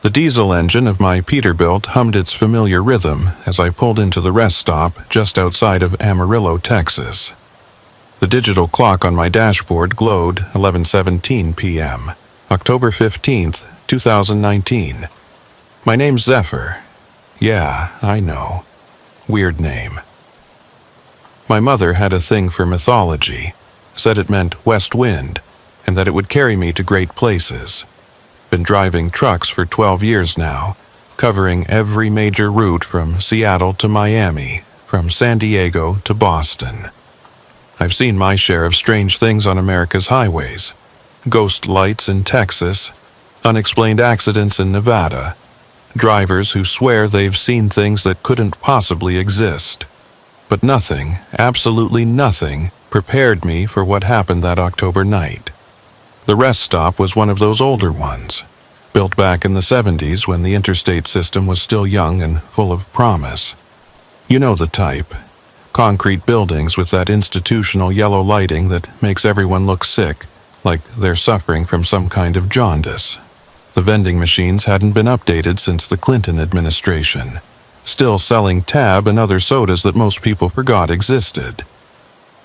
The diesel engine of my Peterbilt hummed its familiar rhythm as I pulled into the rest stop just outside of Amarillo, Texas. The digital clock on my dashboard glowed 11:17 p.m., October 15th, 2019. My name's Zephyr. Yeah, I know. Weird name. My mother had a thing for mythology, said it meant west wind, and that it would carry me to great places. Been driving trucks for 12 years now, covering every major route from Seattle to Miami, from San Diego to Boston. I've seen my share of strange things on America's highways. Ghost lights in Texas, unexplained accidents in Nevada, drivers who swear they've seen things that couldn't possibly exist. But nothing, absolutely nothing, prepared me for what happened that October night. The rest stop was one of those older ones, built back in the 70s when the interstate system was still young and full of promise. You know the type. Concrete buildings with that institutional yellow lighting that makes everyone look sick, like they're suffering from some kind of jaundice. The vending machines hadn't been updated since the Clinton administration, still selling Tab and other sodas that most people forgot existed.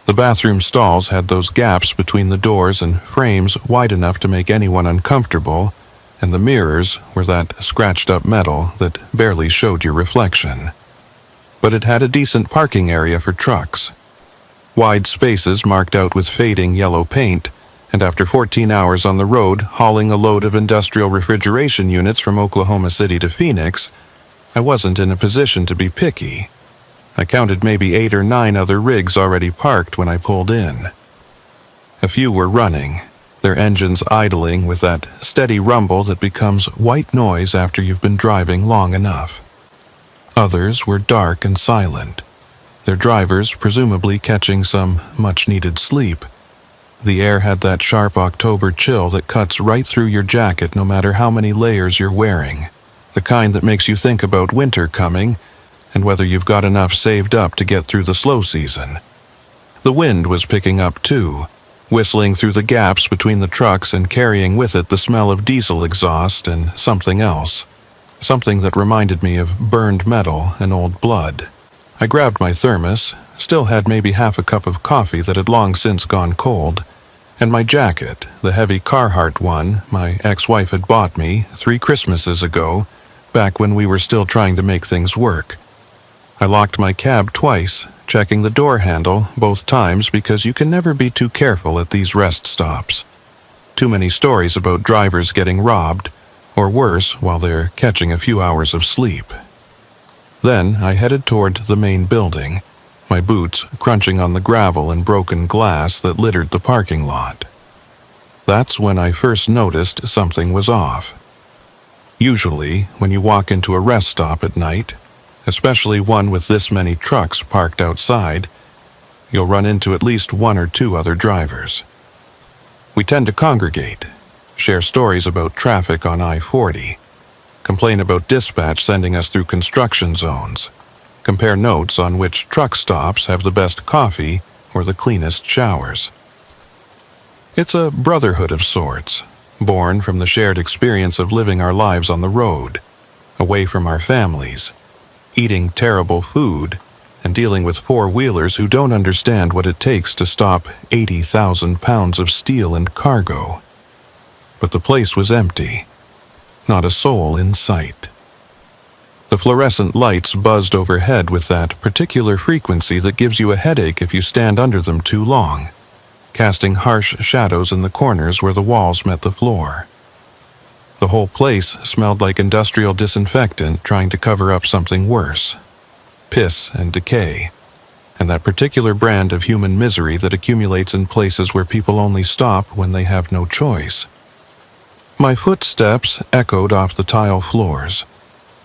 The bathroom stalls had those gaps between the doors and frames wide enough to make anyone uncomfortable, and the mirrors were that scratched-up metal that barely showed your reflection. But it had a decent parking area for trucks. Wide spaces marked out with fading yellow paint, and after 14 hours on the road hauling a load of industrial refrigeration units from Oklahoma City to Phoenix, I wasn't in a position to be picky. I counted maybe 8 or 9 other rigs already parked when I pulled in. A few were running, their engines idling with that steady rumble that becomes white noise after you've been driving long enough. Others were dark and silent, their drivers presumably catching some much-needed sleep. The air had that sharp October chill that cuts right through your jacket no matter how many layers you're wearing, the kind that makes you think about winter coming and whether you've got enough saved up to get through the slow season. The wind was picking up too, whistling through the gaps between the trucks and carrying with it the smell of diesel exhaust and something else. Something that reminded me of burned metal and old blood. I grabbed my thermos, still had maybe half a cup of coffee that had long since gone cold, and my jacket, the heavy Carhartt one my ex-wife had bought me 3 Christmases ago, back when we were still trying to make things work. I locked my cab twice, checking the door handle both times because you can never be too careful at these rest stops. Too many stories about drivers getting robbed, or worse, while they're catching a few hours of sleep. Then I headed toward the main building, my boots crunching on the gravel and broken glass that littered the parking lot. That's when I first noticed something was off. Usually, when you walk into a rest stop at night, especially one with this many trucks parked outside, you'll run into at least 1 or 2 other drivers. We tend to congregate, share stories about traffic on I-40, complain about dispatch sending us through construction zones, compare notes on which truck stops have the best coffee or the cleanest showers. It's a brotherhood of sorts, born from the shared experience of living our lives on the road, away from our families, eating terrible food, and dealing with four-wheelers who don't understand what it takes to stop 80,000 pounds of steel and cargo. But the place was empty, not a soul in sight. The fluorescent lights buzzed overhead with that particular frequency that gives you a headache if you stand under them too long, casting harsh shadows in the corners where the walls met the floor. The whole place smelled like industrial disinfectant trying to cover up something worse. Piss and decay, and that particular brand of human misery that accumulates in places where people only stop when they have no choice. My footsteps echoed off the tile floors,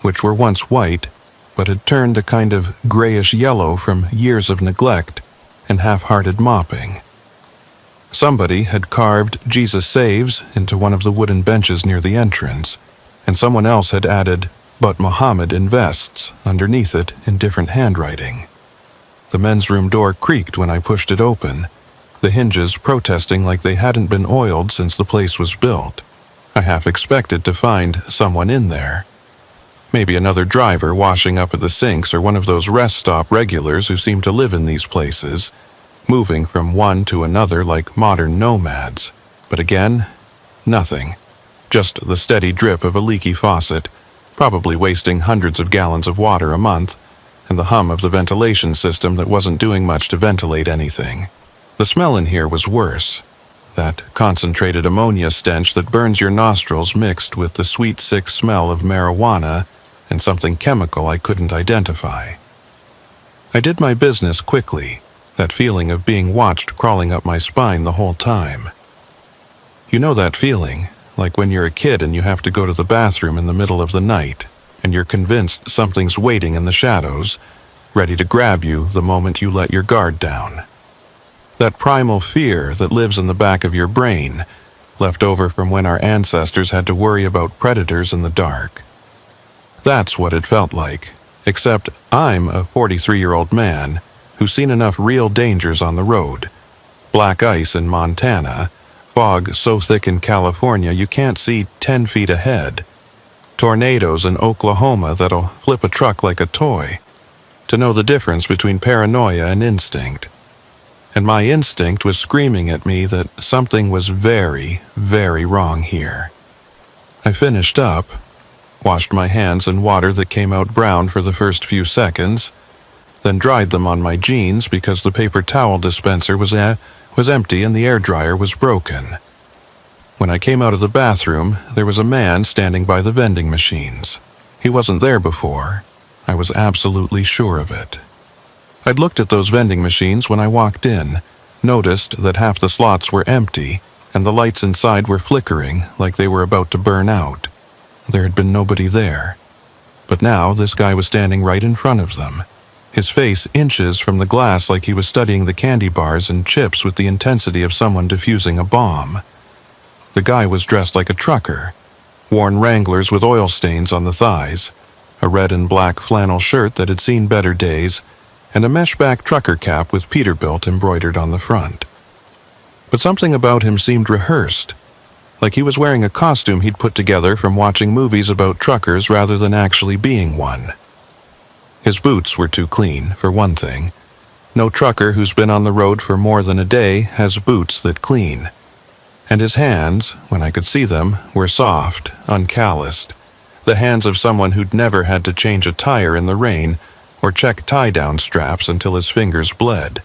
which were once white, but had turned a kind of grayish yellow from years of neglect and half-hearted mopping. Somebody had carved "Jesus Saves" into one of the wooden benches near the entrance, and someone else had added "But Muhammad Invests" underneath it in different handwriting. The men's room door creaked when I pushed it open, the hinges protesting like they hadn't been oiled since the place was built. I half expected to find someone in there. Maybe another driver washing up at the sinks or one of those rest stop regulars who seem to live in these places, moving from one to another like modern nomads. But again, nothing. Just the steady drip of a leaky faucet, probably wasting hundreds of gallons of water a month, and the hum of the ventilation system that wasn't doing much to ventilate anything. The smell in here was worse. That concentrated ammonia stench that burns your nostrils mixed with the sweet, sick smell of marijuana and something chemical I couldn't identify. I did my business quickly, that feeling of being watched crawling up my spine the whole time. You know that feeling, like when you're a kid and you have to go to the bathroom in the middle of the night, and you're convinced something's waiting in the shadows, ready to grab you the moment you let your guard down. That primal fear that lives in the back of your brain, left over from when our ancestors had to worry about predators in the dark. That's what it felt like, except I'm a 43-year-old man who's seen enough real dangers on the road. Black ice in Montana, fog so thick in California you can't see 10 feet ahead, tornadoes in Oklahoma that'll flip a truck like a toy, to know the difference between paranoia and instinct. And my instinct was screaming at me that something was very, very wrong here. I finished up, washed my hands in water that came out brown for the first few seconds, then dried them on my jeans because the paper towel dispenser was empty and the air dryer was broken. When I came out of the bathroom, there was a man standing by the vending machines. He wasn't there before. I was absolutely sure of it. I'd looked at those vending machines when I walked in, noticed that half the slots were empty and the lights inside were flickering like they were about to burn out. There had been nobody there. But now this guy was standing right in front of them, his face inches from the glass like he was studying the candy bars and chips with the intensity of someone defusing a bomb. The guy was dressed like a trucker, worn Wranglers with oil stains on the thighs, a red and black flannel shirt that had seen better days, and a mesh-back trucker cap with Peterbilt embroidered on the front. But something about him seemed rehearsed, like he was wearing a costume he'd put together from watching movies about truckers rather than actually being one. His boots were too clean, for one thing. No trucker who's been on the road for more than a day has boots that clean. And his hands, when I could see them, were soft, uncalloused, the hands of someone who'd never had to change a tire in the rain or check tie-down straps until his fingers bled.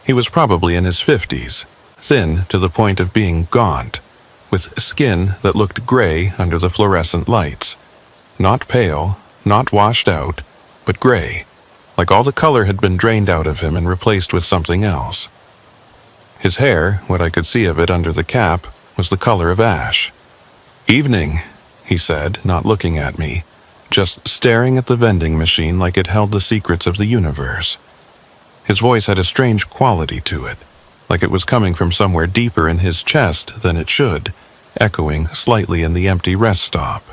He was probably in his 50s, thin to the point of being gaunt, with skin that looked gray under the fluorescent lights. Not pale, not washed out, but gray, like all the color had been drained out of him and replaced with something else. His hair, what I could see of it under the cap, was the color of ash. "Evening," he said, not looking at me, just staring at the vending machine like it held the secrets of the universe. His voice had a strange quality to it, like it was coming from somewhere deeper in his chest than it should, echoing slightly in the empty rest stop.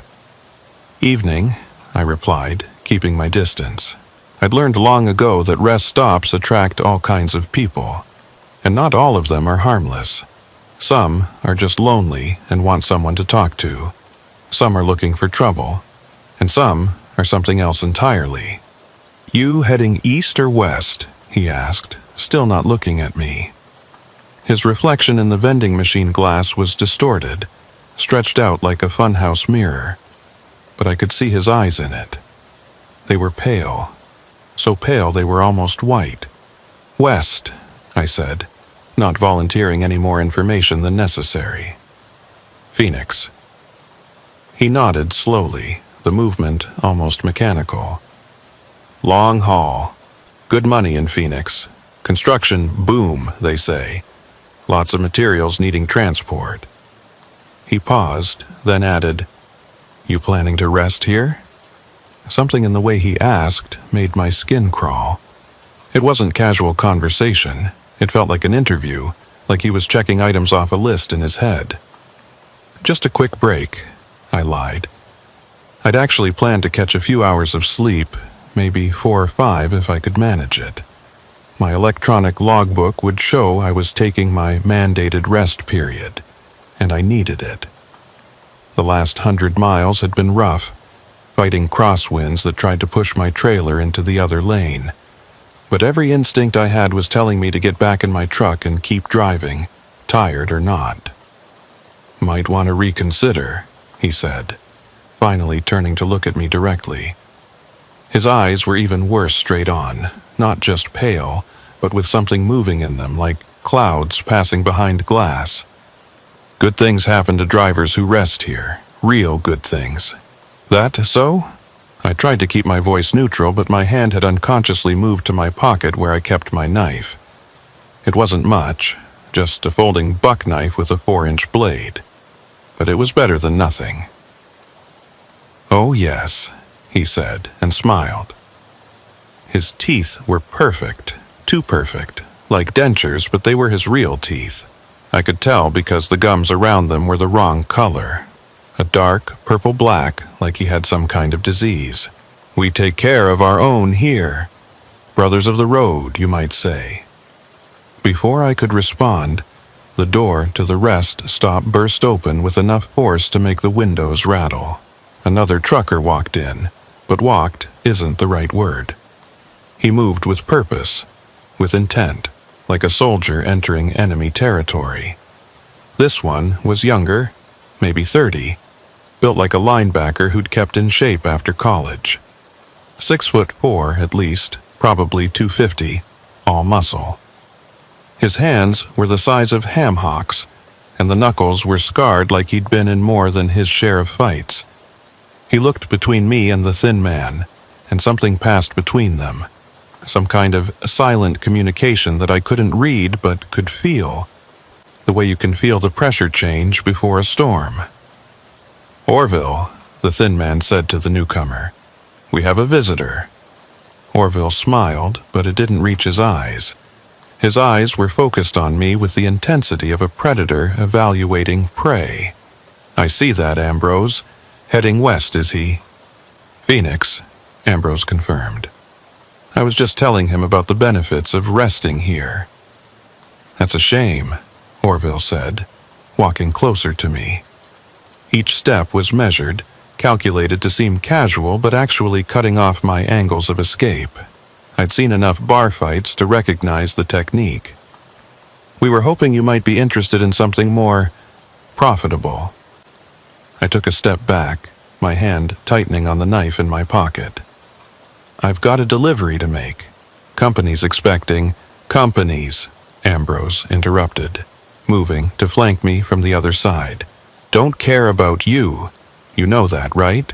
"Evening," I replied, keeping my distance. I'd learned long ago that rest stops attract all kinds of people, and not all of them are harmless. Some are just lonely and want someone to talk to. Some are looking for trouble, and some are something else entirely. "You heading east or west?" he asked, still not looking at me. His reflection in the vending machine glass was distorted, stretched out like a funhouse mirror, but I could see his eyes in it. They were pale, so pale they were almost white. "West," I said, not volunteering any more information than necessary. "Phoenix." He nodded slowly, the movement almost mechanical. "Long haul. Good money in Phoenix. Construction boom, they say. Lots of materials needing transport." He paused, then added, "You planning to rest here?" Something in the way he asked made my skin crawl. It wasn't casual conversation. It felt like an interview, like he was checking items off a list in his head. "Just a quick break," I lied. I'd actually planned to catch a few hours of sleep, maybe 4 or 5 if I could manage it. My electronic logbook would show I was taking my mandated rest period, and I needed it. The last 100 miles had been rough, fighting crosswinds that tried to push my trailer into the other lane. But every instinct I had was telling me to get back in my truck and keep driving, tired or not. "Might want to reconsider," he said, finally turning to look at me directly. His eyes were even worse straight on, not just pale, but with something moving in them, like clouds passing behind glass. "Good things happen to drivers who rest here. Real good things. That so?" I tried to keep my voice neutral, but my hand had unconsciously moved to my pocket where I kept my knife. It wasn't much, just a folding buck knife with a 4-inch blade. But it was better than nothing. "Oh yes," he said, and smiled. His teeth were perfect, too perfect, like dentures, but they were his real teeth. I could tell because the gums around them were the wrong color. A dark purple-black, like he had some kind of disease. "We take care of our own here. Brothers of the road, you might say." Before I could respond, the door to the rest stop burst open with enough force to make the windows rattle. Another trucker walked in, but walked isn't the right word. He moved with purpose, with intent, like a soldier entering enemy territory. This one was younger, maybe 30, built like a linebacker who'd kept in shape after college. 6'4" at least, probably 250, all muscle. His hands were the size of ham hocks, and the knuckles were scarred like he'd been in more than his share of fights. He looked between me and the thin man, and something passed between them. Some kind of silent communication that I couldn't read but could feel. The way you can feel the pressure change before a storm. "Orville," the thin man said to the newcomer, "we have a visitor." Orville smiled, but it didn't reach his eyes. His eyes were focused on me with the intensity of a predator evaluating prey. "I see that, Ambrose. Heading west, is he?" "Phoenix," Ambrose confirmed. I was just telling him about the benefits of resting here. "That's a shame," Orville said, walking closer to me. Each step was measured, calculated to seem casual but actually cutting off my angles of escape. I'd seen enough bar fights to recognize the technique. "We were hoping you might be interested in something more profitable." I took a step back, my hand tightening on the knife in my pocket. "I've got a delivery to make. Company's expecting—" "Companies," Ambrose interrupted, moving to flank me from the other side. "Don't care about you. You know that, right?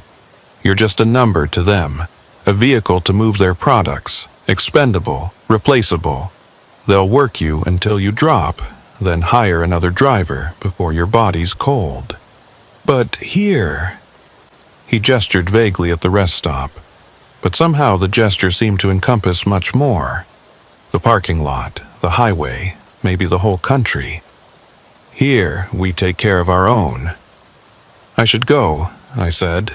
You're just a number to them, a vehicle to move their products, expendable, replaceable. They'll work you until you drop, then hire another driver before your body's cold." "But here—" He gestured vaguely at the rest stop, but somehow the gesture seemed to encompass much more. The parking lot, the highway, maybe the whole country. "Here, we take care of our own." "I should go," I said,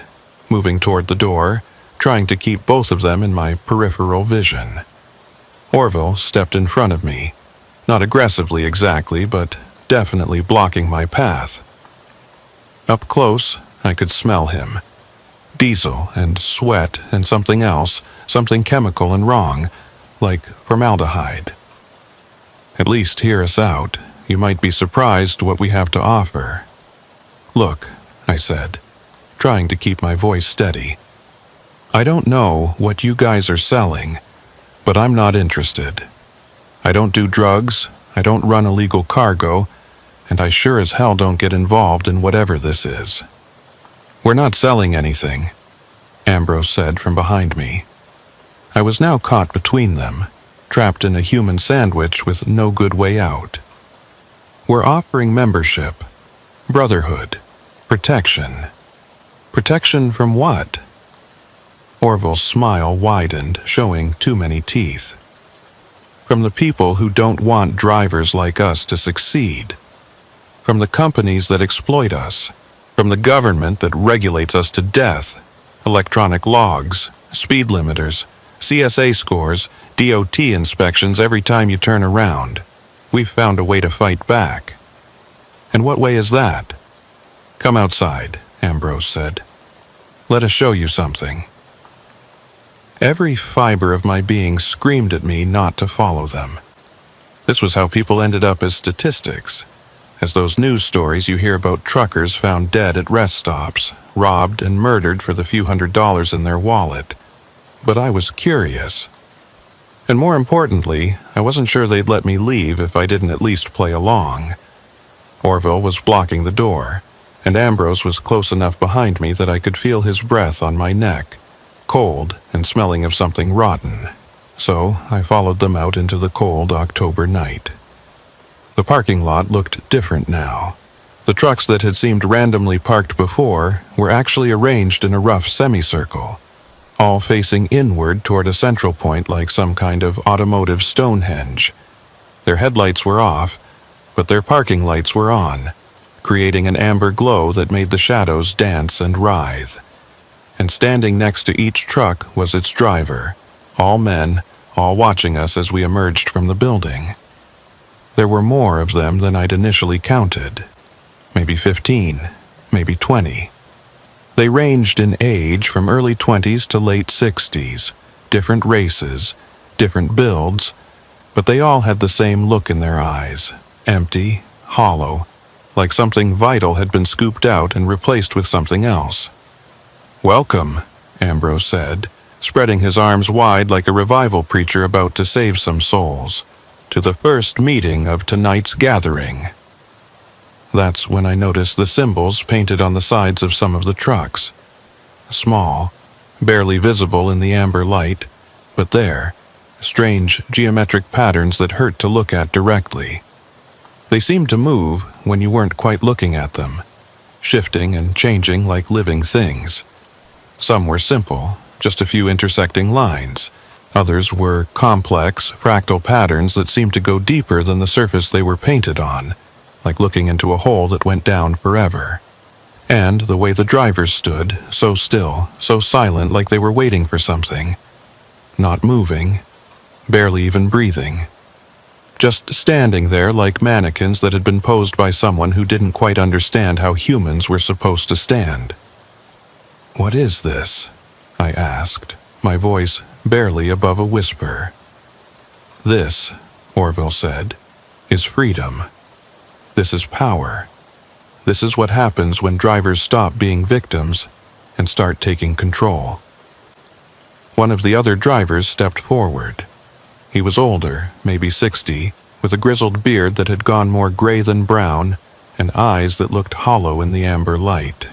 moving toward the door, trying to keep both of them in my peripheral vision. Orville stepped in front of me, not aggressively exactly, but definitely blocking my path. Up close, I could smell him. Diesel and sweat and something else, something chemical and wrong, like formaldehyde. "At least hear us out. You might be surprised what we have to offer." "Look," I said, trying to keep my voice steady. "I don't know what you guys are selling, but I'm not interested. I don't do drugs, I don't run illegal cargo, and I sure as hell don't get involved in whatever this is." "We're not selling anything," Ambrose said from behind me. I was now caught between them, trapped in a human sandwich with no good way out. "We're offering membership, brotherhood, protection." "Protection from what?" Orville's smile widened, showing too many teeth. "From the people who don't want drivers like us to succeed. From the companies that exploit us. From the government that regulates us to death. Electronic logs, speed limiters, CSA scores, DOT inspections every time you turn around. We've found a way to fight back." "And what way is that?" "Come outside, Ambrose said. "Let us show you something." Every fiber of my being screamed at me not to follow them. This was how people ended up as statistics, as those news stories you hear about truckers found dead at rest stops, robbed and murdered for the few $100s in their wallet. But I was curious. And more importantly, I wasn't sure they'd let me leave if I didn't at least play along. Orville was blocking the door, and Ambrose was close enough behind me that I could feel his breath on my neck, cold and smelling of something rotten. So I followed them out into the cold October night. The parking lot looked different now. The trucks that had seemed randomly parked before were actually arranged in a rough semicircle, all facing inward toward a central point like some kind of automotive Stonehenge. Their headlights were off, but their parking lights were on, creating an amber glow that made the shadows dance and writhe. And standing next to each truck was its driver, all men, all watching us as we emerged from the building. There were more of them than I'd initially counted. Maybe 15, maybe 20. They ranged in age from early 20s to late 60s, different races, different builds, but they all had the same look in their eyes, empty, hollow, like something vital had been scooped out and replaced with something else. "Welcome," Ambrose said, spreading his arms wide like a revival preacher about to save some souls, "to the first meeting of tonight's gathering." That's when I noticed the symbols painted on the sides of some of the trucks. Small, barely visible in the amber light, but there, strange geometric patterns that hurt to look at directly. They seemed to move when you weren't quite looking at them, shifting and changing like living things. Some were simple, just a few intersecting lines. Others were complex, fractal patterns that seemed to go deeper than the surface they were painted on, like looking into a hole that went down forever. And the way the drivers stood, so still, so silent, like they were waiting for something. Not moving, barely even breathing. Just standing there like mannequins that had been posed by someone who didn't quite understand how humans were supposed to stand. "What is this?" I asked, my voice barely above a whisper. "This," Orville said, "is freedom. This is power. This is what happens when drivers stop being victims and start taking control." One of the other drivers stepped forward. He was older, maybe 60, with a grizzled beard that had gone more gray than brown and eyes that looked hollow in the amber light,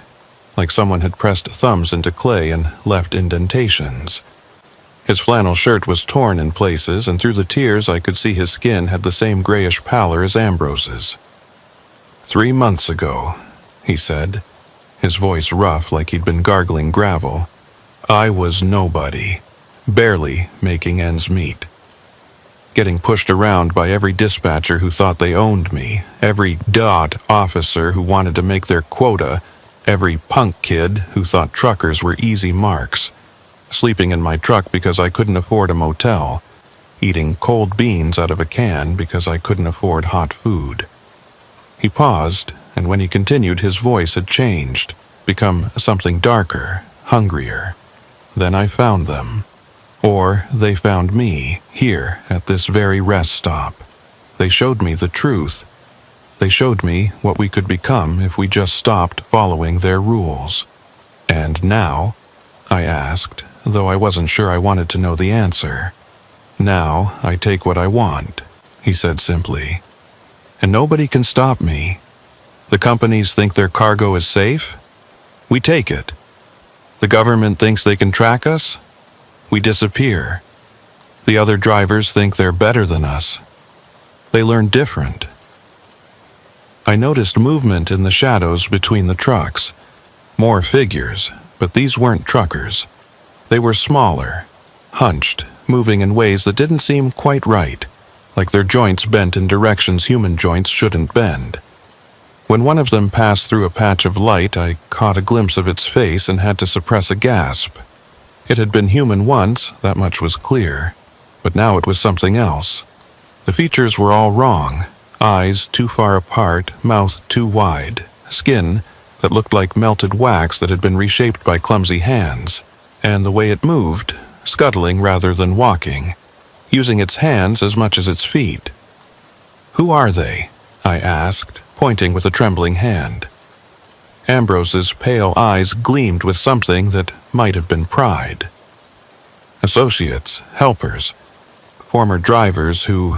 like someone had pressed thumbs into clay and left indentations. His flannel shirt was torn in places, and through the tears I could see his skin had the same grayish pallor as Ambrose's. "3 months ago," he said, his voice rough like he'd been gargling gravel, "I was nobody, barely making ends meet. Getting pushed around by every dispatcher who thought they owned me, every DOT officer who wanted to make their quota, every punk kid who thought truckers were easy marks, sleeping in my truck because I couldn't afford a motel, eating cold beans out of a can because I couldn't afford hot food." He paused, and when he continued, his voice had changed, become something darker, hungrier. "Then I found them. Or they found me, here at this very rest stop. They showed me the truth. They showed me what we could become if we just stopped following their rules. And now," I asked, though I wasn't sure I wanted to know the answer. "Now I take what I want," he said simply. "And nobody can stop me. The companies think their cargo is safe? We take it. The government thinks they can track us? We disappear. The other drivers think they're better than us. They learn different." I noticed movement in the shadows between the trucks. More figures, but these weren't truckers. They were smaller, hunched, moving in ways that didn't seem quite right, like their joints bent in directions human joints shouldn't bend. When one of them passed through a patch of light, I caught a glimpse of its face and had to suppress a gasp. It had been human once, that much was clear, but now it was something else. The features were all wrong. Eyes too far apart, mouth too wide, skin that looked like melted wax that had been reshaped by clumsy hands, and the way it moved, scuttling rather than walking, using its hands as much as its feet. "Who are they?" I asked, pointing with a trembling hand. Ambrose's pale eyes gleamed with something that might have been pride. "Associates, helpers, former drivers who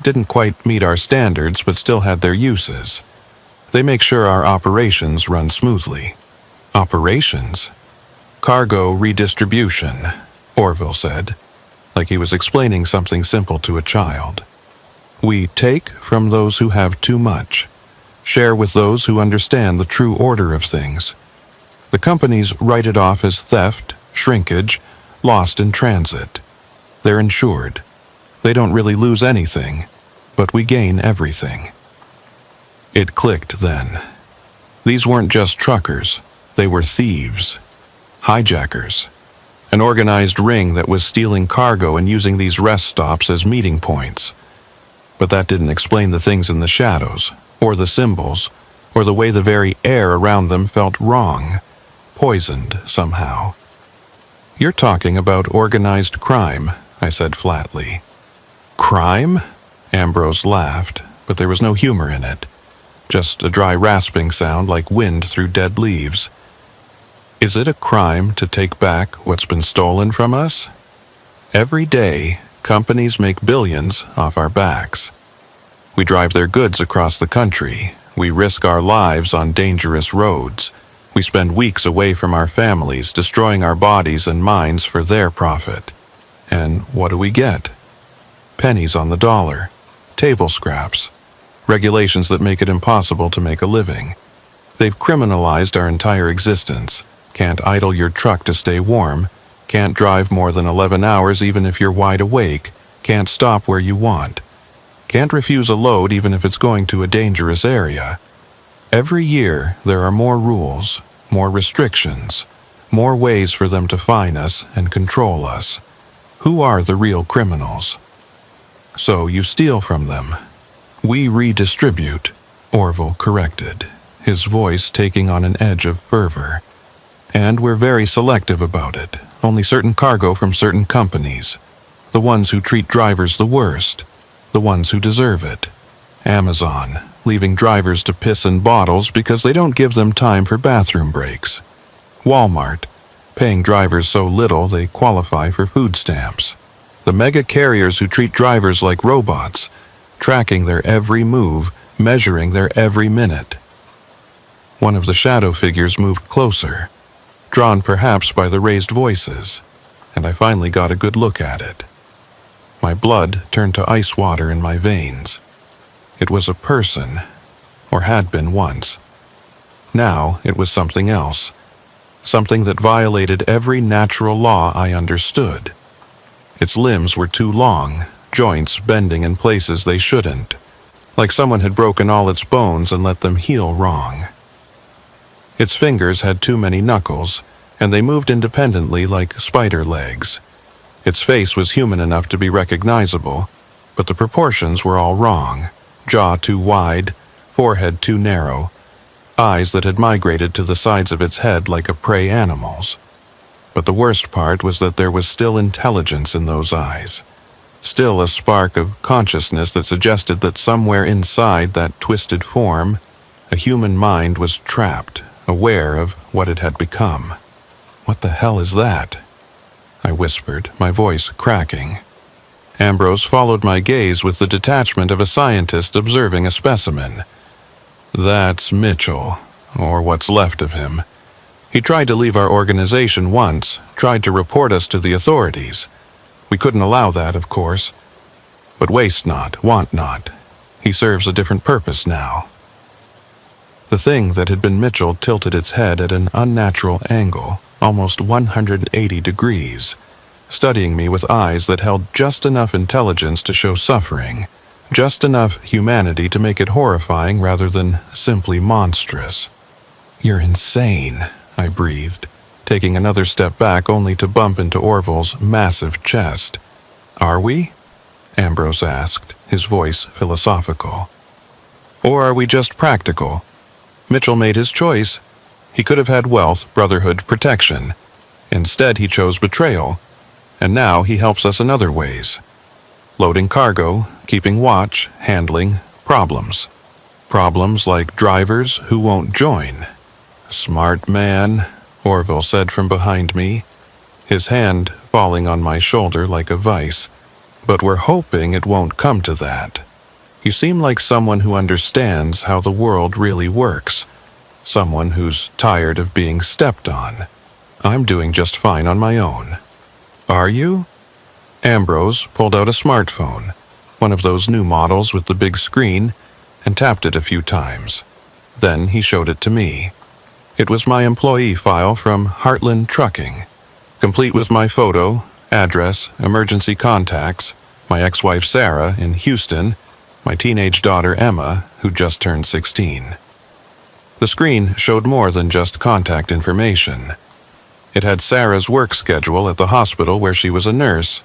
didn't quite meet our standards but still had their uses. They make sure our operations run smoothly." "Operations?" "Cargo redistribution," Orville said, like he was explaining something simple to a child. "We take from those who have too much, share with those who understand the true order of things. The companies write it off as theft, shrinkage, lost in transit. They're insured. They don't really lose anything, but we gain everything." It clicked then. These weren't just truckers, they were thieves, hijackers, an organized ring that was stealing cargo and using these rest stops as meeting points. But that didn't explain the things in the shadows, or the symbols, or the way the very air around them felt wrong, poisoned somehow. "You're talking about organized crime," I said flatly. "Crime?" Ambrose laughed, but there was no humor in it. Just a dry rasping sound like wind through dead leaves. "Is it a crime to take back what's been stolen from us? Every day, companies make billions off our backs. We drive their goods across the country. We risk our lives on dangerous roads. We spend weeks away from our families, destroying our bodies and minds for their profit. And what do we get? Pennies on the dollar, table scraps, regulations that make it impossible to make a living. They've criminalized our entire existence. Can't idle your truck to stay warm. Can't drive more than 11 hours even if you're wide awake. Can't stop where you want. Can't refuse a load even if it's going to a dangerous area. Every year, there are more rules, more restrictions, more ways for them to fine us and control us. Who are the real criminals? So you steal from them. We redistribute," Orville corrected, his voice taking on an edge of fervor. "And we're very selective about it. Only certain cargo from certain companies. The ones who treat drivers the worst. The ones who deserve it. Amazon, leaving drivers to piss in bottles because they don't give them time for bathroom breaks. Walmart, paying drivers so little they qualify for food stamps. The mega carriers who treat drivers like robots, tracking their every move, measuring their every minute." One of the shadow figures moved closer, drawn perhaps by the raised voices, and I finally got a good look at it. My blood turned to ice water in my veins. It was a person, or had been once. Now it was something else, something that violated every natural law I understood. Its limbs were too long, joints bending in places they shouldn't, like someone had broken all its bones and let them heal wrong. Its fingers had too many knuckles, and they moved independently like spider legs. Its face was human enough to be recognizable, but the proportions were all wrong. Jaw too wide, forehead too narrow, eyes that had migrated to the sides of its head like a prey animal's. But the worst part was that there was still intelligence in those eyes. Still a spark of consciousness that suggested that somewhere inside that twisted form, a human mind was trapped, aware of what it had become. "What the hell is that?" I whispered, my voice cracking. Ambrose followed my gaze with the detachment of a scientist observing a specimen. "That's Mitchell, or what's left of him. He tried to leave our organization once, tried to report us to the authorities. We couldn't allow that, of course. But waste not, want not. He serves a different purpose now." The thing that had been Mitchell tilted its head at an unnatural angle, almost 180 degrees, studying me with eyes that held just enough intelligence to show suffering, just enough humanity to make it horrifying rather than simply monstrous. "You're insane," I breathed, taking another step back only to bump into Orville's massive chest. "Are we?" Ambrose asked, his voice philosophical. "Or are we just practical? Mitchell made his choice. He could have had wealth, brotherhood, protection. Instead, he chose betrayal, and now he helps us in other ways. Loading cargo, keeping watch, handling problems. Problems like drivers who won't join. Smart man, Orville said from behind me, his hand falling on my shoulder like a vice. But we're hoping it won't come to that. You seem like someone who understands how the world really works. Someone who's tired of being stepped on. I'm doing just fine on my own. Are you? Ambrose pulled out a smartphone, one of those new models with the big screen, and tapped it a few times. Then he showed it to me. It was my employee file from Heartland Trucking, complete with my photo, address, emergency contacts, my ex-wife Sarah in Houston, my teenage daughter Emma, who just turned 16. The screen showed more than just contact information. It had Sarah's work schedule at the hospital where she was a nurse,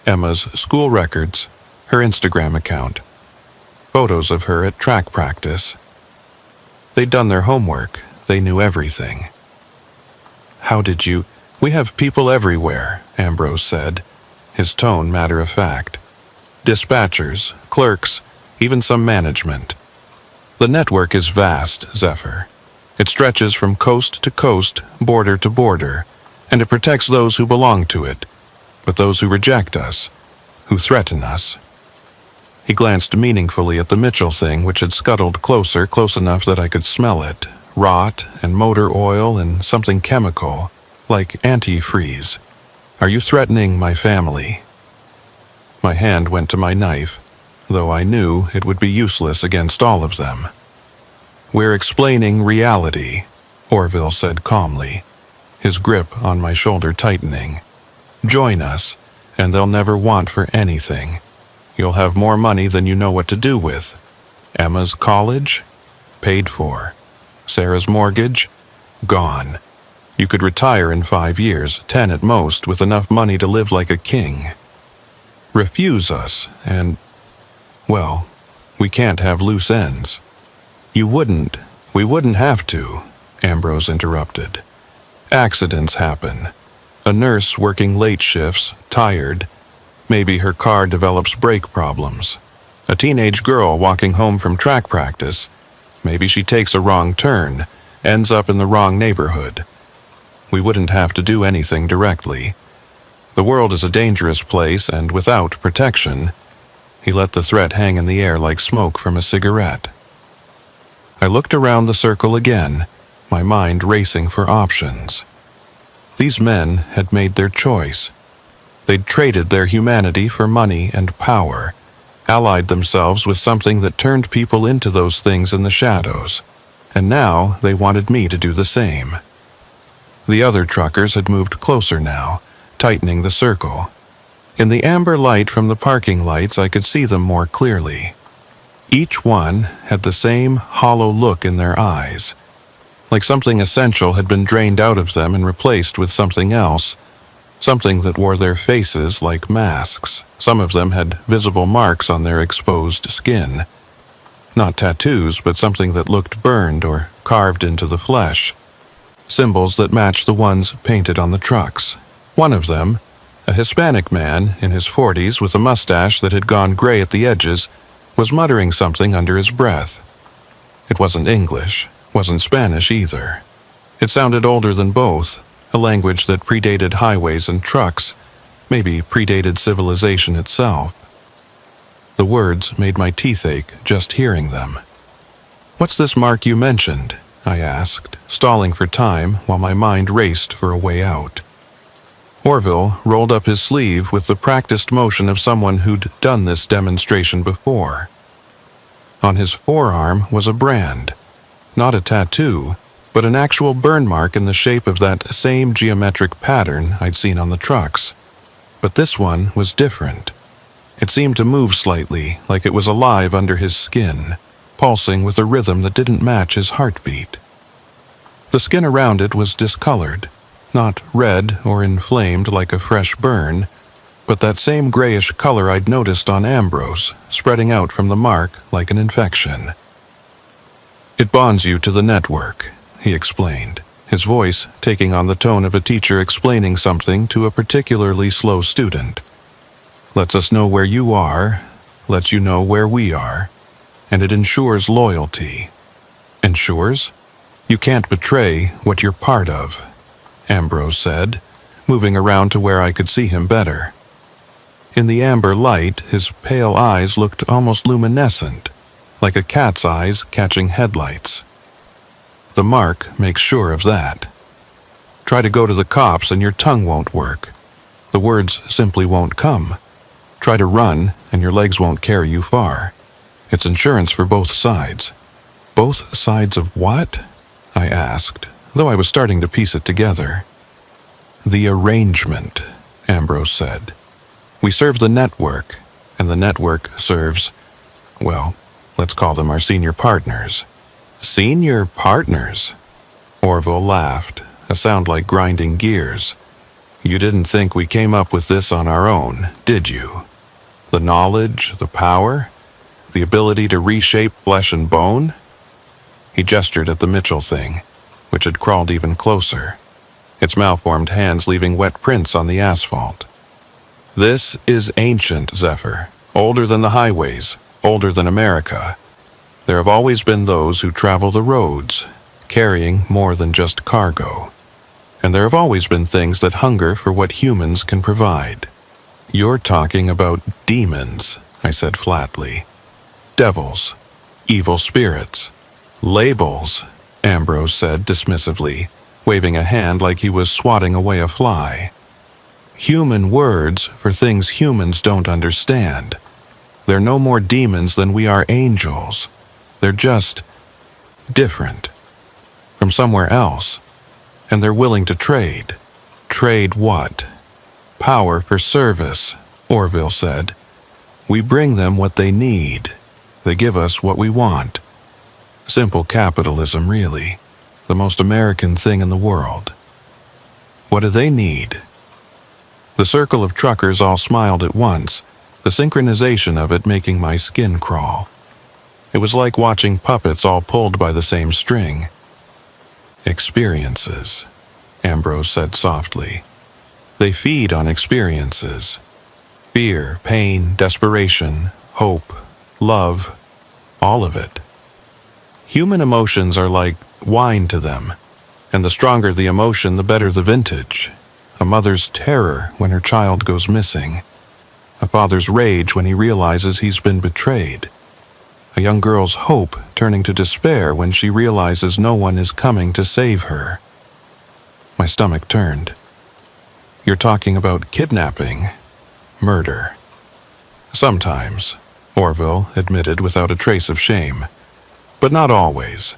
Emma's school records, her Instagram account, photos of her at track practice. They'd done their homework. They knew everything. How did you... We have people everywhere, Ambrose said, his tone matter-of-fact. Dispatchers, clerks, even some management. The network is vast, Zephyr. It stretches from coast to coast, border to border, and it protects those who belong to it, but those who reject us, who threaten us. He glanced meaningfully at the Mitchell thing, which had scuttled closer, close enough that I could smell it, rot and motor oil and something chemical, like antifreeze. Are you threatening my family? My hand went to my knife, though I knew it would be useless against all of them. We're explaining reality, Orville said calmly, his grip on my shoulder tightening. Join us, and they'll never want for anything. You'll have more money than you know what to do with. Emma's college? Paid for. Sarah's mortgage? Gone. You could retire in 5 years, 10 at most, with enough money to live like a king. Refuse us, and, well, we can't have loose ends. We wouldn't have to, Ambrose interrupted. Accidents happen. A nurse working late shifts, tired. Maybe her car develops brake problems. A teenage girl walking home from track practice. Maybe she takes a wrong turn, ends up in the wrong neighborhood. We wouldn't have to do anything directly. The world is a dangerous place, and without protection, he let the threat hang in the air like smoke from a cigarette. I looked around the circle again, my mind racing for options. These men had made their choice. They'd traded their humanity for money and power, allied themselves with something that turned people into those things in the shadows, and now they wanted me to do the same. The other truckers had moved closer now, tightening the circle. In the amber light from the parking lights, I could see them more clearly. Each one had the same hollow look in their eyes, like something essential had been drained out of them and replaced with something else, something that wore their faces like masks. Some of them had visible marks on their exposed skin. Not tattoos, but something that looked burned or carved into the flesh. Symbols that matched the ones painted on the trucks. One of them, a Hispanic man in his 40s with a mustache that had gone gray at the edges, was muttering something under his breath. It wasn't English, wasn't Spanish either. It sounded older than both, a language that predated highways and trucks, maybe predated civilization itself. The words made my teeth ache just hearing them. "What's this mark you mentioned?" I asked, stalling for time while my mind raced for a way out. Orville rolled up his sleeve with the practiced motion of someone who'd done this demonstration before. On his forearm was a brand, not a tattoo, but an actual burn mark in the shape of that same geometric pattern I'd seen on the trucks. But this one was different. It seemed to move slightly, like it was alive under his skin, pulsing with a rhythm that didn't match his heartbeat. The skin around it was discolored, not red or inflamed like a fresh burn, but that same grayish color I'd noticed on Ambrose, spreading out from the mark like an infection. "It bonds you to the network," he explained, his voice taking on the tone of a teacher explaining something to a particularly slow student. Lets us know where you are, lets you know where we are, and it ensures loyalty. Ensures? You can't betray what you're part of, Ambrose said, moving around to where I could see him better. In the amber light, his pale eyes looked almost luminescent, like a cat's eyes catching headlights. The mark makes sure of that. Try to go to the cops and your tongue won't work. The words simply won't come. Try to run and your legs won't carry you far. It's insurance for both sides. Both sides of what? I asked, though I was starting to piece it together. The arrangement, Ambrose said. We serve the network, and the network serves, well, let's call them our senior partners. Senior partners? Orville laughed, a sound like grinding gears. You didn't think we came up with this on our own, did you? The knowledge, the power, the ability to reshape flesh and bone? He gestured at the Mitchell thing, which had crawled even closer, its malformed hands leaving wet prints on the asphalt. This is ancient, Zephyr, older than the highways, older than America. There have always been those who travel the roads, carrying more than just cargo. And there have always been things that hunger for what humans can provide. You're talking about demons, I said flatly. Devils, evil spirits, labels, Ambrose said dismissively, waving a hand like he was swatting away a fly. Human words for things humans don't understand. They're no more demons than we are angels. They're just different. From somewhere else. And they're willing to trade. Trade what? Power for service, Orville said. We bring them what they need. They give us what we want. Simple capitalism, really. The most American thing in the world. What do they need? The circle of truckers all smiled at once, the synchronization of it making my skin crawl. It was like watching puppets all pulled by the same string. Experiences, Ambrose said softly. They feed on experiences. Fear, pain, desperation, hope, love, all of it. Human emotions are like wine to them, and the stronger the emotion, the better the vintage. A mother's terror when her child goes missing. A father's rage when he realizes he's been betrayed. A young girl's hope turning to despair when she realizes no one is coming to save her. My stomach turned. You're talking about kidnapping, murder. Sometimes, Orville admitted without a trace of shame. But not always.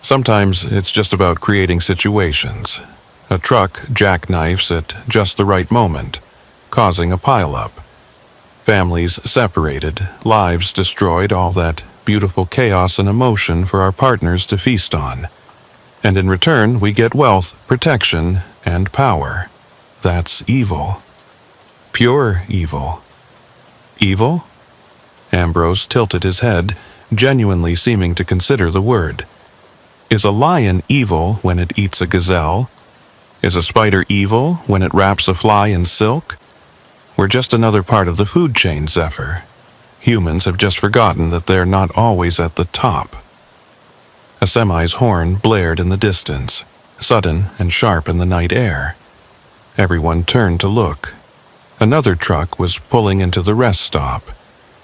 Sometimes it's just about creating situations. A truck jackknifes at just the right moment, causing a pileup. Families separated, lives destroyed, all that beautiful chaos and emotion for our partners to feast on. And in return, we get wealth, protection, and power. That's evil. Pure evil. Evil? Ambrose tilted his head, genuinely seeming to consider the word. Is a lion evil when it eats a gazelle? Is a spider evil when it wraps a fly in silk? We're just another part of the food chain, Zephyr. Humans have just forgotten that they're not always at the top. A semi's horn blared in the distance, sudden and sharp in the night air. Everyone turned to look. Another truck was pulling into the rest stop,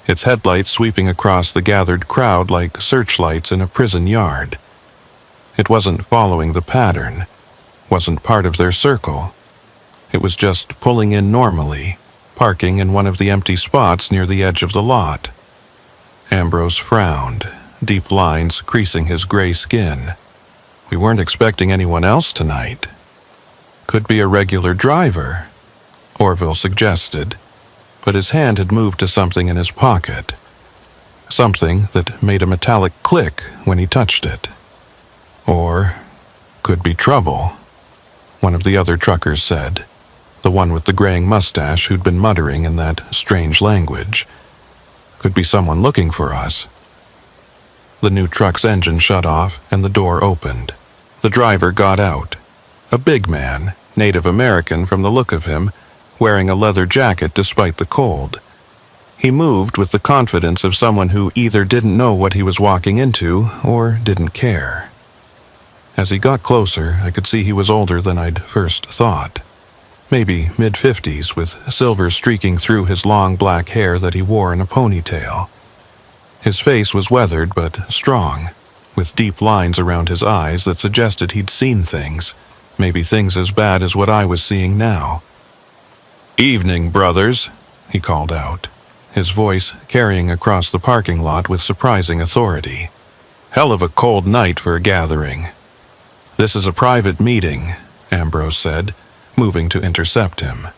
its headlights sweeping across the gathered crowd like searchlights in a prison yard. It wasn't following the pattern, wasn't part of their circle. It was just pulling in normally, parking in one of the empty spots near the edge of the lot. Ambrose frowned, deep lines creasing his gray skin. We weren't expecting anyone else tonight. Could be a regular driver, Orville suggested, but his hand had moved to something in his pocket. Something that made a metallic click when he touched it. Or could be trouble, one of the other truckers said, the one with the graying mustache who'd been muttering in that strange language. Could be someone looking for us. The new truck's engine shut off and the door opened. The driver got out. A big man, Native American from the look of him, wearing a leather jacket despite the cold. He moved with the confidence of someone who either didn't know what he was walking into or didn't care. As he got closer, I could see he was older than I'd first thought. Maybe mid-50s, with silver streaking through his long black hair that he wore in a ponytail. His face was weathered but strong, with deep lines around his eyes that suggested he'd seen things, maybe things as bad as what I was seeing now. "Evening, brothers," he called out, his voice carrying across the parking lot with surprising authority. "Hell of a cold night for a gathering." "This is a private meeting," Ambrose said, moving to intercept him.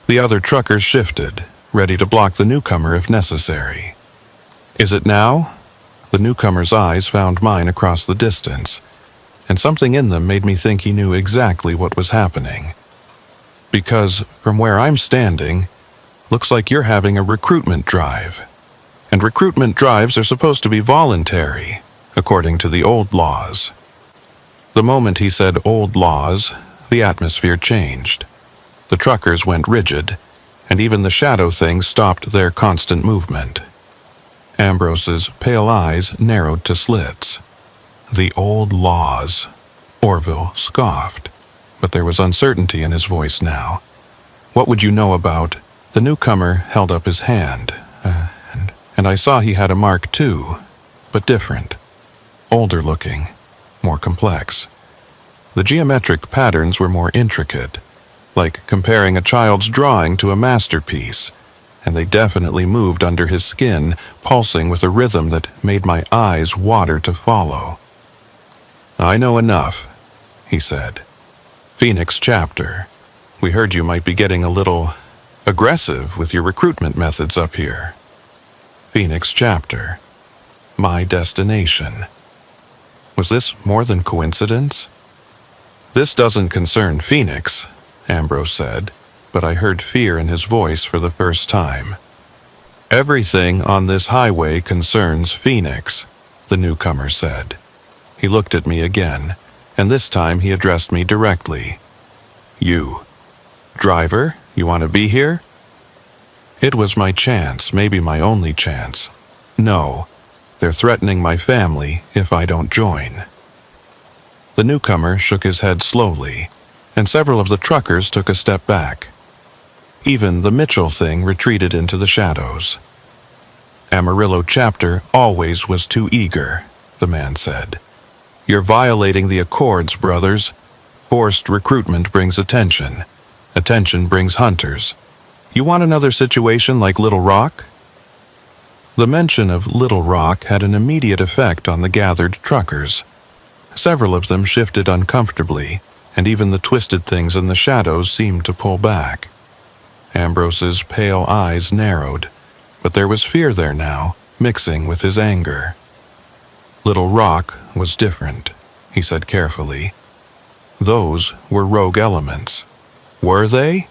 The other truckers shifted, ready to block the newcomer if necessary. "Is it now?" The newcomer's eyes found mine across the distance, and something in them made me think he knew exactly what was happening. "Because, from where I'm standing, looks like you're having a recruitment drive. And recruitment drives are supposed to be voluntary, according to the old laws." The moment he said old laws, the atmosphere changed. The truckers went rigid, and even the shadow things stopped their constant movement. Ambrose's pale eyes narrowed to slits. "The old laws," Orville scoffed, but there was uncertainty in his voice now. "What would you know about—" The newcomer held up his hand, and I saw he had a mark too, but different. Older looking, more complex. The geometric patterns were more intricate, like comparing a child's drawing to a masterpiece, and they definitely moved under his skin, pulsing with a rhythm that made my eyes water to follow. "I know enough," he said. "Phoenix chapter. We heard you might be getting a little aggressive with your recruitment methods up here." Phoenix chapter. My destination. Was this more than coincidence? "This doesn't concern Phoenix," Ambrose said, but I heard fear in his voice for the first time. "Everything on this highway concerns Phoenix," the newcomer said. He looked at me again, and this time he addressed me directly. "You. Driver, you want to be here?" It was my chance, maybe my only chance. "No. They're threatening my family if I don't join." The newcomer shook his head slowly, and several of the truckers took a step back. Even the Mitchell thing retreated into the shadows. "Amarillo chapter always was too eager," the man said. "You're violating the accords, brothers. Forced recruitment brings attention. Attention brings hunters. You want another situation like Little Rock?" The mention of Little Rock had an immediate effect on the gathered truckers. Several of them shifted uncomfortably, and even the twisted things in the shadows seemed to pull back. Ambrose's pale eyes narrowed, but there was fear there now, mixing with his anger. "Little Rock was different," he said carefully. "Those were rogue elements." "Were they?"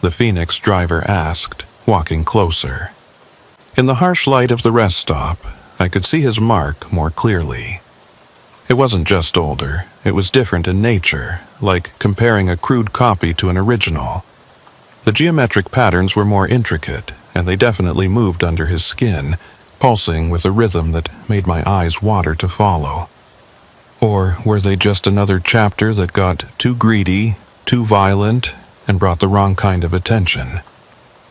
the Phoenix driver asked, walking closer. In the harsh light of the rest stop, I could see his mark more clearly. It wasn't just older, it was different in nature, like comparing a crude copy to an original. The geometric patterns were more intricate, and they definitely moved under his skin, pulsing with a rhythm that made my eyes water to follow. Or were they just another chapter that got too greedy, too violent, and brought the wrong kind of attention?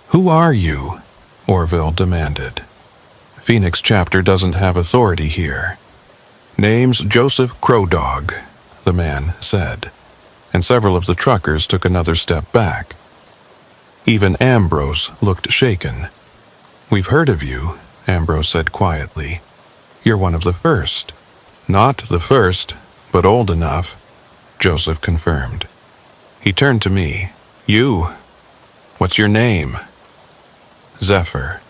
"Who are you?" Orville demanded. "Phoenix chapter doesn't have authority here." "Name's Joseph Crowdog," the man said, and several of the truckers took another step back. Even Ambrose looked shaken. "We've heard of you," Ambrose said quietly. "You're one of the first." "Not the first, but old enough," Joseph confirmed. He turned to me. "You. What's your name?" "Zephyr."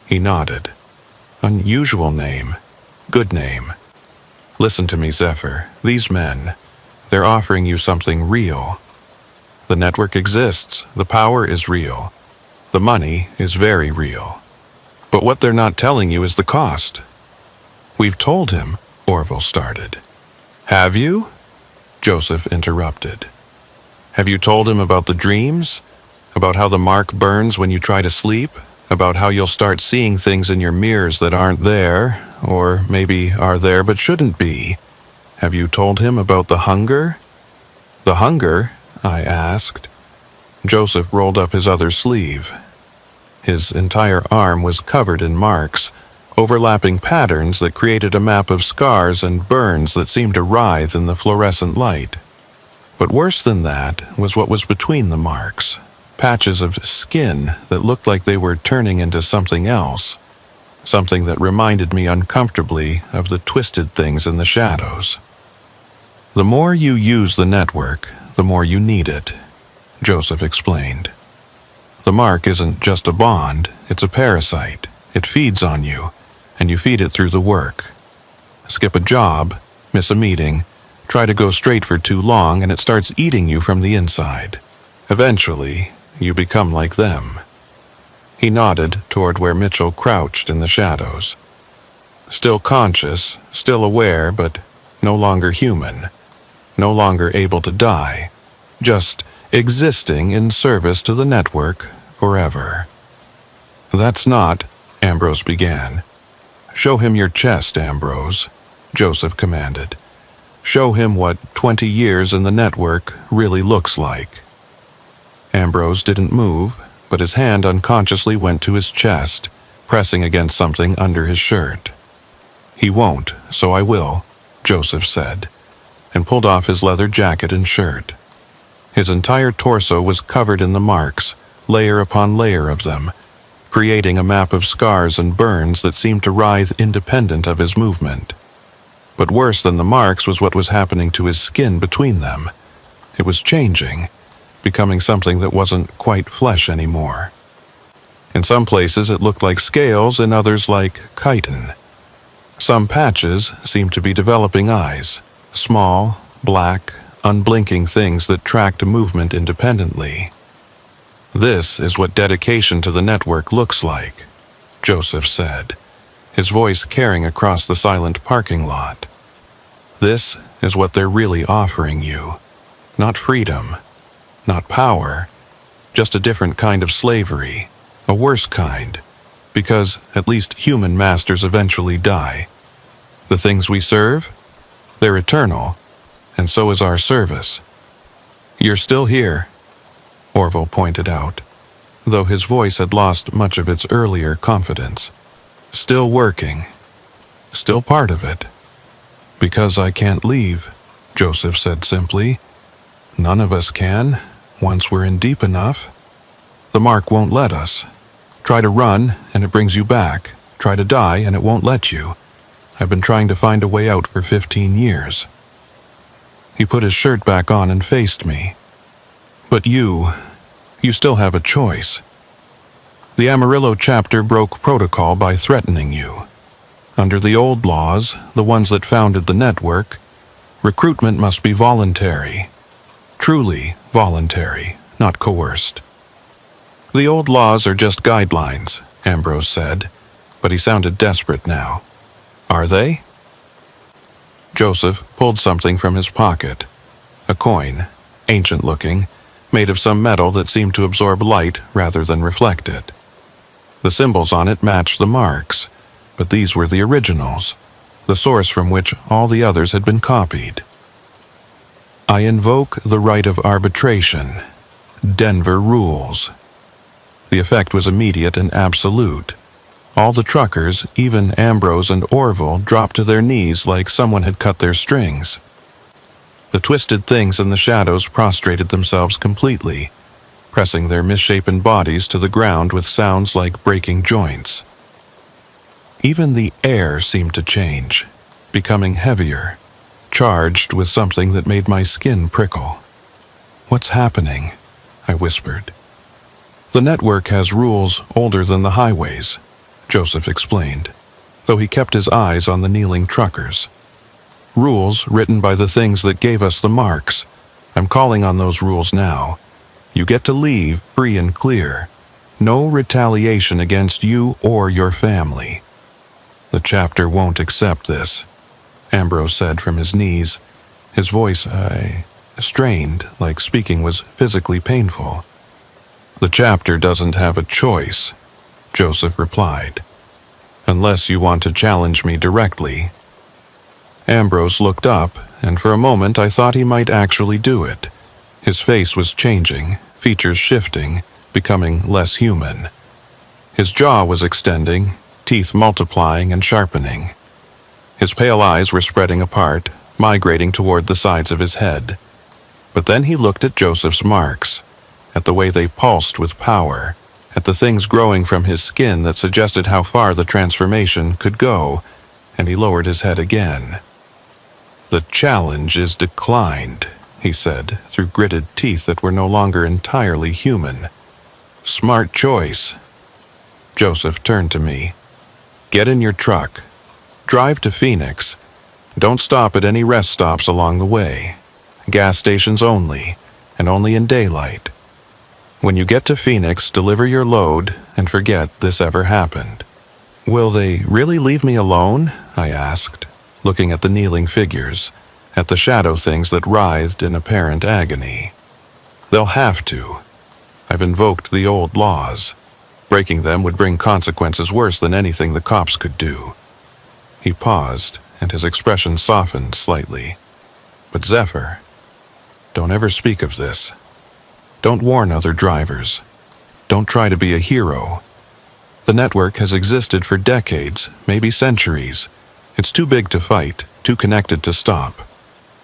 He nodded. "Unusual name. Good name. Listen to me, Zephyr. These men, they're offering you something real. The network exists. The power is real. The money is very real. But what they're not telling you is the cost." "We've told him," Orville started. "Have you?" Joseph interrupted. Have you told him about the dreams? About how the mark burns when you try to sleep? About how you'll start seeing things in your mirrors that aren't there, or maybe are there but shouldn't be? Have you told him about the hunger? The hunger? I asked. Joseph rolled up his other sleeve. His entire arm was covered in marks, overlapping patterns that created a map of scars and burns that seemed to writhe in the fluorescent light. But worse than that was what was between the marks, patches of skin that looked like they were turning into something else, something that reminded me uncomfortably of the twisted things in the shadows. The more you use the network, the more you need it, Joseph explained. The mark isn't just a bond, it's a parasite. It feeds on you, and you feed it through the work. Skip a job, miss a meeting, try to go straight for too long, and it starts eating you from the inside. Eventually, you become like them. He nodded toward where Mitchell crouched in the shadows. Still conscious, still aware, but no longer human. No longer able to die. Just existing in service to the network forever. That's not, Ambrose began. Show him your chest, Ambrose, Joseph commanded. Show him what 20 years in the network really looks like. Ambrose didn't move, but his hand unconsciously went to his chest, pressing against something under his shirt. He won't, so I will, Joseph said, and pulled off his leather jacket and shirt. His entire torso was covered in the marks, layer upon layer of them, creating a map of scars and burns that seemed to writhe independent of his movement. But worse than the marks was what was happening to his skin between them. It was changing, becoming something that wasn't quite flesh anymore. In some places it looked like scales, in others like chitin. Some patches seemed to be developing eyes, small, black, unblinking things that tracked movement independently. This is what dedication to the network looks like, Joseph said, his voice carrying across the silent parking lot. This is what they're really offering you. Not freedom, not power, just a different kind of slavery, a worse kind, because at least human masters eventually die. The things we serve, they're eternal, and so is our service. You're still here, Orville pointed out, though his voice had lost much of its earlier confidence. Still working. Still part of it. Because I can't leave, Joseph said simply. None of us can, once we're in deep enough. The mark won't let us. Try to run, and it brings you back. Try to die, and it won't let you. I've been trying to find a way out for 15 years. He put his shirt back on and faced me. But you still have a choice. The Amarillo chapter broke protocol by threatening you. Under the old laws, the ones that founded the network, recruitment must be voluntary. Truly voluntary, not coerced. The old laws are just guidelines, Ambrose said, but he sounded desperate now. Are they? Joseph pulled something from his pocket. A coin, ancient-looking, made of some metal that seemed to absorb light rather than reflect it. The symbols on it matched the marks, but these were the originals, the source from which all the others had been copied. I invoke the right of arbitration. Denver rules. The effect was immediate and absolute. All the truckers, even Ambrose and Orville, dropped to their knees like someone had cut their strings. The twisted things in the shadows prostrated themselves completely, pressing their misshapen bodies to the ground with sounds like breaking joints. Even the air seemed to change, becoming heavier, charged with something that made my skin prickle. What's happening? I whispered. The network has rules older than the highways, Joseph explained, though he kept his eyes on the kneeling truckers. Rules written by the things that gave us the marks. I'm calling on those rules now. You get to leave free and clear. No retaliation against you or your family. The chapter won't accept this, Ambrose said from his knees, His voice, strained, like speaking was physically painful. "The chapter doesn't have a choice," Joseph replied. "Unless you want to challenge me directly." Ambrose looked up, and for a moment I thought he might actually do it. His face was changing, features shifting, becoming less human. His jaw was extending, teeth multiplying and sharpening. His pale eyes were spreading apart, migrating toward the sides of his head. But then he looked at Joseph's marks, at the way they pulsed with power, at the things growing from his skin that suggested how far the transformation could go, and he lowered his head again. "The challenge is declined," he said, through gritted teeth that were no longer entirely human. "Smart choice." Joseph turned to me. "Get in your truck. Drive to Phoenix. Don't stop at any rest stops along the way. Gas stations only, and only in daylight. When you get to Phoenix, deliver your load and forget this ever happened." "Will they really leave me alone?" I asked, looking at the kneeling figures, at the shadow things that writhed in apparent agony. "They'll have to. I've invoked the old laws. Breaking them would bring consequences worse than anything the cops could do." He paused, and his expression softened slightly. "But Zephyr, don't ever speak of this. Don't warn other drivers. Don't try to be a hero. The network has existed for decades, maybe centuries. It's too big to fight, too connected to stop.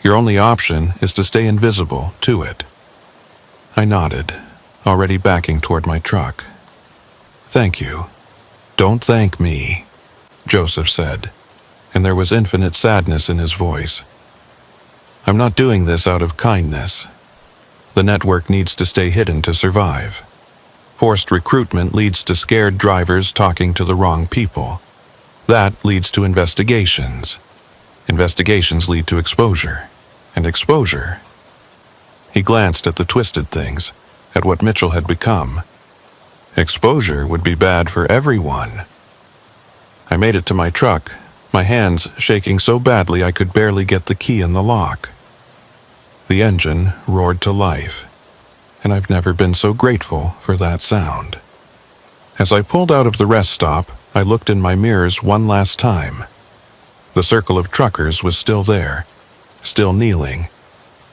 Your only option is to stay invisible to it." I nodded, already backing toward my truck. "Thank you." "Don't thank me," Joseph said, and there was infinite sadness in his voice. "I'm not doing this out of kindness. The network needs to stay hidden to survive. Forced recruitment leads to scared drivers talking to the wrong people. That leads to investigations. Investigations lead to exposure. And exposure..." He glanced at the twisted things, at what Mitchell had become. "Exposure would be bad for everyone." I made it to my truck, my hands shaking so badly I could barely get the key in the lock. The engine roared to life, and I've never been so grateful for that sound. As I pulled out of the rest stop, I looked in my mirrors one last time. The circle of truckers was still there, still kneeling,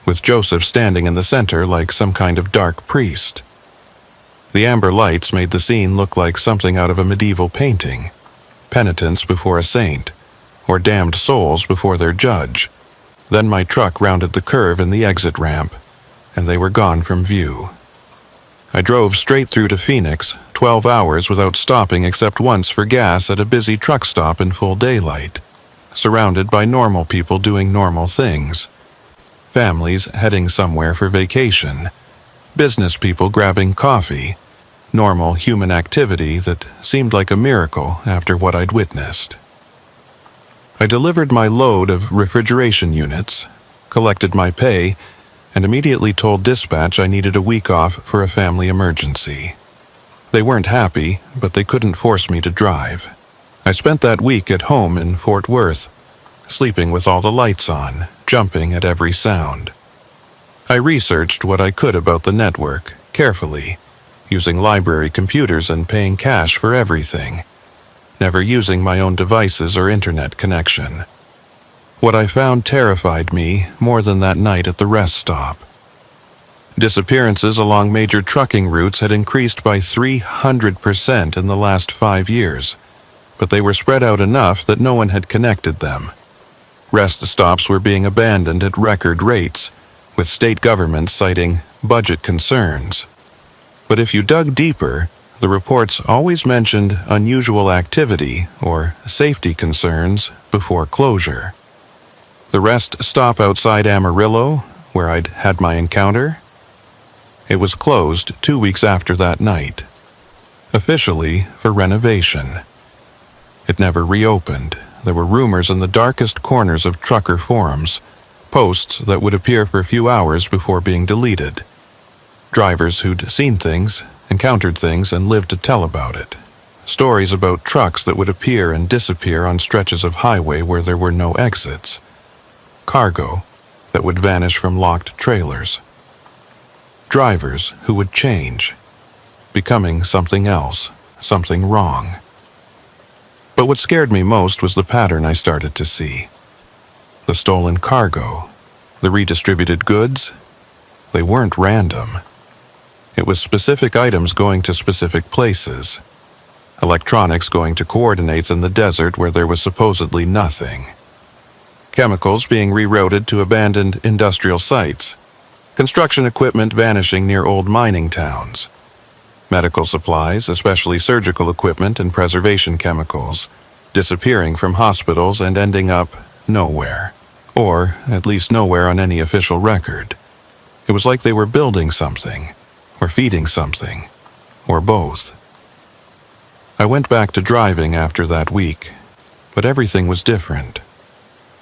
with Joseph standing in the center like some kind of dark priest. The amber lights made the scene look like something out of a medieval painting. Penitents before a saint, or damned souls before their judge. Then my truck rounded the curve in the exit ramp, and they were gone from view. I drove straight through to Phoenix, 12 hours without stopping except once for gas at a busy truck stop in full daylight, surrounded by normal people doing normal things. Families heading somewhere for vacation, business people grabbing coffee, normal human activity that seemed like a miracle after what I'd witnessed. I delivered my load of refrigeration units, collected my pay, and immediately told dispatch I needed a week off for a family emergency. They weren't happy, but they couldn't force me to drive. I spent that week at home in Fort Worth, sleeping with all the lights on, jumping at every sound. I researched what I could about the network, carefully, using library computers and paying cash for everything, never using my own devices or internet connection. What I found terrified me more than that night at the rest stop. Disappearances along major trucking routes had increased by 300% in the last 5 years, but they were spread out enough that no one had connected them. Rest stops were being abandoned at record rates, with state governments citing budget concerns. But if you dug deeper, the reports always mentioned unusual activity or safety concerns before closure. The rest stop outside Amarillo, where I'd had my encounter, it was closed 2 weeks after that night, officially for renovation. It never reopened. There were rumors in the darkest corners of trucker forums, posts that would appear for a few hours before being deleted. Drivers who'd seen things, encountered things, and lived to tell about it. Stories about trucks that would appear and disappear on stretches of highway where there were no exits. Cargo, that would vanish from locked trailers. Drivers who would change, becoming something else, something wrong. But what scared me most was the pattern I started to see. The stolen cargo, the redistributed goods, they weren't random. It was specific items going to specific places. Electronics going to coordinates in the desert where there was supposedly nothing. Chemicals being rerouted to abandoned industrial sites. Construction equipment vanishing near old mining towns. Medical supplies, especially surgical equipment and preservation chemicals, disappearing from hospitals and ending up nowhere, or at least nowhere on any official record. It was like they were building something, or feeding something, or both. I went back to driving after that week, but everything was different.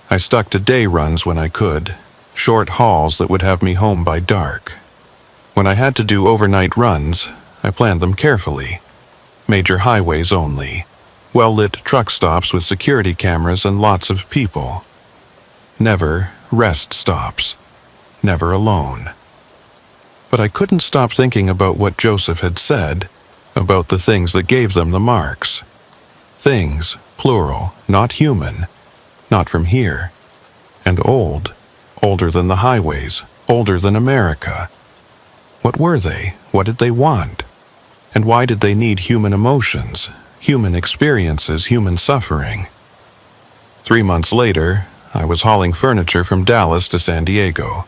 I stuck to day runs when I could, short hauls that would have me home by dark. When I had to do overnight runs, I planned them carefully. Major highways only, well-lit truck stops with security cameras and lots of people. Never rest stops, never alone. But I couldn't stop thinking about what Joseph had said, about the things that gave them the marks. Things, plural, not human, not from here. And old, older than the highways, older than America. What were they? What did they want? And why did they need human emotions, human experiences, human suffering? 3 months later, I was hauling furniture from Dallas to San Diego.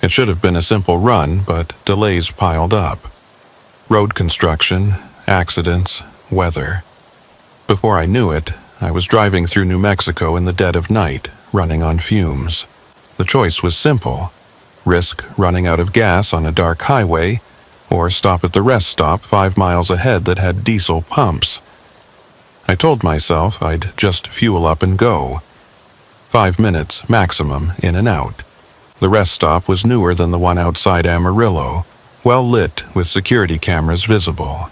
It should have been a simple run, but delays piled up. Road construction, accidents, weather. Before I knew it, I was driving through New Mexico in the dead of night, running on fumes. The choice was simple: risk running out of gas on a dark highway, or stop at the rest stop 5 miles ahead that had diesel pumps. I told myself I'd just fuel up and go. 5 minutes, maximum, in and out. The rest stop was newer than the one outside Amarillo, well lit with security cameras visible.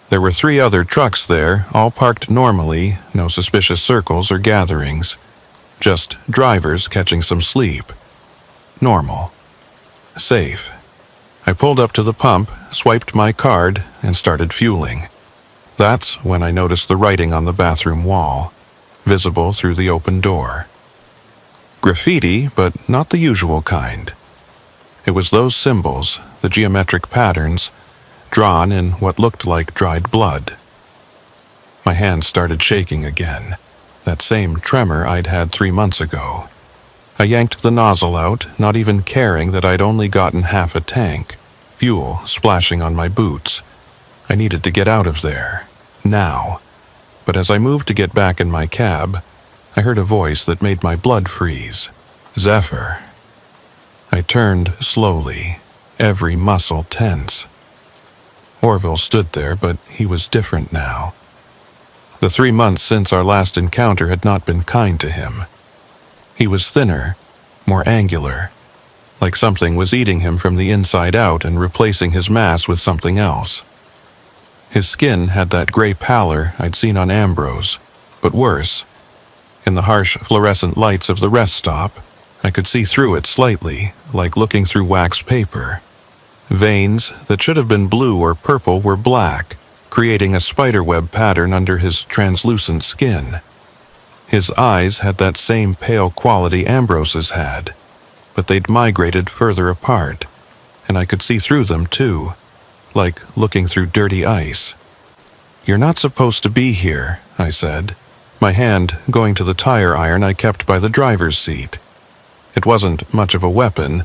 There were 3 other trucks there, all parked normally, no suspicious circles or gatherings. Just drivers catching some sleep. Normal. Safe. I pulled up to the pump, swiped my card, and started fueling. That's when I noticed the writing on the bathroom wall, visible through the open door. Graffiti, but not the usual kind. It was those symbols, the geometric patterns, drawn in what looked like dried blood. My hands started shaking again, that same tremor I'd had 3 months ago. I yanked the nozzle out, not even caring that I'd only gotten half a tank, fuel splashing on my boots. I needed to get out of there, now. But as I moved to get back in my cab, I heard a voice that made my blood freeze. Zephyr. I turned slowly, every muscle tense. Orville stood there, but he was different now. The 3 months since our last encounter had not been kind to him. He was thinner, more angular, like something was eating him from the inside out and replacing his mass with something else. His skin had that gray pallor I'd seen on Ambrose, but worse. In the harsh fluorescent lights of the rest stop, I could see through it slightly, like looking through wax paper. Veins that should have been blue or purple were black, creating a spiderweb pattern under his translucent skin. His eyes had that same pale quality Ambrose's had, but they'd migrated further apart, and I could see through them too, like looking through dirty ice. "You're not supposed to be here," I said, my hand going to the tire iron I kept by the driver's seat. It wasn't much of a weapon,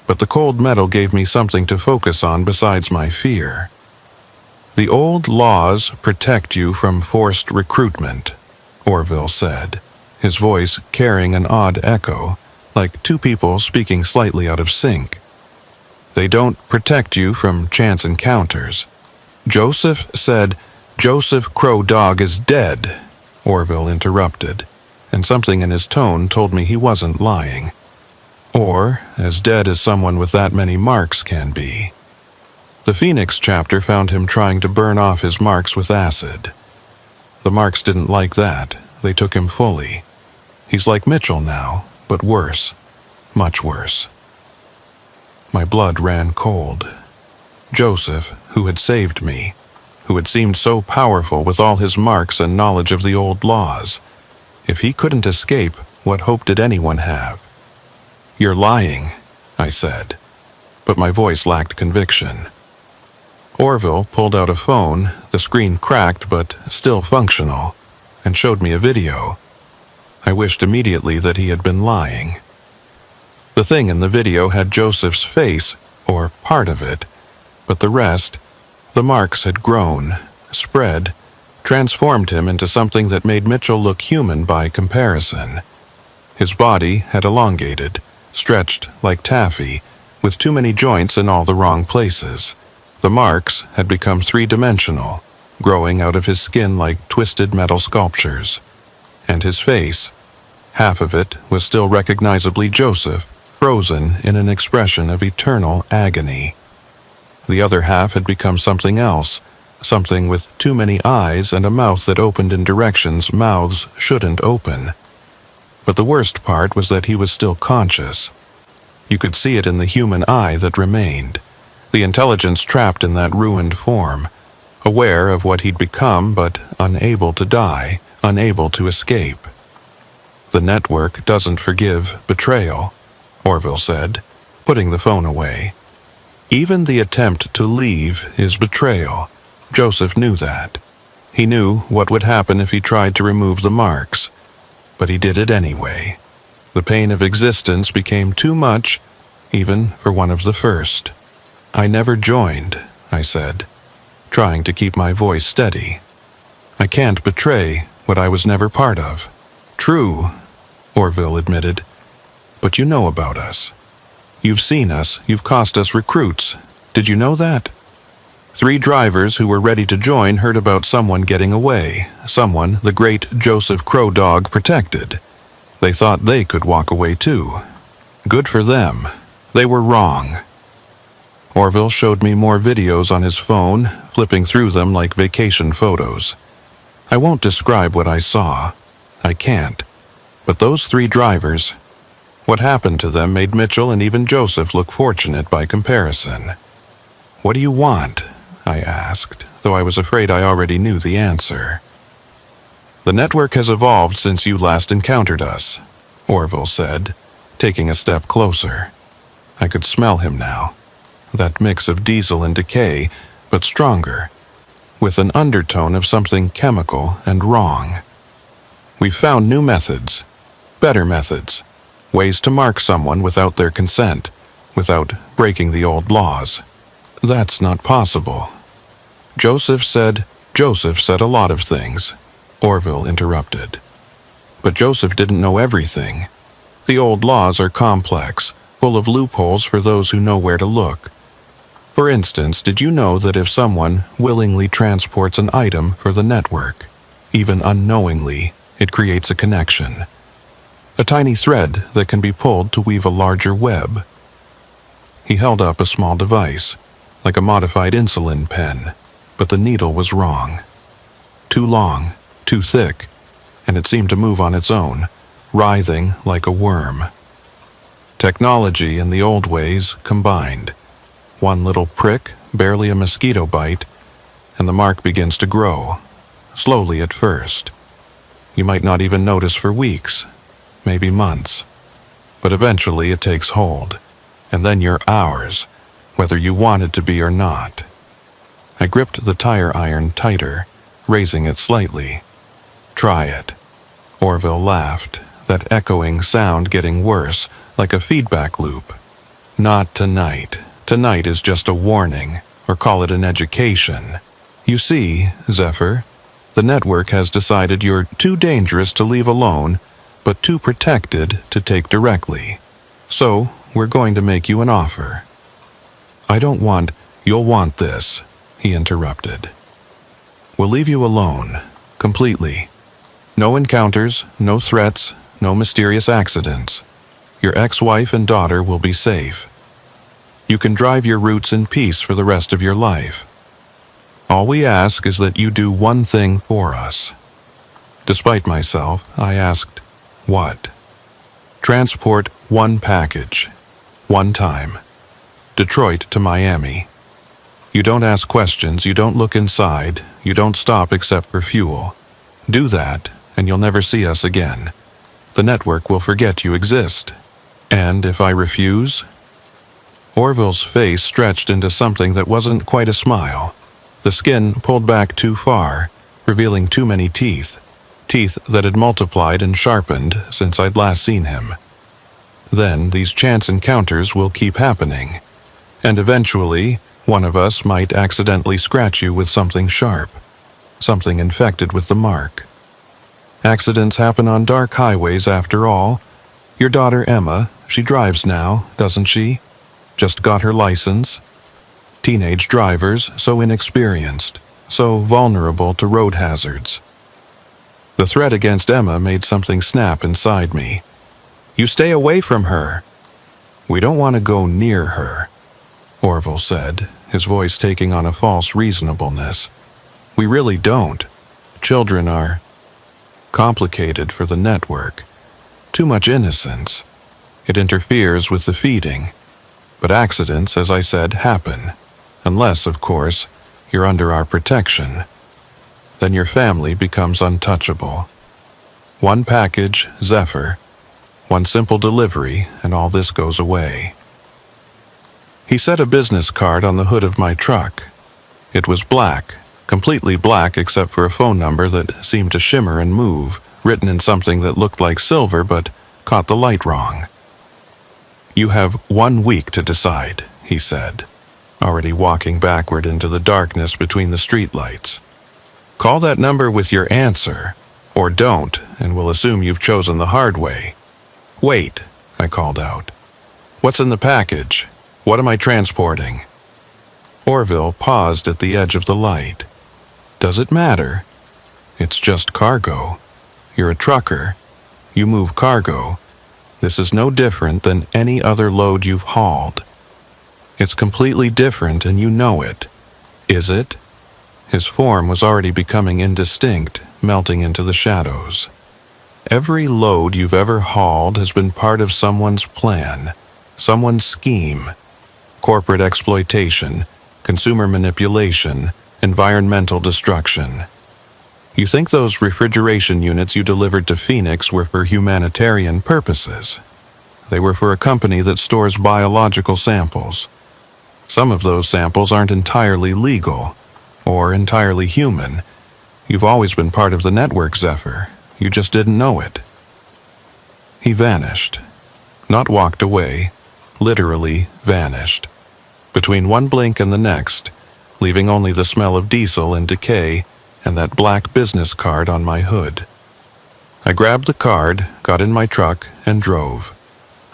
but the cold metal gave me something to focus on besides my fear. "The old laws protect you from forced recruitment," Orville said, his voice carrying an odd echo, like 2 people speaking slightly out of sync. "They don't protect you from chance encounters." "Joseph said, Joseph Crow Dog is dead," Orville interrupted, and something in his tone told me he wasn't lying. Or as dead as someone with that many marks can be. The Phoenix chapter found him trying to burn off his marks with acid. The marks didn't like that. They took him fully. He's like Mitchell now, but worse. much worse. My blood ran cold. Joseph, who had saved me, who had seemed so powerful with all his marks and knowledge of the old laws, if he couldn't escape, what hope did anyone have? "You're lying," I said, but my voice lacked conviction. Orville pulled out a phone, the screen cracked but still functional, and showed me a video. I wished immediately that he had been lying. The thing in the video had Joseph's face, or part of it, but the rest, the marks had grown, spread, transformed him into something that made Mitchell look human by comparison. His body had elongated, stretched like taffy, with too many joints in all the wrong places. The marks had become three-dimensional, growing out of his skin like twisted metal sculptures. And his face, half of it was still recognizably Joseph, frozen in an expression of eternal agony. The other half had become something else, something with too many eyes and a mouth that opened in directions mouths shouldn't open. But the worst part was that he was still conscious. You could see it in the human eye that remained, the intelligence trapped in that ruined form, aware of what he'd become but unable to die, unable to escape. "The network doesn't forgive betrayal," Orville said, putting the phone away. "Even the attempt to leave is betrayal." Joseph knew that. He knew what would happen if he tried to remove the marks, but he did it anyway. The pain of existence became too much, even for one of the first. "I never joined," I said, trying to keep my voice steady. "I can't betray what I was never part of." "True," Orville admitted, "but you know about us. You've seen us, you've cost us recruits. Did you know that? 3 drivers who were ready to join heard about someone getting away, someone the great Joseph Crow Dog protected. They thought they could walk away too. Good for them. They were wrong." Orville showed me more videos on his phone, flipping through them like vacation photos. I won't describe what I saw. I can't. But those 3 drivers, what happened to them made Mitchell and even Joseph look fortunate by comparison. "What do you want?" I asked, though I was afraid I already knew the answer. "The network has evolved since you last encountered us," Orville said, taking a step closer. I could smell him now. That mix of diesel and decay, but stronger, with an undertone of something chemical and wrong. "We've found new methods, better methods, ways to mark someone without their consent, without breaking the old laws." "That's not possible." Joseph said a lot of things," Orville interrupted. "But Joseph didn't know everything. The old laws are complex, full of loopholes for those who know where to look. For instance, did you know that if someone willingly transports an item for the network, even unknowingly, it creates a connection? A tiny thread that can be pulled to weave a larger web." He held up a small device, like a modified insulin pen, but the needle was wrong. Too long, too thick, and it seemed to move on its own, writhing like a worm. Technology and the old ways combined. One little prick, barely a mosquito bite, and the mark begins to grow, slowly at first. You might not even notice for weeks, maybe months. But eventually it takes hold, and then you're ours, whether you wanted to be or not. I gripped the tire iron tighter, raising it slightly. "Try it." Orville laughed, that echoing sound getting worse, like a feedback loop. "Not tonight. Tonight is just a warning, or call it an education. You see, Zephyr, the network has decided you're too dangerous to leave alone, but too protected to take directly. So, we're going to make you an offer." "You'll want this," he interrupted. "We'll leave you alone, completely. No encounters, no threats, no mysterious accidents. Your ex-wife and daughter will be safe. You can drive your routes in peace for the rest of your life. All we ask is that you do one thing for us." Despite myself, I asked, "What?" "Transport One package. One time. Detroit to Miami. You don't ask questions, you don't look inside, you don't stop except for fuel. Do that, and you'll never see us again. The network will forget you exist. And if I refuse? Orville's face stretched into something that wasn't quite a smile. The skin pulled back too far, revealing too many teeth. Teeth that had multiplied and sharpened since I'd last seen him. Then these chance encounters will keep happening. And eventually, one of us might accidentally scratch you with something sharp. Something infected with the mark. Accidents happen on dark highways after all. Your daughter Emma, she drives now, doesn't she? Just got her license. Teenage drivers, so inexperienced, so vulnerable to road hazards. The threat against Emma made something snap inside me. You stay away from her. We don't want to go near her, Orville said, his voice taking on a false reasonableness. We really don't. Children are complicated for the network. Too much innocence. It interferes with the feeding. But accidents, as I said, happen. Unless, of course, you're under our protection. Then your family becomes untouchable. One package, Zephyr. One simple delivery, and all this goes away. He set a business card on the hood of my truck. It was black, completely black except for a phone number that seemed to shimmer and move, written in something that looked like silver but caught the light wrong. You have 1 week to decide, he said, already walking backward into the darkness between the streetlights. Call that number with your answer, or don't, and we'll assume you've chosen the hard way. Wait, I called out. What's in the package? What am I transporting? Orville paused at the edge of the light. Does it matter? It's just cargo. You're a trucker. You move cargo. This is no different than any other load you've hauled. It's completely different and you know it. Is it? His form was already becoming indistinct, melting into the shadows. Every load you've ever hauled has been part of someone's plan, someone's scheme. Corporate exploitation, consumer manipulation, environmental destruction. You think those refrigeration units you delivered to Phoenix were for humanitarian purposes. They were for a company that stores biological samples. Some of those samples aren't entirely legal, or entirely human. You've always been part of the network, Zephyr. You just didn't know it. He vanished. Not walked away, literally vanished. Between one blink and the next, leaving only the smell of diesel and decay and that black business card on my hood. I grabbed the card, got in my truck, and drove.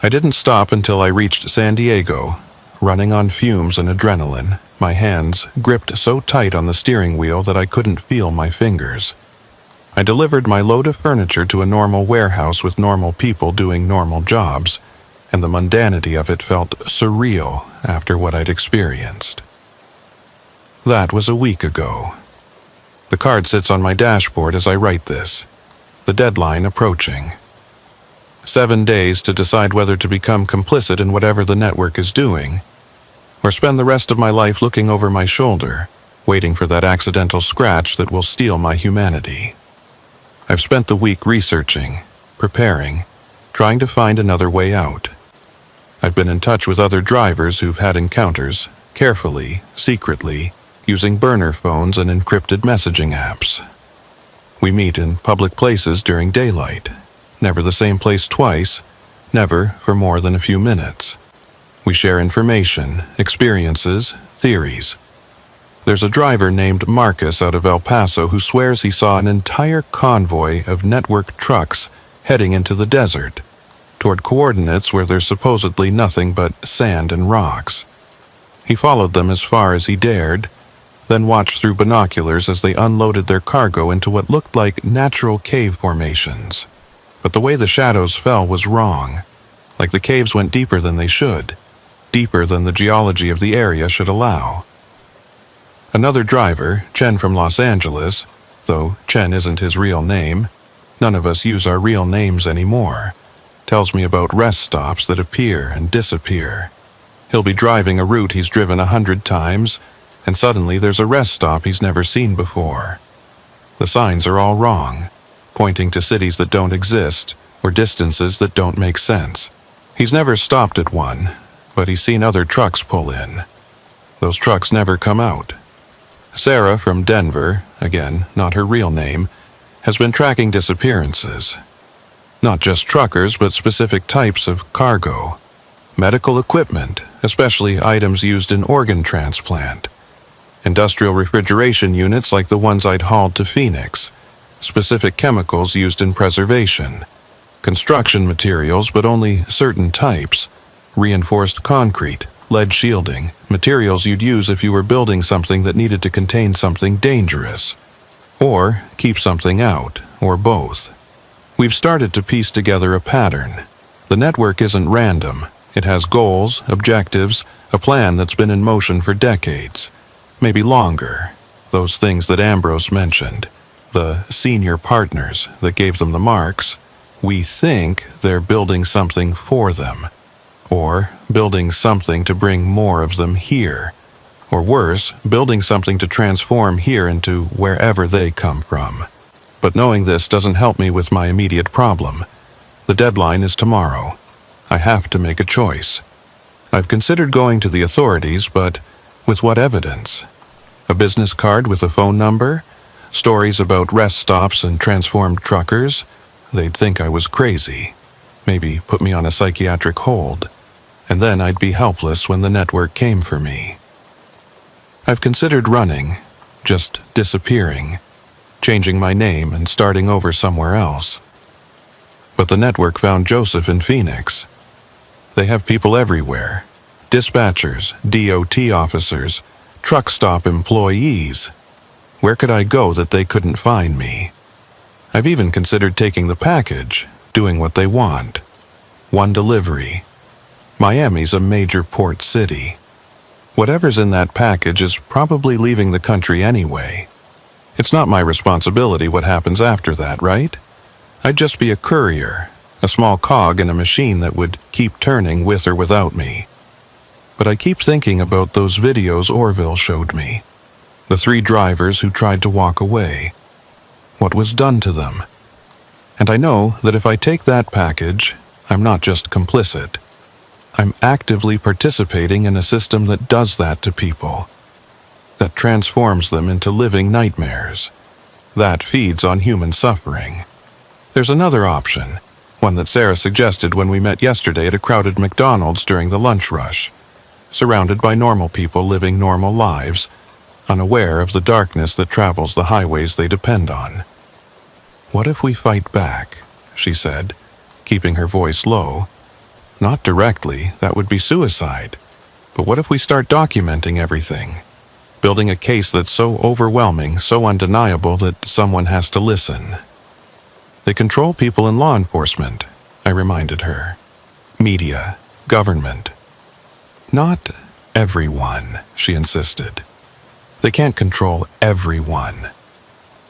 I didn't stop until I reached San Diego, running on fumes and adrenaline, my hands gripped so tight on the steering wheel that I couldn't feel my fingers. I delivered my load of furniture to a normal warehouse with normal people doing normal jobs, and the mundanity of it felt surreal after what I'd experienced. That was a week ago. The card sits on my dashboard as I write this, the deadline approaching. 7 days to decide whether to become complicit in whatever the network is doing, or spend the rest of my life looking over my shoulder, waiting for that accidental scratch that will steal my humanity. I've spent the week researching, preparing, trying to find another way out. I've been in touch with other drivers who've had encounters, carefully, secretly, using burner phones and encrypted messaging apps. We meet in public places during daylight, never the same place twice, never for more than a few minutes. We share information, experiences, theories. There's a driver named Marcus out of El Paso who swears he saw an entire convoy of network trucks heading into the desert, toward coordinates where there's supposedly nothing but sand and rocks. He followed them as far as he dared, then watched through binoculars as they unloaded their cargo into what looked like natural cave formations. But the way the shadows fell was wrong, like the caves went deeper than they should, deeper than the geology of the area should allow. Another driver, Chen from Los Angeles, though Chen isn't his real name, none of us use our real names anymore, tells me about rest stops that appear and disappear. He'll be driving a route he's driven 100 times, and suddenly there's a rest stop he's never seen before. The signs are all wrong, pointing to cities that don't exist or distances that don't make sense. He's never stopped at one, but he's seen other trucks pull in. Those trucks never come out. Sarah from Denver, again, not her real name, has been tracking disappearances. Not just truckers, but specific types of cargo. Medical equipment, especially items used in organ transplant. Industrial refrigeration units like the ones I'd hauled to Phoenix. Specific chemicals used in preservation. Construction materials, but only certain types. Reinforced concrete, lead shielding, materials you'd use if you were building something that needed to contain something dangerous. Or keep something out, or both. We've started to piece together a pattern. The network isn't random. It has goals, objectives, a plan that's been in motion for decades. Maybe longer. Those things that Ambrose mentioned. The senior partners that gave them the marks. We think they're building something for them. Or building something to bring more of them here. Or worse, building something to transform here into wherever they come from. But knowing this doesn't help me with my immediate problem. The deadline is tomorrow. I have to make a choice. I've considered going to the authorities, but with what evidence? A business card with a phone number? Stories about rest stops and transformed truckers? They'd think I was crazy. Maybe put me on a psychiatric hold. And then I'd be helpless when the network came for me. I've considered running, just disappearing, changing my name and starting over somewhere else. But the network found Joseph in Phoenix. They have people everywhere. Dispatchers, DOT officers, truck stop employees. Where could I go that they couldn't find me? I've even considered taking the package, doing what they want. One delivery. Miami's a major port city. Whatever's in that package is probably leaving the country anyway. It's not my responsibility what happens after that, right? I'd just be a courier, a small cog in a machine that would keep turning with or without me. But I keep thinking about those videos Orville showed me. The 3 drivers who tried to walk away. What was done to them? And I know that if I take that package, I'm not just complicit. I'm actively participating in a system that does that to people. That transforms them into living nightmares. That feeds on human suffering. There's another option, one that Sarah suggested when we met yesterday at a crowded McDonald's during the lunch rush. Surrounded by normal people living normal lives, unaware of the darkness that travels the highways they depend on. What if we fight back? She said, keeping her voice low. Not directly, that would be suicide. But what if we start documenting everything? Building a case that's so overwhelming, so undeniable that someone has to listen. They control people in law enforcement, I reminded her. Media, government. Not everyone, she insisted. They can't control everyone.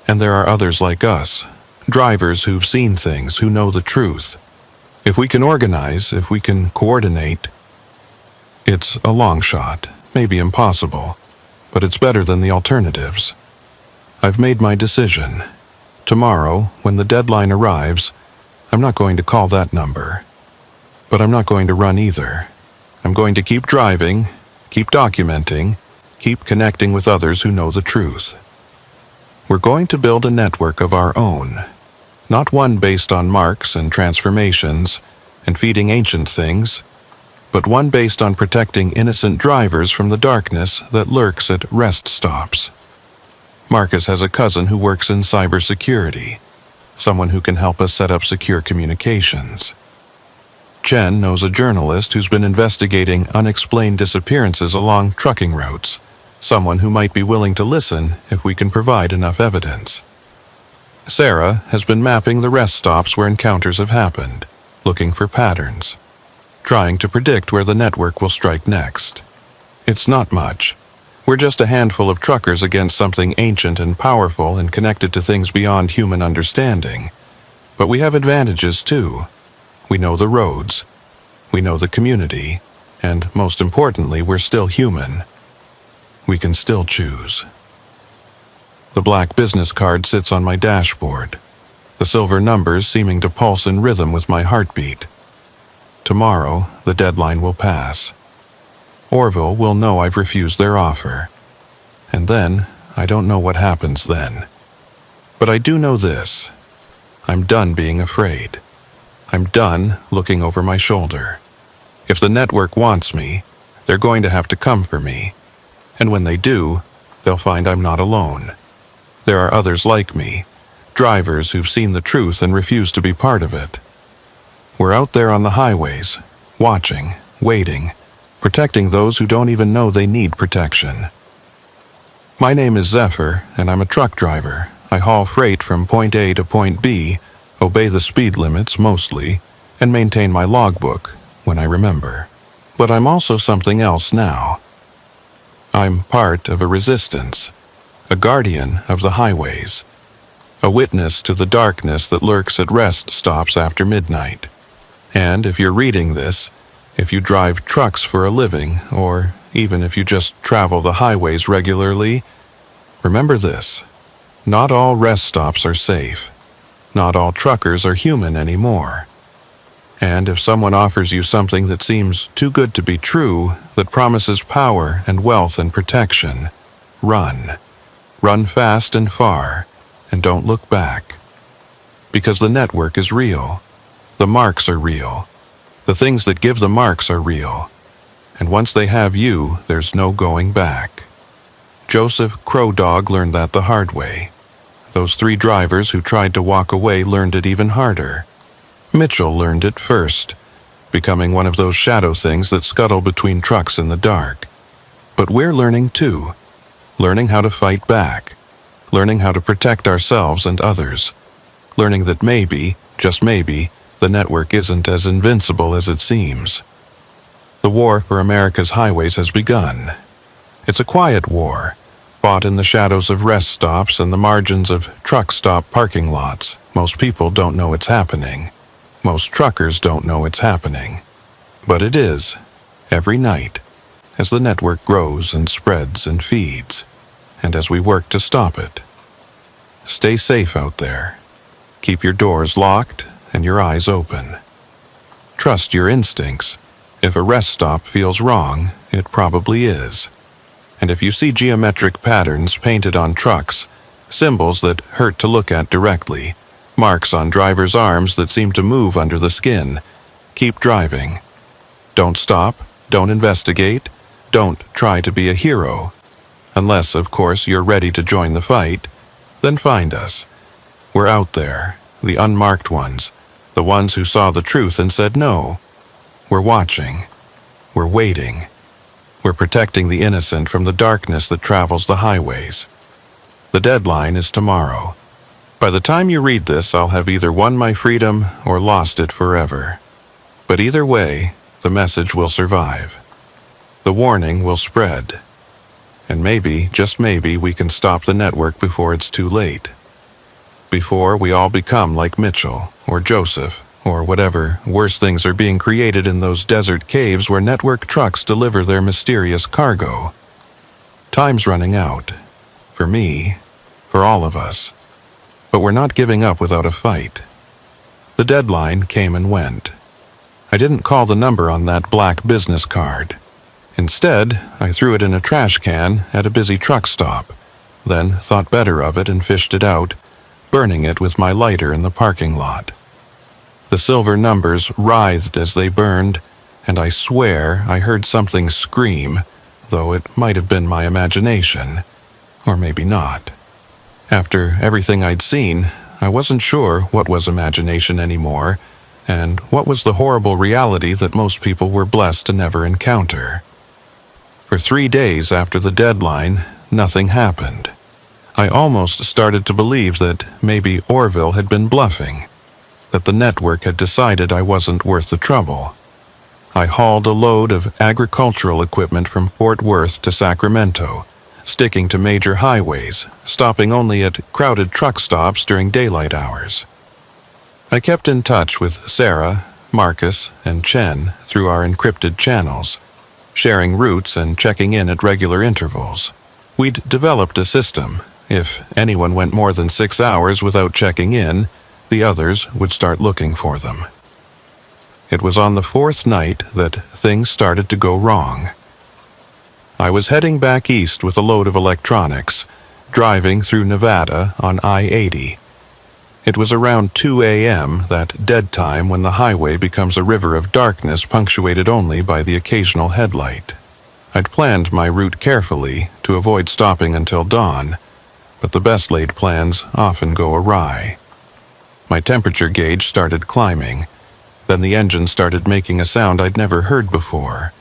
And there are others like us, drivers who've seen things, who know the truth. If we can organize, if we can coordinate, it's a long shot, maybe impossible, but it's better than the alternatives. I've made my decision. Tomorrow, when the deadline arrives, I'm not going to call that number. But I'm not going to run either. I'm going to keep driving, keep documenting, keep connecting with others who know the truth. We're going to build a network of our own, not one based on marks and transformations and feeding ancient things, but one based on protecting innocent drivers from the darkness that lurks at rest stops. Marcus has a cousin who works in cybersecurity, someone who can help us set up secure communications. Chen knows a journalist who's been investigating unexplained disappearances along trucking routes, someone who might be willing to listen if we can provide enough evidence. Sarah has been mapping the rest stops where encounters have happened, looking for patterns, trying to predict where the network will strike next. It's not much. We're just a handful of truckers against something ancient and powerful and connected to things beyond human understanding. But we have advantages too. We know the roads. We know the community. And most importantly, we're still human. We can still choose. The black business card sits on my dashboard, the silver numbers seeming to pulse in rhythm with my heartbeat. Tomorrow, the deadline will pass. Orville will know I've refused their offer. And then, I don't know what happens then. But I do know this. I'm done being afraid. I'm done looking over my shoulder. If the network wants me, they're going to have to come for me. And when they do, they'll find I'm not alone. There are others like me, drivers who've seen the truth and refuse to be part of it. We're out there on the highways, watching, waiting, protecting those who don't even know they need protection. My name is Zephyr, and I'm a truck driver. I haul freight from point A to point B, obey the speed limits mostly, and maintain my logbook when I remember. But I'm also something else now. I'm part of a resistance, a guardian of the highways, a witness to the darkness that lurks at rest stops after midnight. And if you're reading this, if you drive trucks for a living, or even if you just travel the highways regularly, remember this: not all rest stops are safe. Not all truckers are human anymore. And if someone offers you something that seems too good to be true, that promises power and wealth and protection, run. Run fast and far, and don't look back. Because the network is real. The marks are real. The things that give the marks are real. And once they have you, there's no going back. Joseph Crow Dog learned that the hard way. Those 3 drivers who tried to walk away learned it even harder. Mitchell learned it first, becoming one of those shadow things that scuttle between trucks in the dark. But we're learning too. Learning how to fight back. Learning how to protect ourselves and others. Learning that maybe, just maybe, the network isn't as invincible as it seems. The war for America's highways has begun. It's a quiet war, fought in the shadows of rest stops and the margins of truck stop parking lots. Most people don't know it's happening. Most truckers don't know it's happening. But it is, every night, as the network grows and spreads and feeds, and as we work to stop it. Stay safe out there. Keep your doors locked and your eyes open. Trust your instincts. If a rest stop feels wrong, it probably is. And if you see geometric patterns painted on trucks, symbols that hurt to look at directly, marks on drivers' arms that seem to move under the skin, keep driving. Don't stop, don't investigate, don't try to be a hero. Unless, of course, you're ready to join the fight, then find us. We're out there, the unmarked ones, the ones who saw the truth and said no. We're watching. We're waiting. We're protecting the innocent from the darkness that travels the highways. The deadline is tomorrow. By the time you read this, I'll have either won my freedom or lost it forever. But either way, the message will survive. The warning will spread. And maybe, just maybe, we can stop the network before it's too late. Before we all become like Mitchell, or Joseph, or whatever worse things are being created in those desert caves where network trucks deliver their mysterious cargo. Time's running out. For me, for all of us. But we're not giving up without a fight. The deadline came and went. I didn't call the number on that black business card. Instead, I threw it in a trash can at a busy truck stop, then thought better of it and fished it out, burning it with my lighter in the parking lot. The silver numbers writhed as they burned, and I swear I heard something scream, though it might have been my imagination, or maybe not. After everything I'd seen, I wasn't sure what was imagination anymore, and what was the horrible reality that most people were blessed to never encounter. For 3 days after the deadline, nothing happened. I almost started to believe that maybe Orville had been bluffing, that the network had decided I wasn't worth the trouble. I hauled a load of agricultural equipment from Fort Worth to Sacramento, sticking to major highways, stopping only at crowded truck stops during daylight hours. I kept in touch with Sarah, Marcus, and Chen through our encrypted channels, sharing routes and checking in at regular intervals. We'd developed a system. If anyone went more than 6 hours without checking in, the others would start looking for them. It was on the 4th night that things started to go wrong. I was heading back east with a load of electronics, driving through Nevada on I-80. It was around 2 a.m., that dead time when the highway becomes a river of darkness punctuated only by the occasional headlight. I'd planned my route carefully to avoid stopping until dawn, but the best-laid plans often go awry. My temperature gauge started climbing. Then the engine started making a sound I'd never heard before,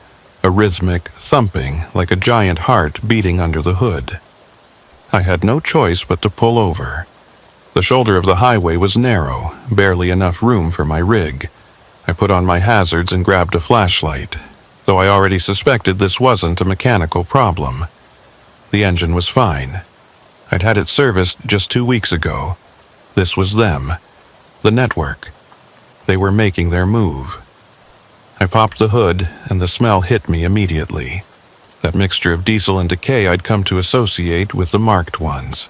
a rhythmic thumping like a giant heart beating under the hood. I had no choice but to pull over. The shoulder of the highway was narrow, barely enough room for my rig. I put on my hazards and grabbed a flashlight, though I already suspected this wasn't a mechanical problem. The engine was fine. I'd had it serviced just 2 weeks ago. This was them, the network. They were making their move. I popped the hood, and the smell hit me immediately. That mixture of diesel and decay I'd come to associate with the marked ones.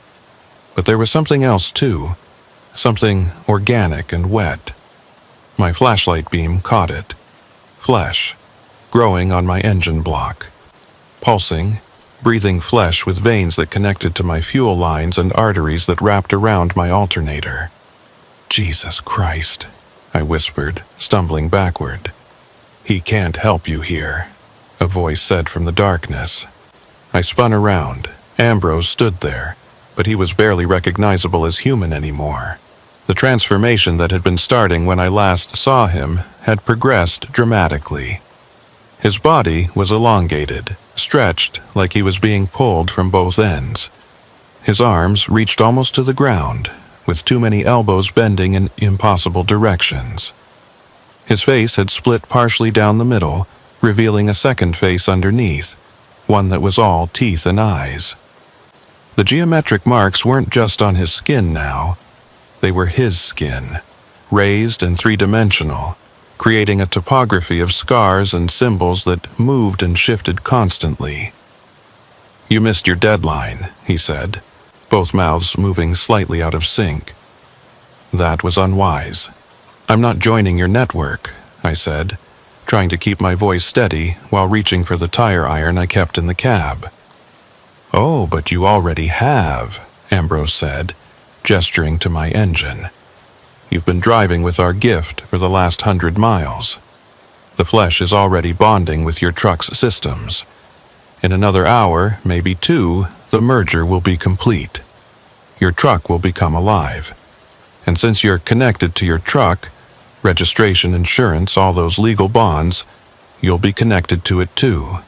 But there was something else too, something organic and wet. My flashlight beam caught it. Flesh, growing on my engine block. Pulsing, breathing flesh with veins that connected to my fuel lines and arteries that wrapped around my alternator. Jesus Christ, I whispered, stumbling backward. He can't help you here, a voice said from the darkness. I spun around. Ambrose stood there, but he was barely recognizable as human anymore. The transformation that had been starting when I last saw him had progressed dramatically. His body was elongated, stretched like he was being pulled from both ends. His arms reached almost to the ground, with too many elbows bending in impossible directions. His face had split partially down the middle, revealing a second face underneath, one that was all teeth and eyes. The geometric marks weren't just on his skin now. They were his skin, raised and three-dimensional, creating a topography of scars and symbols that moved and shifted constantly. You missed your deadline, he said, both mouths moving slightly out of sync. That was unwise. I'm not joining your network, I said, trying to keep my voice steady while reaching for the tire iron I kept in the cab. Oh, but you already have, Ambrose said, gesturing to my engine. You've been driving with our gift for the last 100 miles. The flesh is already bonding with your truck's systems. In another hour, maybe 2, the merger will be complete. Your truck will become alive. And since you're connected to your truck, registration, insurance, all those legal bonds, you'll be connected to it too.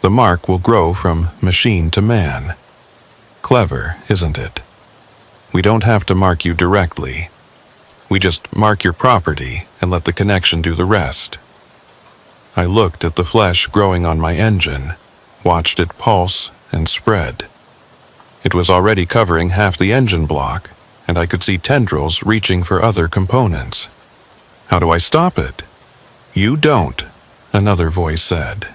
The mark will grow from machine to man. Clever, isn't it? We don't have to mark you directly. We just mark your property and let the connection do the rest. I looked at the flesh growing on my engine, watched it pulse and spread. It was already covering half the engine block, and I could see tendrils reaching for other components. How do I stop it? You don't, another voice said.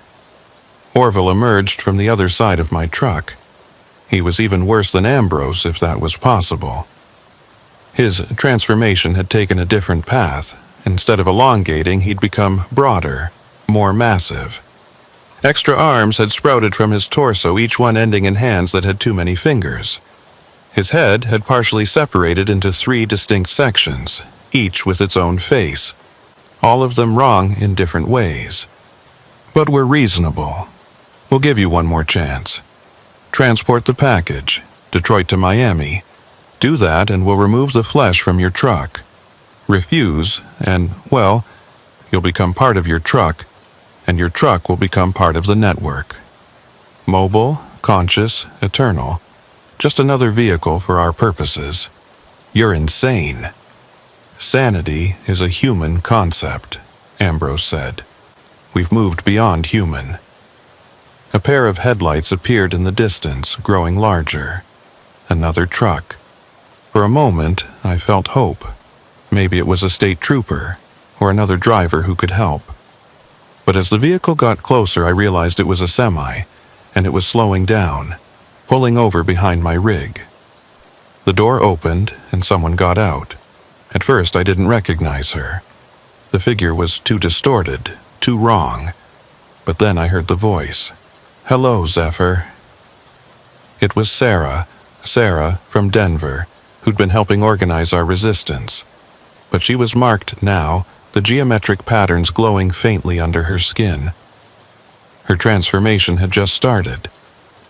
Orville emerged from the other side of my truck. He was even worse than Ambrose, if that was possible. His transformation had taken a different path. Instead of elongating, he'd become broader, more massive. Extra arms had sprouted from his torso, each one ending in hands that had too many fingers. His head had partially separated into 3 distinct sections, each with its own face, all of them wrong in different ways. But we're reasonable. We'll give you one more chance. Transport the package, Detroit to Miami. Do that and we'll remove the flesh from your truck. Refuse, and, well, you'll become part of your truck, and your truck will become part of the network. Mobile, conscious, eternal. Just another vehicle for our purposes. You're insane. Sanity is a human concept, Ambrose said. We've moved beyond human. A pair of headlights appeared in the distance, growing larger. Another truck. For a moment, I felt hope. Maybe it was a state trooper, or another driver who could help. But as the vehicle got closer, I realized it was a semi, and it was slowing down, pulling over behind my rig. The door opened, and someone got out. At first, I didn't recognize her. The figure was too distorted, too wrong. But then I heard the voice. "Hello, Zephyr." It was Sarah from Denver, who'd been helping organize our resistance. But she was marked now, the geometric patterns glowing faintly under her skin. Her transformation had just started.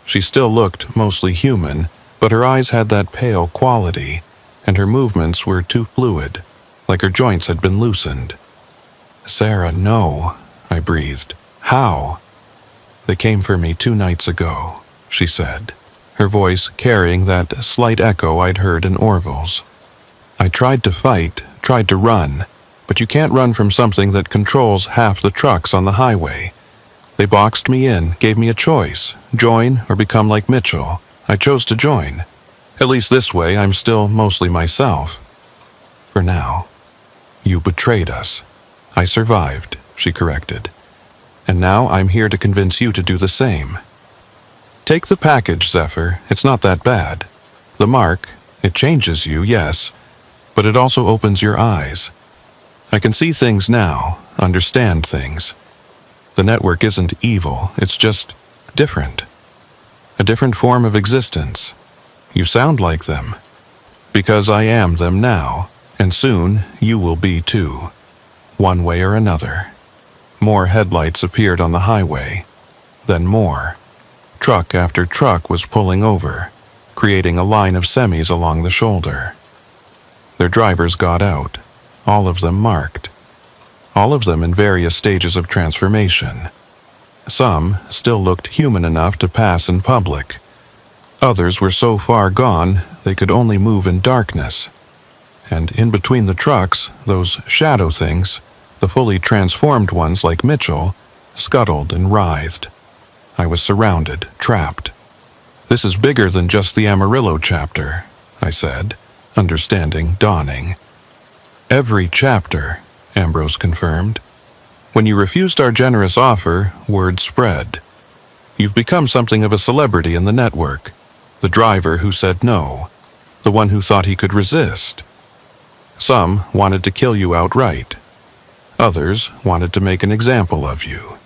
She still looked mostly human, but her eyes had that pale quality, and her movements were too fluid, like her joints had been loosened. "Sarah, no," I breathed. "How?" "They came for me 2 nights ago," she said, her voice carrying that slight echo I'd heard in Orville's. "I tried to fight, tried to run, but you can't run from something that controls half the trucks on the highway. They boxed me in, gave me a choice, join or become like Mitchell. I chose to join. At least this way I'm still mostly myself. For now. You betrayed us. I survived," she corrected. "And now I'm here to convince you to do the same. Take the package, Zephyr. It's not that bad. The mark, it changes you, yes, but it also opens your eyes. I can see things now, understand things. The network isn't evil, it's just different. A different form of existence. You sound like them. Because I am them now, and soon you will be too. One way or another." More headlights appeared on the highway. Then more. Truck after truck was pulling over, creating a line of semis along the shoulder. Their drivers got out, all of them marked. All of them in various stages of transformation. Some still looked human enough to pass in public. Others were so far gone they could only move in darkness. And in between the trucks, those shadow things, the fully transformed ones like Mitchell, scuttled and writhed. I was surrounded, trapped. "This is bigger than just the Amarillo chapter," I said, understanding dawning. "Every chapter," Ambrose confirmed. "When you refused our generous offer, word spread. You've become something of a celebrity in the network. The driver who said no. The one who thought he could resist. Some wanted to kill you outright. Others wanted to make an example of you.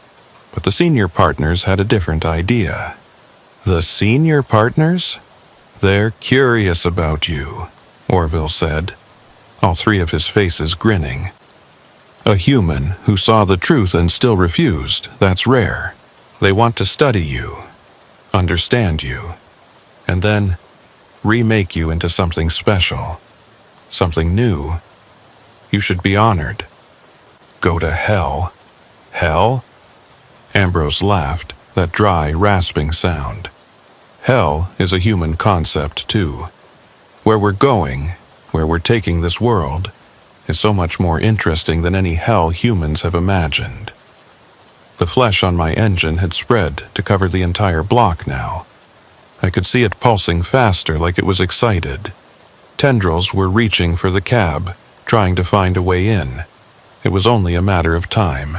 But the senior partners had a different idea." "The senior partners? They're curious about you," Orville said, all 3 of his faces grinning. "A human who saw the truth and still refused, that's rare. They want to study you, understand you, and then remake you into something special, something new. You should be honored." "Go to hell." "Hell?" Ambrose laughed, that dry, rasping sound. "Hell is a human concept, too. Where we're going, where we're taking this world, is so much more interesting than any hell humans have imagined." The flesh on my engine had spread to cover the entire block now. I could see it pulsing faster like it was excited. Tendrils were reaching for the cab, trying to find a way in. It was only a matter of time.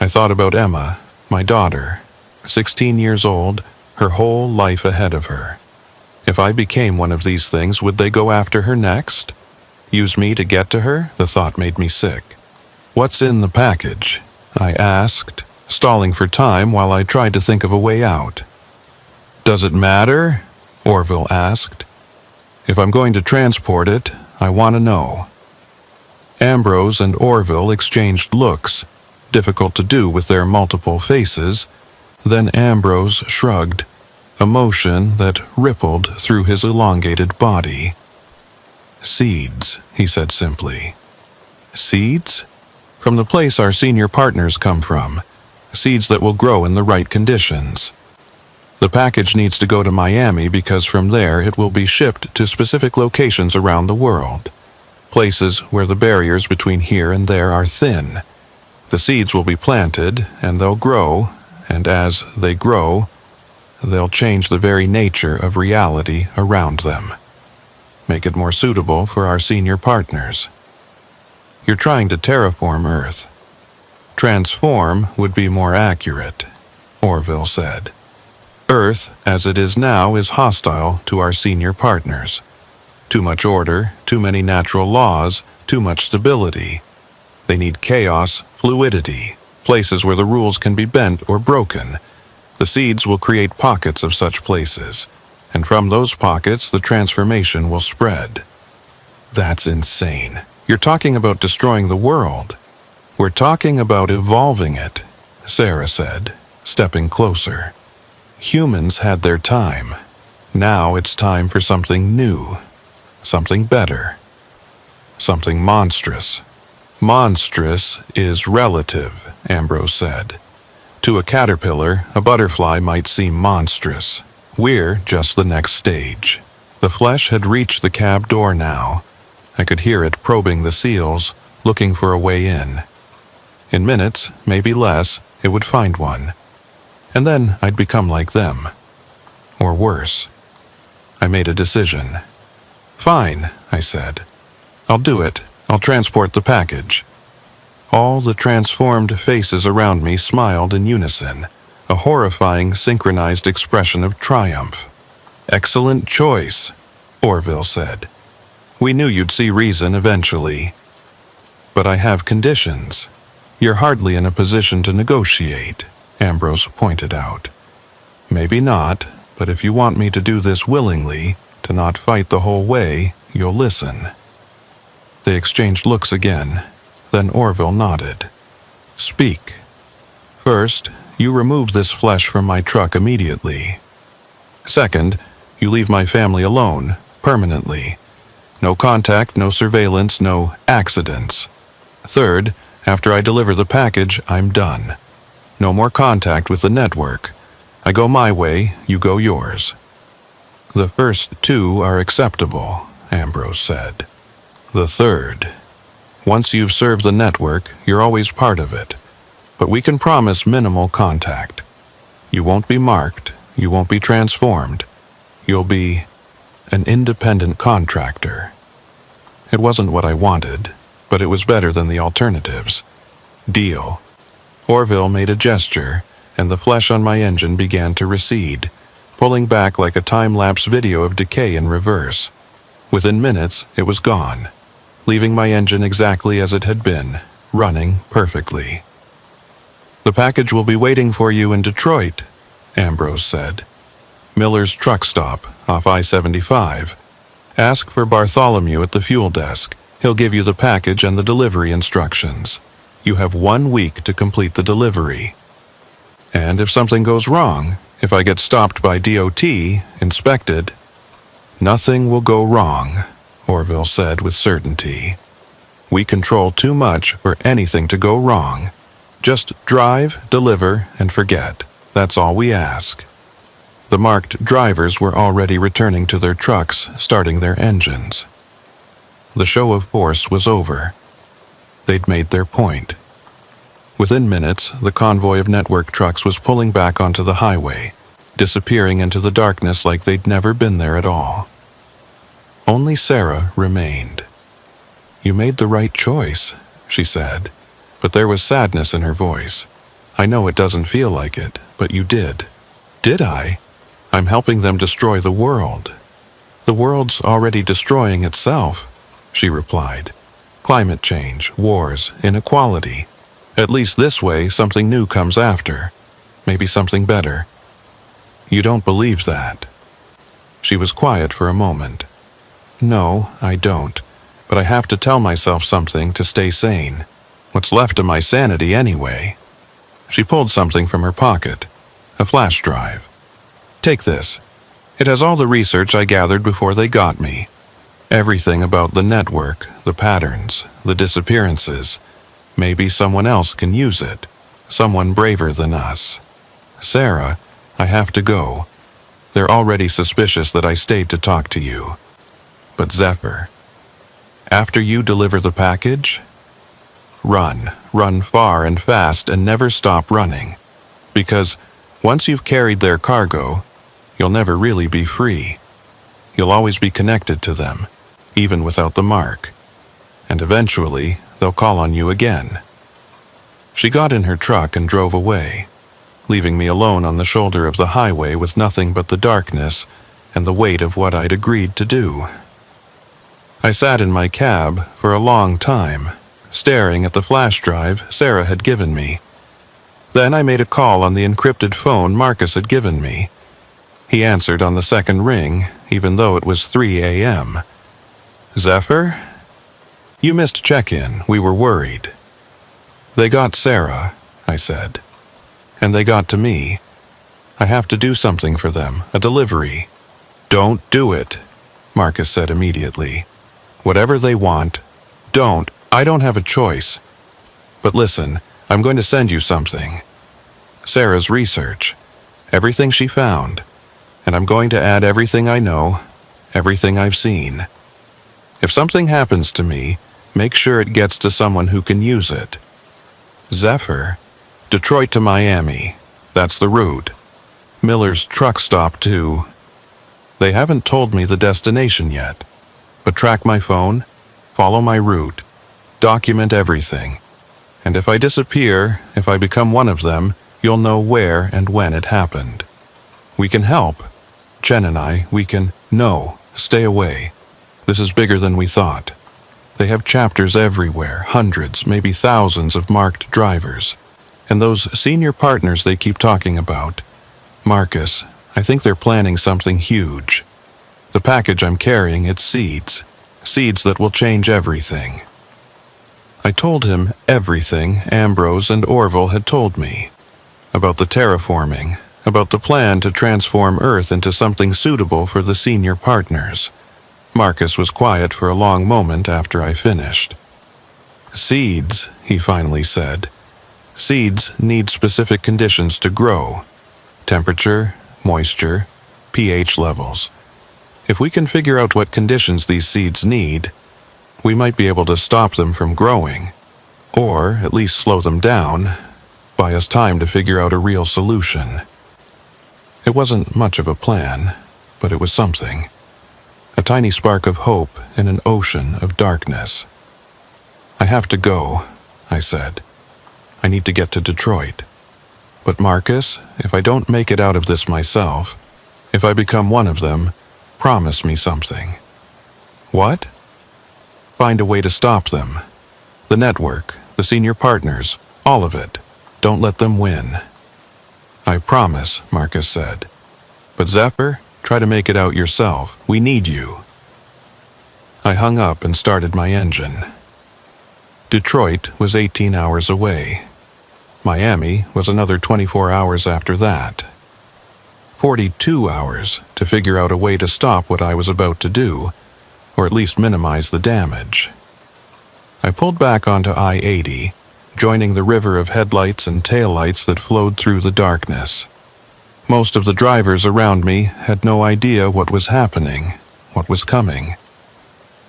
I thought about Emma, my daughter, 16 years old, her whole life ahead of her. If I became one of these things, would they go after her next? Use me to get to her? The thought made me sick. "What's in the package?" I asked, stalling for time while I tried to think of a way out. "Does it matter?" Orville asked. "If I'm going to transport it, I want to know." Ambrose and Orville exchanged looks, difficult to do with their multiple faces. Then Ambrose shrugged, a motion that rippled through his elongated body. "Seeds," he said simply. "Seeds? From the place our senior partners come from. Seeds that will grow in the right conditions. The package needs to go to Miami because from there it will be shipped to specific locations around the world. Places where the barriers between here and there are thin. The seeds will be planted, and they'll grow, and as they grow, they'll change the very nature of reality around them. Make it more suitable for our senior partners." You're trying to terraform Earth. Transform would be more accurate, Orville said. Earth, as it is now, is hostile to our senior partners. Too much order, too many natural laws, too much stability. They need chaos, fluidity, places where the rules can be bent or broken. The seeds will create pockets of such places, and from those pockets the transformation will spread. That's insane. You're talking about destroying the world. We're talking about evolving it, Sarah said, stepping closer. Humans had their time. Now it's time for something new, something better, something monstrous. Monstrous is relative, Ambrose said. To a caterpillar, a butterfly might seem monstrous. We're just the next stage. The flesh had reached the cab door now. I could hear it probing the seals, looking for a way in. In minutes, maybe less, it would find one. And then I'd become like them. Or worse. I made a decision. Fine, I said. I'll do it. I'll transport the package. All the transformed faces around me smiled in unison, a horrifying synchronized expression of triumph. Excellent choice, Orville said. We knew you'd see reason eventually. But I have conditions. You're hardly in a position to negotiate, Ambrose pointed out. Maybe not, but if you want me to do this willingly, to not fight the whole way, you'll listen. They exchanged looks again. Then Orville nodded. Speak. First, you remove this flesh from my truck immediately. Second, you leave my family alone, permanently. No contact, no surveillance, no accidents. Third, after I deliver the package, I'm done. No more contact with the network. I go my way, you go yours. The first two are acceptable, Ambrose said. The third. Once you've served the network, you're always part of it. But we can promise minimal contact. You won't be marked, you won't be transformed. You'll be an independent contractor. It wasn't what I wanted, but it was better than the alternatives. Deal. Orville made a gesture, and the flesh on my engine began to recede, pulling back like a time-lapse video of decay in reverse. Within minutes, it was gone, leaving my engine exactly as it had been, running perfectly. The package will be waiting for you in Detroit, Ambrose said. Miller's truck stop, off I-75. Ask for Bartholomew at the fuel desk. He'll give you the package and the delivery instructions. You have 1 week to complete the delivery. And if something goes wrong, if I get stopped by DOT, inspected, nothing will go wrong, Orville said with certainty. We control too much for anything to go wrong. Just drive, deliver, and forget. That's all we ask. The marked drivers were already returning to their trucks, starting their engines. The show of force was over. They'd made their point. Within minutes, the convoy of network trucks was pulling back onto the highway, disappearing into the darkness like they'd never been there at all. Only Sarah remained. You made the right choice, she said, but there was sadness in her voice. I know it doesn't feel like it, but you did. Did I? I'm helping them destroy the world. The world's already destroying itself, she replied. Climate change, wars, inequality. At least this way, something new comes after. Maybe something better. You don't believe that. She was quiet for a moment. No, I don't. But I have to tell myself something to stay sane. What's left of my sanity anyway? She pulled something from her pocket. A flash drive. Take this. It has all the research I gathered before they got me. Everything about the network, the patterns, the disappearances. Maybe someone else can use it. Someone braver than us. Sarah, I have to go. They're already suspicious that I stayed to talk to you. But Zephyr, after you deliver the package, run far and fast and never stop running. Because once you've carried their cargo, you'll never really be free. You'll always be connected to them, even without the mark. And eventually, They'll call on you again." She got in her truck and drove away, leaving me alone on the shoulder of the highway with nothing but the darkness and the weight of what I'd agreed to do. I sat in my cab for a long time, staring at the flash drive Sarah had given me. Then I made a call on the encrypted phone Marcus had given me. He answered on the second ring, even though it was 3 a.m. "Zephyr? You missed check-in. We were worried." "They got Sarah," I said. "And they got to me. I have to do something for them, a delivery." "Don't do it," Marcus said immediately. "Whatever they want, don't. I don't have a choice. But listen, I'm going to send you something. Sarah's research. Everything she found. And I'm going to add everything I know, everything I've seen. If something happens to me, make sure it gets to someone who can use it. Zephyr, Detroit to Miami. That's the route. Miller's truck stop too. They haven't told me the destination yet, but track my phone, follow my route, document everything. And if I disappear, if I become one of them, you'll know where and when it happened. We can help. Chen and I, we can... No, stay away. This is bigger than we thought. They have chapters everywhere, hundreds, maybe thousands of marked drivers. And those senior partners they keep talking about. Marcus, I think they're planning something huge. The package I'm carrying, it's seeds. Seeds that will change everything." I told him everything Ambrose and Orville had told me. About the terraforming, about the plan to transform Earth into something suitable for the senior partners. Marcus was quiet for a long moment after I finished. "Seeds," he finally said. "Seeds need specific conditions to grow. Temperature, moisture, pH levels. If we can figure out what conditions these seeds need, we might be able to stop them from growing, or at least slow them down, buy us time to figure out a real solution." It wasn't much of a plan, but it was something. A tiny spark of hope in an ocean of darkness. "I have to go," I said. "I need to get to Detroit. But Marcus, if I don't make it out of this myself, if I become one of them, promise me something." "What?" "Find a way to stop them. The network, the senior partners, all of it. Don't let them win." "I promise," Marcus said. "But Zephyr, try to make it out yourself. We need you." I hung up and started my engine. Detroit was 18 hours away. Miami was another 24 hours after that. 42 hours to figure out a way to stop what I was about to do, or at least minimize the damage. I pulled back onto I-80, joining the river of headlights and taillights that flowed through the darkness. Most of the drivers around me had no idea what was happening, what was coming.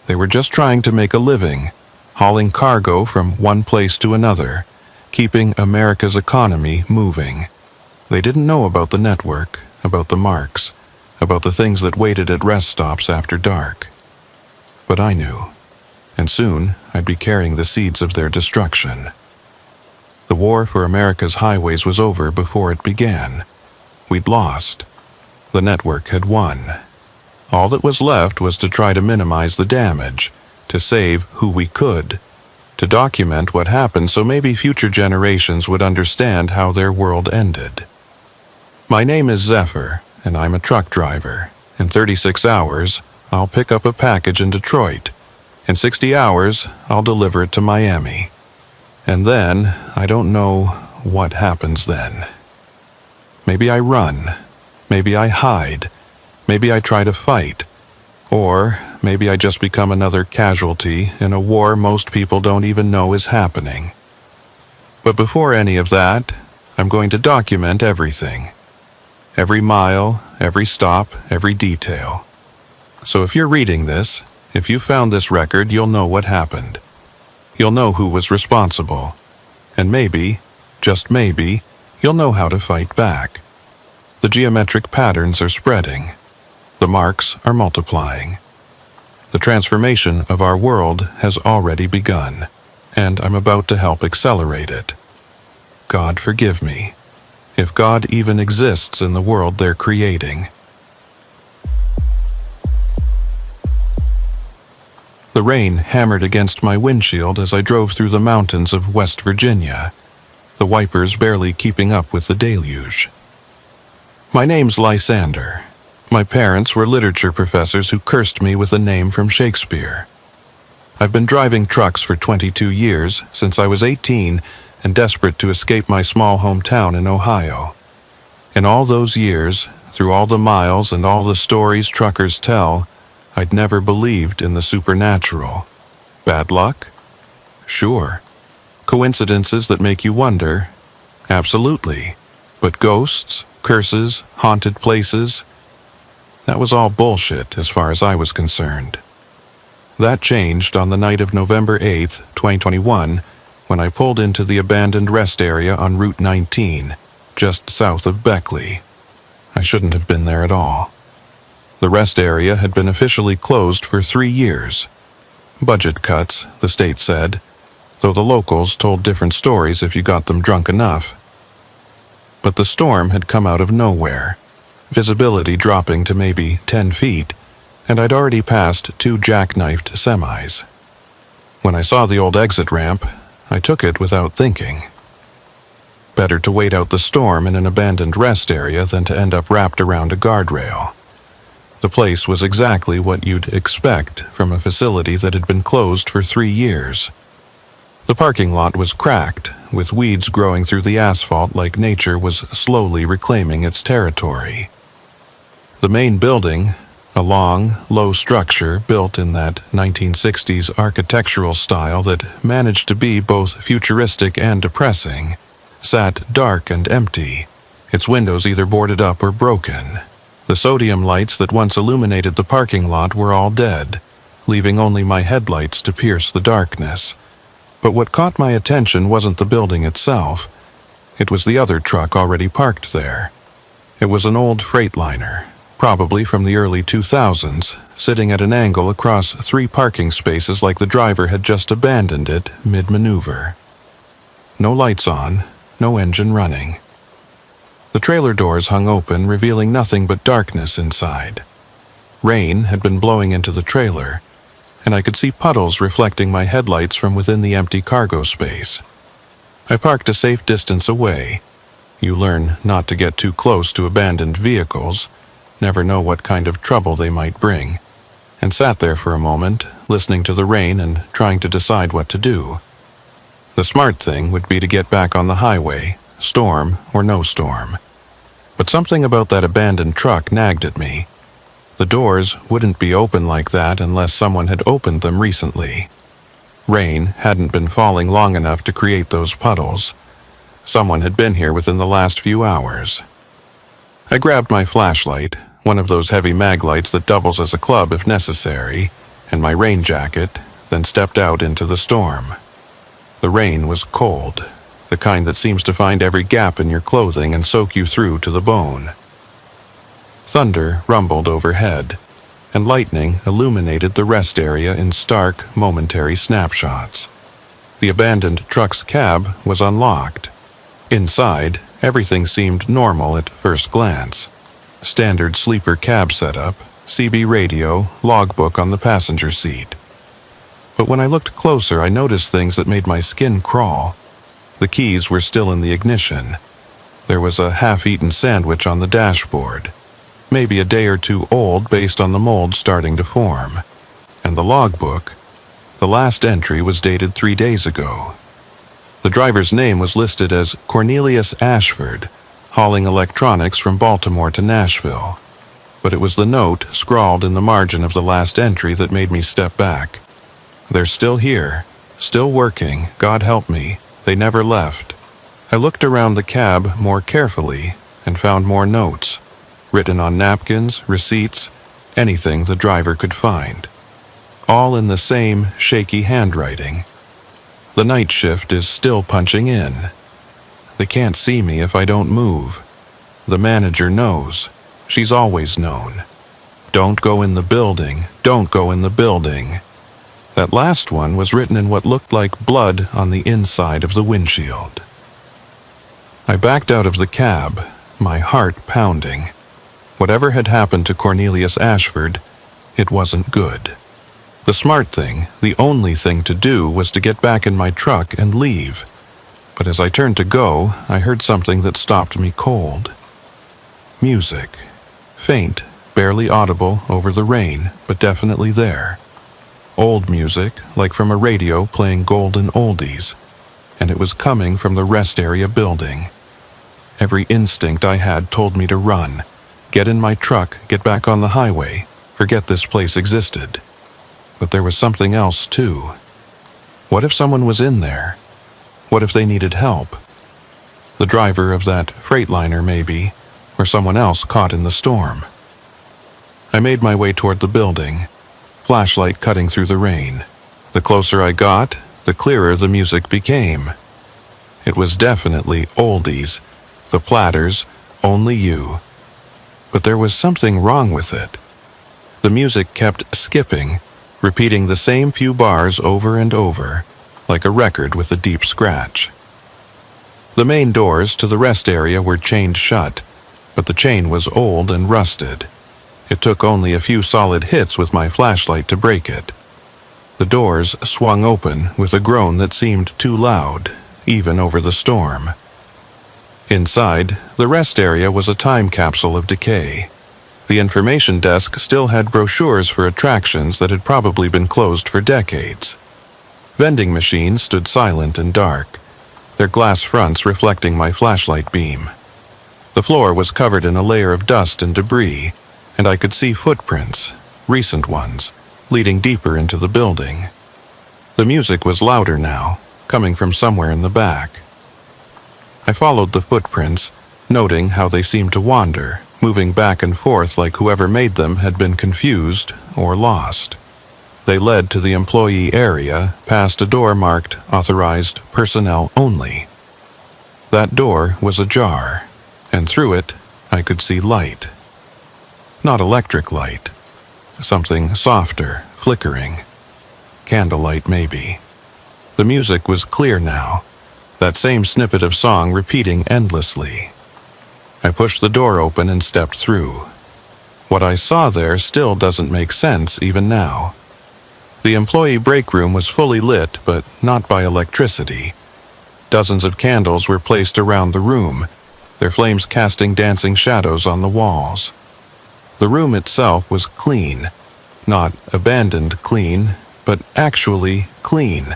They were just trying to make a living, hauling cargo from one place to another, keeping America's economy moving. They didn't know about the network, about the marks, about the things that waited at rest stops after dark. But I knew, and soon I'd be carrying the seeds of their destruction. The war for America's highways was over before it began. We'd lost. The network had won. All that was left was to try to minimize the damage, to save who we could, to document what happened so maybe future generations would understand how their world ended. My name is Zephyr, and I'm a truck driver. In 36 hours, I'll pick up a package in Detroit. In 60 hours, I'll deliver it to Miami. And then, I don't know what happens then. Maybe I run. Maybe I hide. Maybe I try to fight. Or maybe I just become another casualty in a war most people don't even know is happening. But before any of that, I'm going to document everything. Every mile, every stop, every detail. So if you're reading this, if you found this record, you'll know what happened. You'll know who was responsible. And maybe, just maybe, you'll know how to fight back. The geometric patterns are spreading. The marks are multiplying. The transformation of our world has already begun, and I'm about to help accelerate it. God forgive me, if God even exists in the world they're creating. The rain hammered against my windshield as I drove through the mountains of West Virginia, the wipers barely keeping up with the deluge. My name's Lysander. My parents were literature professors who cursed me with a name from Shakespeare. I've been driving trucks for 22 years, since I was 18, and desperate to escape my small hometown in Ohio. In all those years, through all the miles and all the stories truckers tell, I'd never believed in the supernatural. Bad luck? Sure. Coincidences that make you wonder? Absolutely. But ghosts, curses, haunted places? That was all bullshit as far as I was concerned. That changed on the night of November 8th, 2021, when I pulled into the abandoned rest area on Route 19, just south of Beckley. I shouldn't have been there at all. The rest area had been officially closed for 3 years. Budget cuts, the state said, though the locals told different stories if you got them drunk enough. But the storm had come out of nowhere, visibility dropping to maybe 10 feet, and I'd already passed 2 jackknifed semis. When I saw the old exit ramp, I took it without thinking. Better to wait out the storm in an abandoned rest area than to end up wrapped around a guardrail. The place was exactly what you'd expect from a facility that had been closed for 3 years. The parking lot was cracked, with weeds growing through the asphalt like nature was slowly reclaiming its territory. The main building, a long, low structure built in that 1960s architectural style that managed to be both futuristic and depressing, sat dark and empty, its windows either boarded up or broken. The sodium lights that once illuminated the parking lot were all dead, leaving only my headlights to pierce the darkness. But what caught my attention wasn't the building itself. It was the other truck already parked there. It was an old Freightliner, probably from the early 2000s, sitting at an angle across 3 parking spaces like the driver had just abandoned it mid-maneuver. No lights on, no engine running. The trailer doors hung open, revealing nothing but darkness inside. Rain had been blowing into the trailer, and I could see puddles reflecting my headlights from within the empty cargo space. I parked a safe distance away. You learn not to get too close to abandoned vehicles, never know what kind of trouble they might bring, and sat there for a moment, listening to the rain and trying to decide what to do. The smart thing would be to get back on the highway, storm or no storm. But something about that abandoned truck nagged at me. The doors wouldn't be open like that unless someone had opened them recently. Rain hadn't been falling long enough to create those puddles. Someone had been here within the last few hours. I grabbed my flashlight, one of those heavy mag lights that doubles as a club if necessary, and my rain jacket, then stepped out into the storm. The rain was cold, the kind that seems to find every gap in your clothing and soak you through to the bone. Thunder rumbled overhead, and lightning illuminated the rest area in stark, momentary snapshots. The abandoned truck's cab was unlocked. Inside, everything seemed normal at first glance. Standard sleeper cab setup, CB radio, logbook on the passenger seat. But when I looked closer, I noticed things that made my skin crawl. The keys were still in the ignition. There was a half-eaten sandwich on the dashboard, maybe a day or 2 old based on the mold starting to form. And the logbook, the last entry was dated 3 days ago. The driver's name was listed as Cornelius Ashford, hauling electronics from Baltimore to Nashville. But it was the note scrawled in the margin of the last entry that made me step back. They're still here, still working, God help me. They never left. I looked around the cab more carefully and found more notes, written on napkins, receipts, anything the driver could find. All in the same shaky handwriting. The night shift is still punching in. They can't see me if I don't move. The manager knows. She's always known. Don't go in the building. Don't go in the building. That last one was written in what looked like blood on the inside of the windshield. I backed out of the cab, my heart pounding. Whatever had happened to Cornelius Ashford, it wasn't good. The smart thing, the only thing to do, was to get back in my truck and leave. But as I turned to go, I heard something that stopped me cold. Music. Faint, barely audible over the rain, but definitely there. Old music, like from a radio playing golden oldies, and it was coming from the rest area building. Every instinct I had told me to run, get in my truck, get back on the highway, forget this place existed. But there was something else too. What if someone was in there? What if they needed help? The driver of that freightliner maybe, or someone else caught in the storm. I made my way toward the building, flashlight cutting through the rain. The closer I got, the clearer the music became. It was definitely oldies, the Platters, Only You. But there was something wrong with it. The music kept skipping, repeating the same few bars over and over, like a record with a deep scratch. The main doors to the rest area were chained shut, but the chain was old and rusted. It took only a few solid hits with my flashlight to break it. The doors swung open with a groan that seemed too loud, even over the storm. Inside, the rest area was a time capsule of decay. The information desk still had brochures for attractions that had probably been closed for decades. Vending machines stood silent and dark, their glass fronts reflecting my flashlight beam. The floor was covered in a layer of dust and debris, and I could see footprints, recent ones, leading deeper into the building. The music was louder now, coming from somewhere in the back. I followed the footprints, noting how they seemed to wander, moving back and forth like whoever made them had been confused or lost. They led to the employee area, past a door marked Authorized Personnel Only. That door was ajar, and through it I could see light. Not electric light. Something softer, flickering. Candlelight, maybe. The music was clear now, that same snippet of song repeating endlessly. I pushed the door open and stepped through. What I saw there still doesn't make sense even now. The employee break room was fully lit, but not by electricity. Dozens of candles were placed around the room, their flames casting dancing shadows on the walls. The room itself was clean, not abandoned clean, but actually clean,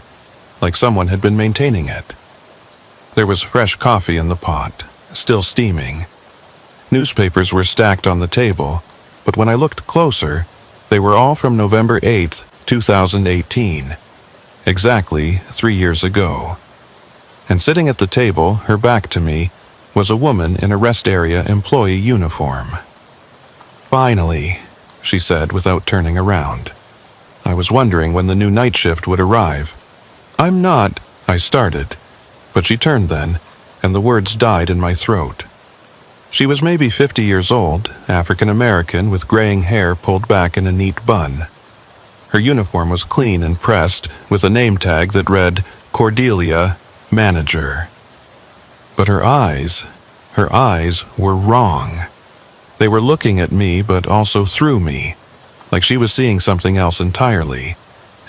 like someone had been maintaining it. There was fresh coffee in the pot, still steaming. Newspapers were stacked on the table, but when I looked closer, they were all from November 8th, 2018, exactly 3 years ago. And sitting at the table, her back to me, was a woman in a rest area employee uniform. "Finally," she said without turning around. I was wondering when the new night shift would arrive. "I'm not," I started, but she turned then, and the words died in my throat. She was maybe 50 years old, African-American with graying hair pulled back in a neat bun. Her uniform was clean and pressed, with a name tag that read, Cordelia, Manager. But her eyes were wrong. They were looking at me, but also through me, like she was seeing something else entirely,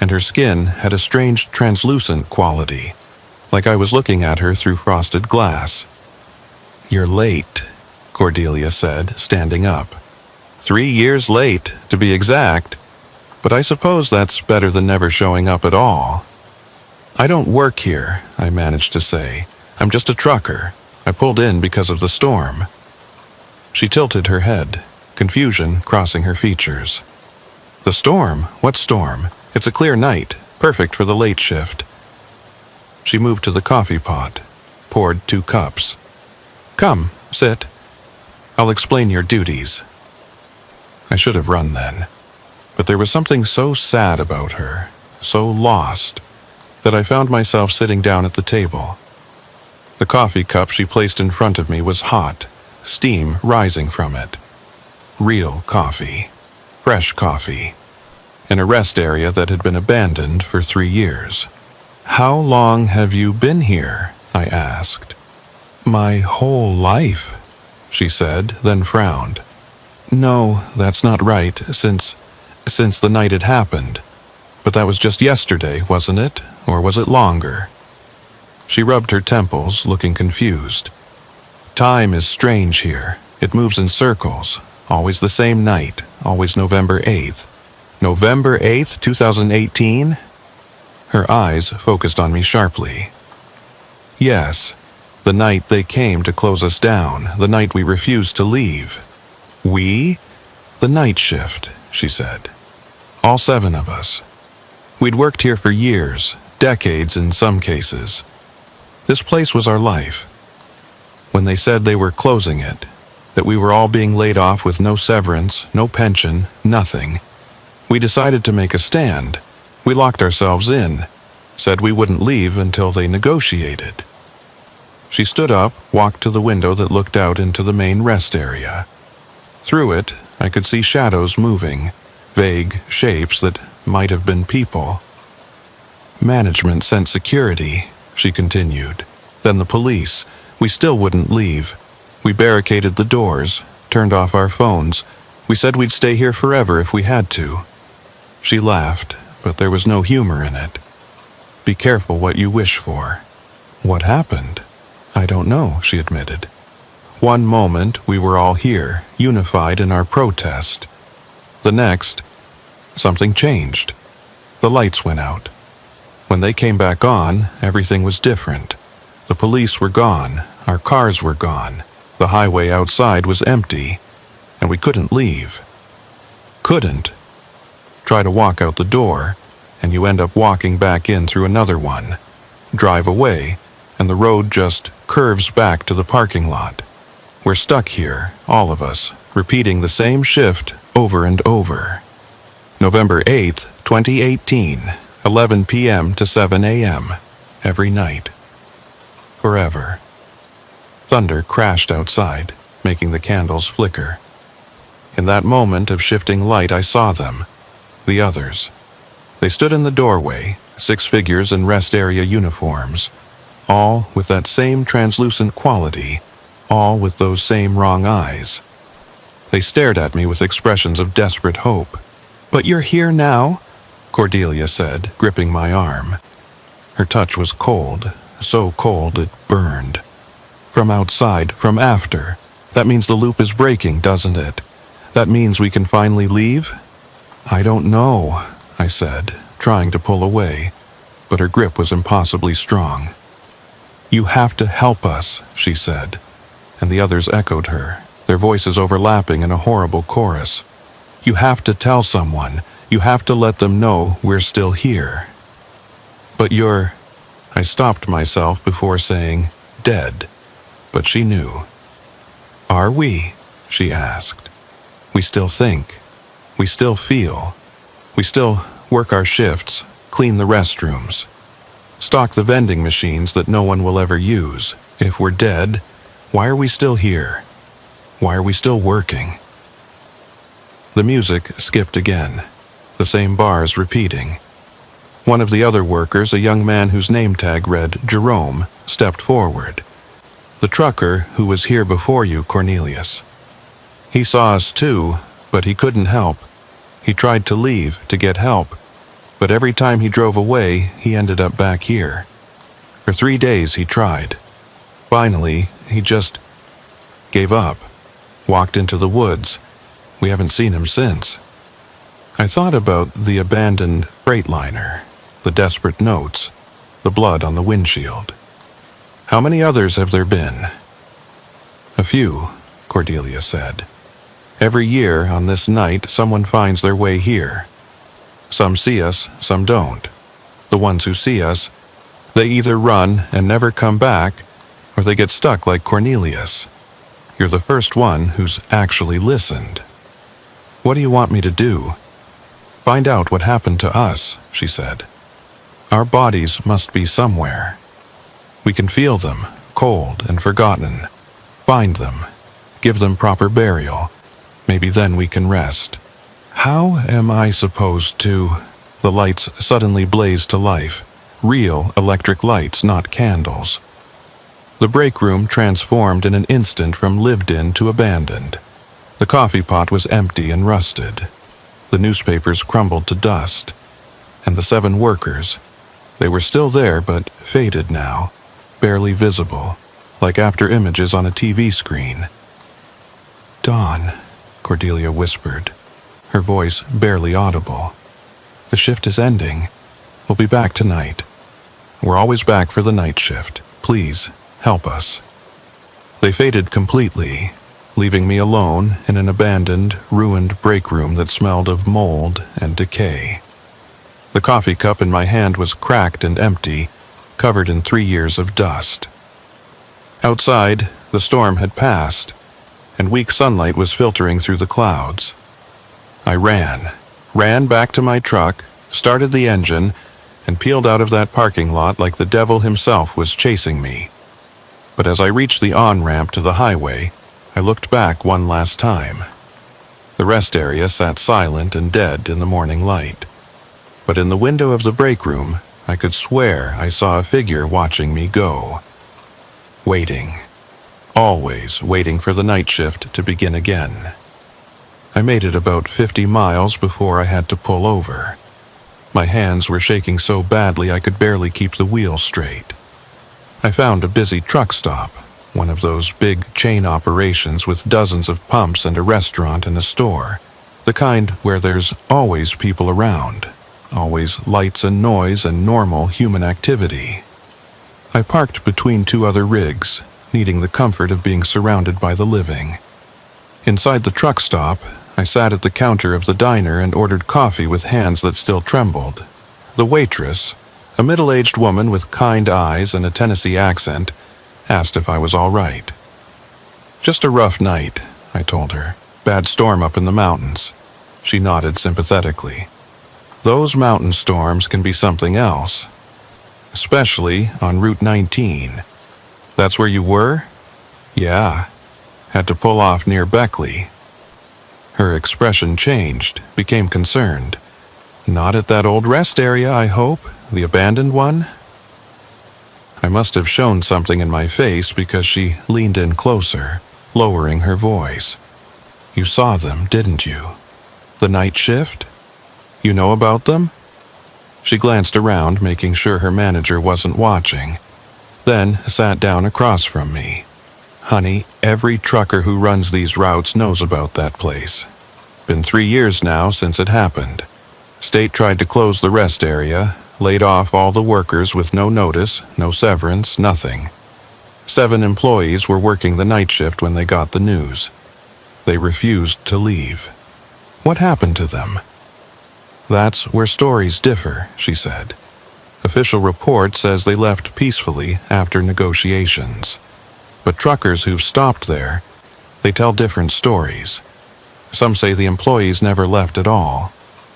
and her skin had a strange translucent quality, like I was looking at her through frosted glass. "You're late," Cordelia said, standing up. 3 years late, to be exact, but I suppose that's better than never showing up at all. "I don't work here," I managed to say. "I'm just a trucker. I pulled in because of the storm." She tilted her head, confusion crossing her features. "The storm? What storm? It's a clear night, perfect for the late shift." She moved to the coffee pot, poured 2 cups. "Come, sit. I'll explain your duties." I should have run then, but there was something so sad about her, so lost, that I found myself sitting down at the table. The coffee cup she placed in front of me was hot, steam rising from it. Real coffee. Fresh coffee. in a rest area that had been abandoned for 3 years. "How long have you been here?" I asked. "My whole life," she said, then frowned. "No, that's not right, since the night it happened. But that was just yesterday, wasn't it? Or was it longer?" She rubbed her temples, looking confused. "Time is strange here. It moves in circles. Always the same night, always November 8th. November 8th, 2018? Her eyes focused on me sharply. "Yes, the night they came to close us down, the night we refused to leave." "We?" "The night shift," she said. "All 7 of us. We'd worked here for years, decades in some cases. This place was our life. When they said they were closing it, that we were all being laid off with no severance, no pension, nothing, we decided to make a stand. We locked ourselves in, said we wouldn't leave until they negotiated." She stood up, walked to the window that looked out into the main rest area. Through it, I could see shadows moving, vague shapes that might have been people. "Management sent security," she continued. "Then the police. We still wouldn't leave. We barricaded the doors, turned off our phones. We said we'd stay here forever if we had to." She laughed, but there was no humor in it. "Be careful what you wish for." "What happened?" "I don't know," she admitted. "One moment we were all here, unified in our protest. The next, something changed. The lights went out. When they came back on, everything was different. The police were gone, our cars were gone, the highway outside was empty, and we couldn't leave. Couldn't. Try to walk out the door, and you end up walking back in through another one. Drive away, and the road just curves back to the parking lot. We're stuck here, all of us, repeating the same shift over and over. November 8th, 2018, 11 p.m. to 7 a.m., every night. Forever. Thunder crashed outside, making the candles flicker. In that moment of shifting light, I saw them, the others. They stood in the doorway, 6 figures in rest area uniforms, all with that same translucent quality, all with those same wrong eyes. They stared at me with expressions of desperate hope. "But you're here now?" Cordelia said, gripping my arm. Her touch was cold, so cold it burned. "From outside, from after. That means the loop is breaking, doesn't it? That means we can finally leave?" "I don't know," I said, trying to pull away, but her grip was impossibly strong. "You have to help us," she said, and the others echoed her, their voices overlapping in a horrible chorus. "You have to tell someone. You have to let them know we're still here." "But you're—" I stopped myself before saying, "dead," but she knew. "Are we?" she asked. "We still think. We still feel. We still work our shifts, clean the restrooms, stock the vending machines that no one will ever use. If we're dead, why are we still here? Why are we still working?" The music skipped again, the same bars repeating. One of the other workers, a young man whose name tag read Jerome, stepped forward. "The trucker who was here before you, Cornelius. He saw us too, but he couldn't help. He tried to leave, to get help, but every time he drove away, he ended up back here. For 3 days he tried. Finally, he just gave up, walked into the woods. We haven't seen him since." I thought about the abandoned Freightliner, the desperate notes, the blood on the windshield. "How many others have there been?" "A few," Cordelia said. "Every year on this night, someone finds their way here. Some see us, some don't. The ones who see us, they either run and never come back, or they get stuck like Cornelius. You're the first one who's actually listened." "What do you want me to do?" "Find out what happened to us," she said. "Our bodies must be somewhere. We can feel them, cold and forgotten. Find them. Give them proper burial. Maybe then we can rest." How am I supposed to? The lights suddenly blazed to life. Real electric lights, not candles. The break room transformed in an instant from lived-in to abandoned. The coffee pot was empty and rusted. The newspapers crumbled to dust. And the 7 workers, they were still there but faded now, barely visible, like after images on a TV screen. "Dawn," Cordelia whispered, her voice barely audible. "The shift is ending. We'll be back tonight. We're always back for the night shift. Please, help us." They faded completely, leaving me alone in an abandoned, ruined break room that smelled of mold and decay. The coffee cup in my hand was cracked and empty, covered in 3 years of dust. Outside, the storm had passed, and weak sunlight was filtering through the clouds. I ran back to my truck, started the engine, and peeled out of that parking lot like the devil himself was chasing me. But as I reached the on-ramp to the highway, I looked back one last time. The rest area sat silent and dead in the morning light. But in the window of the break room, I could swear I saw a figure watching me go. Waiting. Always waiting for the night shift to begin again. I made it about 50 miles before I had to pull over. My hands were shaking so badly I could barely keep the wheel straight. I found a busy truck stop, one of those big chain operations with dozens of pumps and a restaurant and a store, the kind where there's always people around, always lights and noise and normal human activity. I parked between 2 other rigs, needing the comfort of being surrounded by the living. Inside the truck stop, I sat at the counter of the diner and ordered coffee with hands that still trembled. The waitress, a middle-aged woman with kind eyes and a Tennessee accent, asked if I was all right. "Just a rough night," I told her. "Bad storm up in the mountains." She nodded sympathetically. "Those mountain storms can be something else, especially on Route 19. "That's where you were?" "Yeah. Had to pull off near Beckley." Her expression changed, became concerned. "Not at that old rest area, I hope? The abandoned one?" I must have shown something in my face because she leaned in closer, lowering her voice. "You saw them, didn't you? The night shift? You know about them?" She glanced around, making sure her manager wasn't watching, then sat down across from me. "Honey, every trucker who runs these routes knows about that place. Been 3 years now since it happened. State tried to close the rest area, laid off all the workers with no notice, no severance, nothing. 7 employees were working the night shift when they got the news. They refused to leave. What happened to them?" "That's where stories differ," she said. "Official report says they left peacefully after negotiations. But truckers who've stopped there, they tell different stories. Some say the employees never left at all,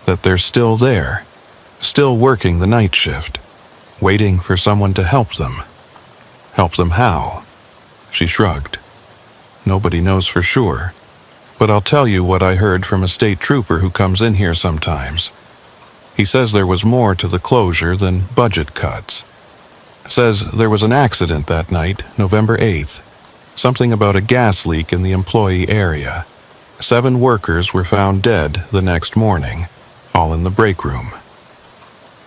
that they're still there, still working the night shift, waiting for someone to help them." "Help them how?" She shrugged. "Nobody knows for sure, but I'll tell you what I heard from a state trooper who comes in here sometimes. He says there was more to the closure than budget cuts. Says there was an accident that night, November 8th. Something about a gas leak in the employee area. 7 workers were found dead the next morning, all in the break room.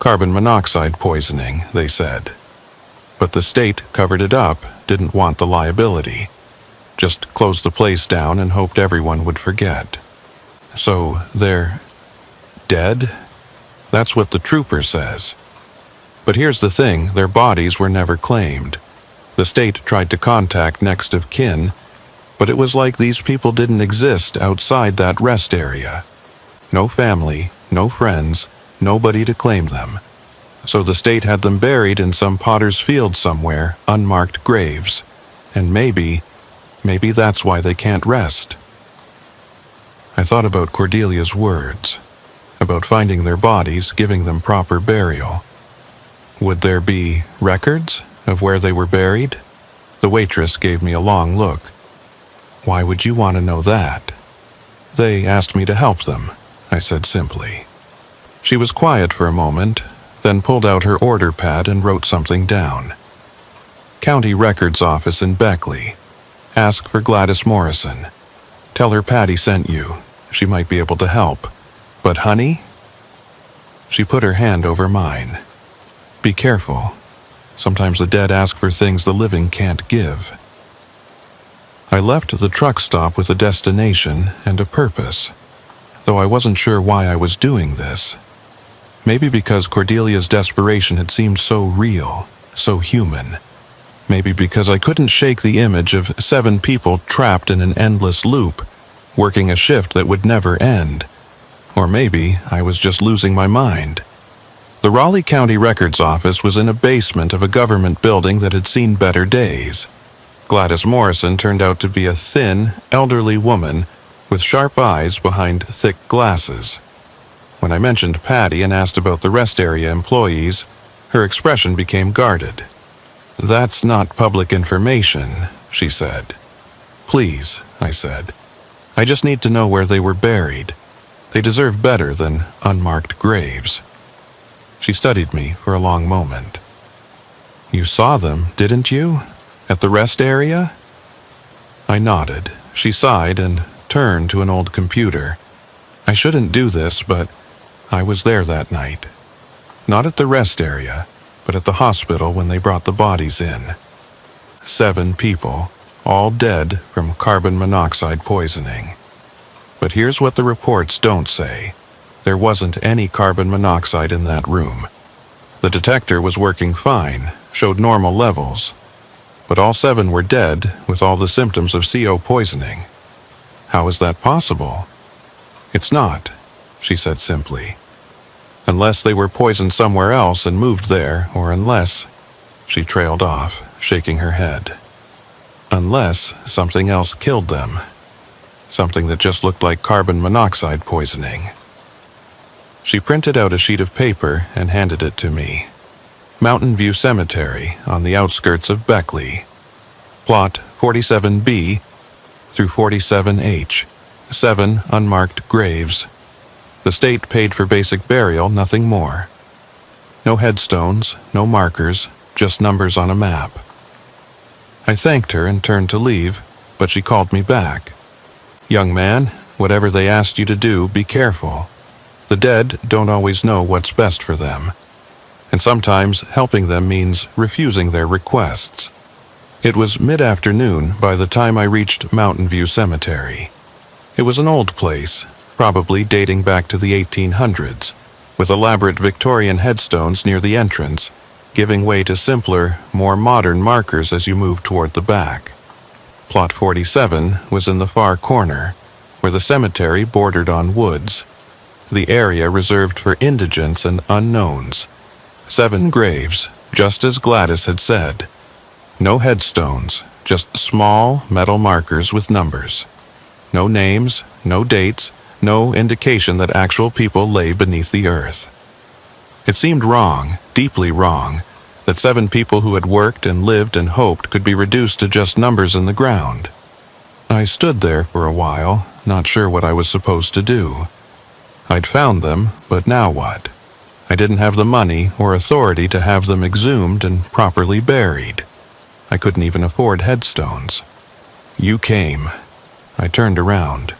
Carbon monoxide poisoning, they said. But the state covered it up, didn't want the liability. Just closed the place down and hoped everyone would forget. So they're dead? That's what the trooper says. But here's the thing, their bodies were never claimed. The state tried to contact next of kin, but it was like these people didn't exist outside that rest area. No family, no friends, nobody to claim them. So the state had them buried in some potter's field somewhere, unmarked graves. And maybe that's why they can't rest." I thought about Cordelia's words, about finding their bodies, giving them proper burial. Would there be records of where they were buried? The waitress gave me a long look. "Why would you want to know that?" "They asked me to help them. I said simply. She was quiet for a moment, then pulled out her order pad and wrote something down. County Records Office in Beckley. Ask for Gladys Morrison. Tell her Patty sent you. She might be able to help. But honey? She put her hand over mine. Be careful. Sometimes the dead ask for things the living can't give. I left the truck stop with a destination and a purpose, though I wasn't sure why I was doing this. Maybe because Cordelia's desperation had seemed so real, so human. Maybe because I couldn't shake the image of 7 people trapped in an endless loop, working a shift that would never end. Or maybe I was just losing my mind. The Raleigh County Records Office was in a basement of a government building that had seen better days. Gladys Morrison turned out to be a thin, elderly woman with sharp eyes behind thick glasses. When I mentioned Patty and asked about the rest area employees, her expression became guarded. That's not public information, she said. Please, I said. I just need to know where they were buried. They deserve better than unmarked graves. She studied me for a long moment. You saw them, didn't you? At the rest area? I nodded. She sighed and turned to an old computer. I shouldn't do this, but I was there that night. Not at the rest area, but at the hospital when they brought the bodies in. 7 people, all dead from carbon monoxide poisoning. But here's what the reports don't say. There wasn't any carbon monoxide in that room. The detector was working fine, showed normal levels. But all 7 were dead with all the symptoms of CO poisoning. How is that possible? It's not, she said simply. Unless they were poisoned somewhere else and moved there, or unless... She trailed off, shaking her head. Unless something else killed them. Something that just looked like carbon monoxide poisoning. She printed out a sheet of paper and handed it to me. Mountain View Cemetery on the outskirts of Beckley. Plot 47B through 47H. 7 unmarked graves. The state paid for basic burial, nothing more. No headstones, no markers, just numbers on a map. I thanked her and turned to leave, but she called me back. Young man, whatever they asked you to do, be careful. The dead don't always know what's best for them. And sometimes helping them means refusing their requests. It was mid-afternoon by the time I reached Mountain View Cemetery. It was an old place, probably dating back to the 1800s, with elaborate Victorian headstones near the entrance, giving way to simpler, more modern markers as you moved toward the back. Plot 47 was in the far corner, where the cemetery bordered on woods, the area reserved for indigents and unknowns. 7 graves, just as Gladys had said. No headstones, just small metal markers with numbers. No names, no dates, no indication that actual people lay beneath the earth. It seemed wrong, deeply wrong, that 7 people who had worked and lived and hoped could be reduced to just numbers in the ground. I stood there for a while, not sure what I was supposed to do. I'd found them, but now what? I didn't have the money or authority to have them exhumed and properly buried. I couldn't even afford headstones. You came. I turned around.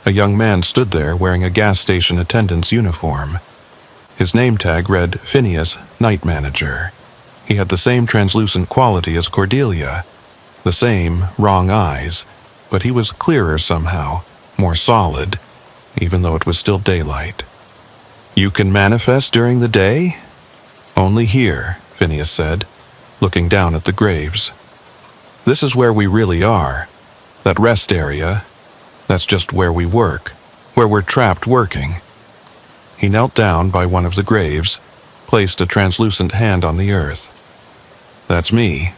A young man stood there wearing a gas station attendant's uniform. His name tag read Phineas, Night Manager. He had the same translucent quality as Cordelia, the same wrong eyes, but he was clearer somehow, more solid, even though it was still daylight. You can manifest during the day? Only here, Phineas said, looking down at the graves. This is where we really are. That rest area, that's just where we work, where we're trapped working. He knelt down by one of the graves, placed a translucent hand on the earth. That's me,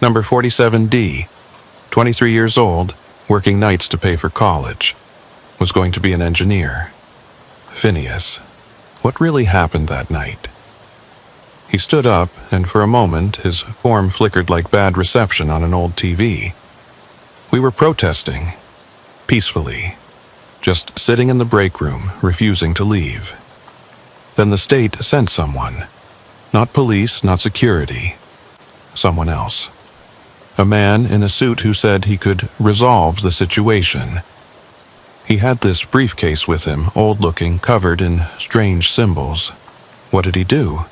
number 47D, 23 years old, working nights to pay for college. Was going to be an engineer. Phineas. What really happened that night? He stood up, and for a moment his form flickered like bad reception on an old TV. We were protesting. Peacefully. just sitting in the break room, refusing to leave. Then the state sent someone. Not police, not security. Someone else. A man in a suit who said he could resolve the situation. He had this briefcase with him, old-looking, covered in strange symbols. What did he do?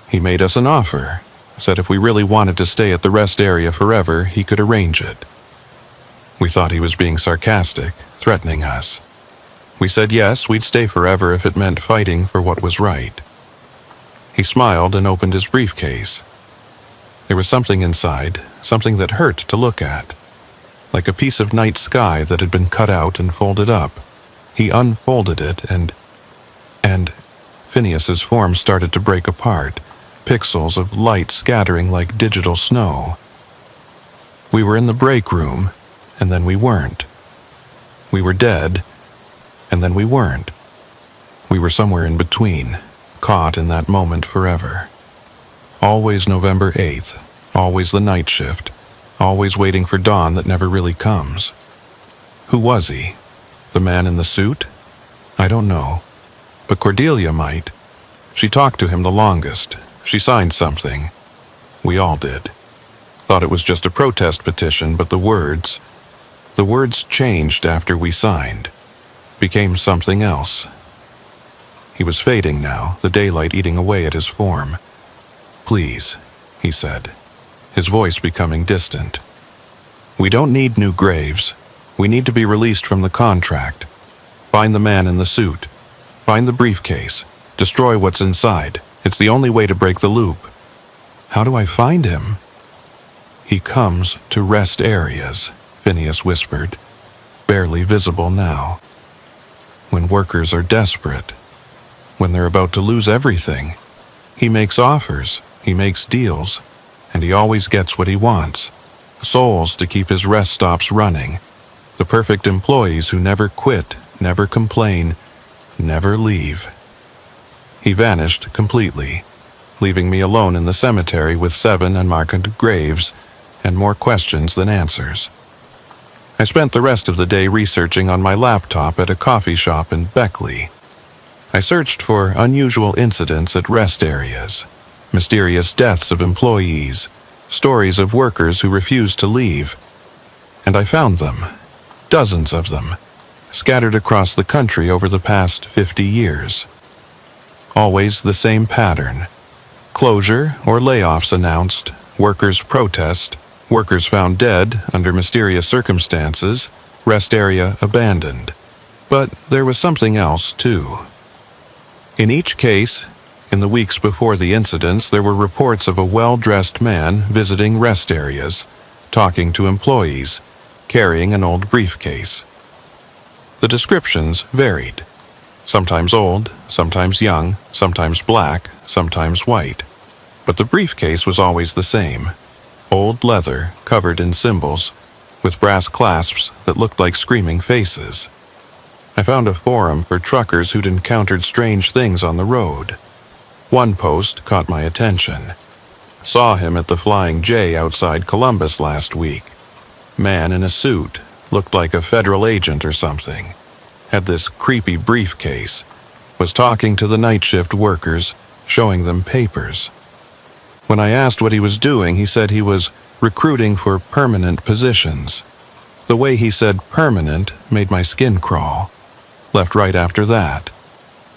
He made us an offer. Said if we really wanted to stay at the rest area forever, he could arrange it. We thought he was being sarcastic, threatening us. We said yes, we'd stay forever if it meant fighting for what was right. He smiled and opened his briefcase. There was something inside, something that hurt to look at, like a piece of night sky that had been cut out and folded up. He unfolded it and Phineas's form started to break apart, pixels of light scattering like digital snow. We were in the break room, and then we weren't. We were dead, and then we weren't. We were somewhere in between, caught in that moment forever. Always November 8th, always the night shift, always waiting for dawn that never really comes. Who was he? The man in the suit? I don't know. But Cordelia might. She talked to him the longest. She signed something. We all did. Thought it was just a protest petition, but the words changed after we signed. Became something else. He was fading now, the daylight eating away at his form. Please, he said, his voice becoming distant. We don't need new graves. We need to be released from the contract. Find the man in the suit. Find the briefcase. Destroy what's inside. It's the only way to break the loop. How do I find him? He comes to rest areas, Phineas whispered, barely visible now. When workers are desperate, when they're about to lose everything, he makes offers, he makes deals, and he always gets what he wants. Souls to keep his rest stops running. The perfect employees who never quit, never complain, never leave. He vanished completely, leaving me alone in the cemetery with 7 unmarked graves and more questions than answers. I spent the rest of the day researching on my laptop at a coffee shop in Beckley. I searched for unusual incidents at rest areas, mysterious deaths of employees, stories of workers who refused to leave. And I found them, dozens of them, scattered across the country over the past 50 years. Always the same pattern. Closure or layoffs announced, workers protest, workers found dead under mysterious circumstances, rest area abandoned. But there was something else, too. In each case, in the weeks before the incidents, there were reports of a well-dressed man visiting rest areas, talking to employees, carrying an old briefcase. The descriptions varied. Sometimes old, sometimes young, sometimes black, sometimes white. But the briefcase was always the same. Old leather, covered in symbols, with brass clasps that looked like screaming faces. I found a forum for truckers who'd encountered strange things on the road. One post caught my attention. Saw him at the Flying J outside Columbus last week. Man in a suit, looked like a federal agent or something. Had this creepy briefcase. Was talking to the night shift workers, showing them papers. When I asked what he was doing, he said he was recruiting for permanent positions. The way he said permanent made my skin crawl. Left right after that.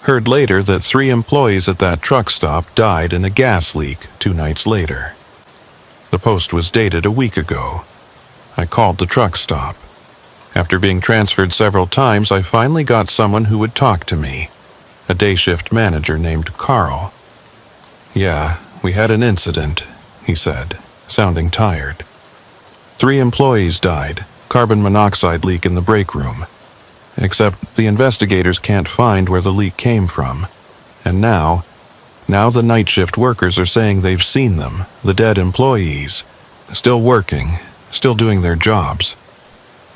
Heard later that 3 employees at that truck stop died in a gas leak 2 nights later. The post was dated a week ago. I called the truck stop. After being transferred several times, I finally got someone who would talk to me. A day shift manager named Carl. Yeah, we had an incident, he said, sounding tired. 3 employees died, carbon monoxide leak in the break room. Except the investigators can't find where the leak came from. And now the night shift workers are saying they've seen them, the dead employees, still working, still doing their jobs.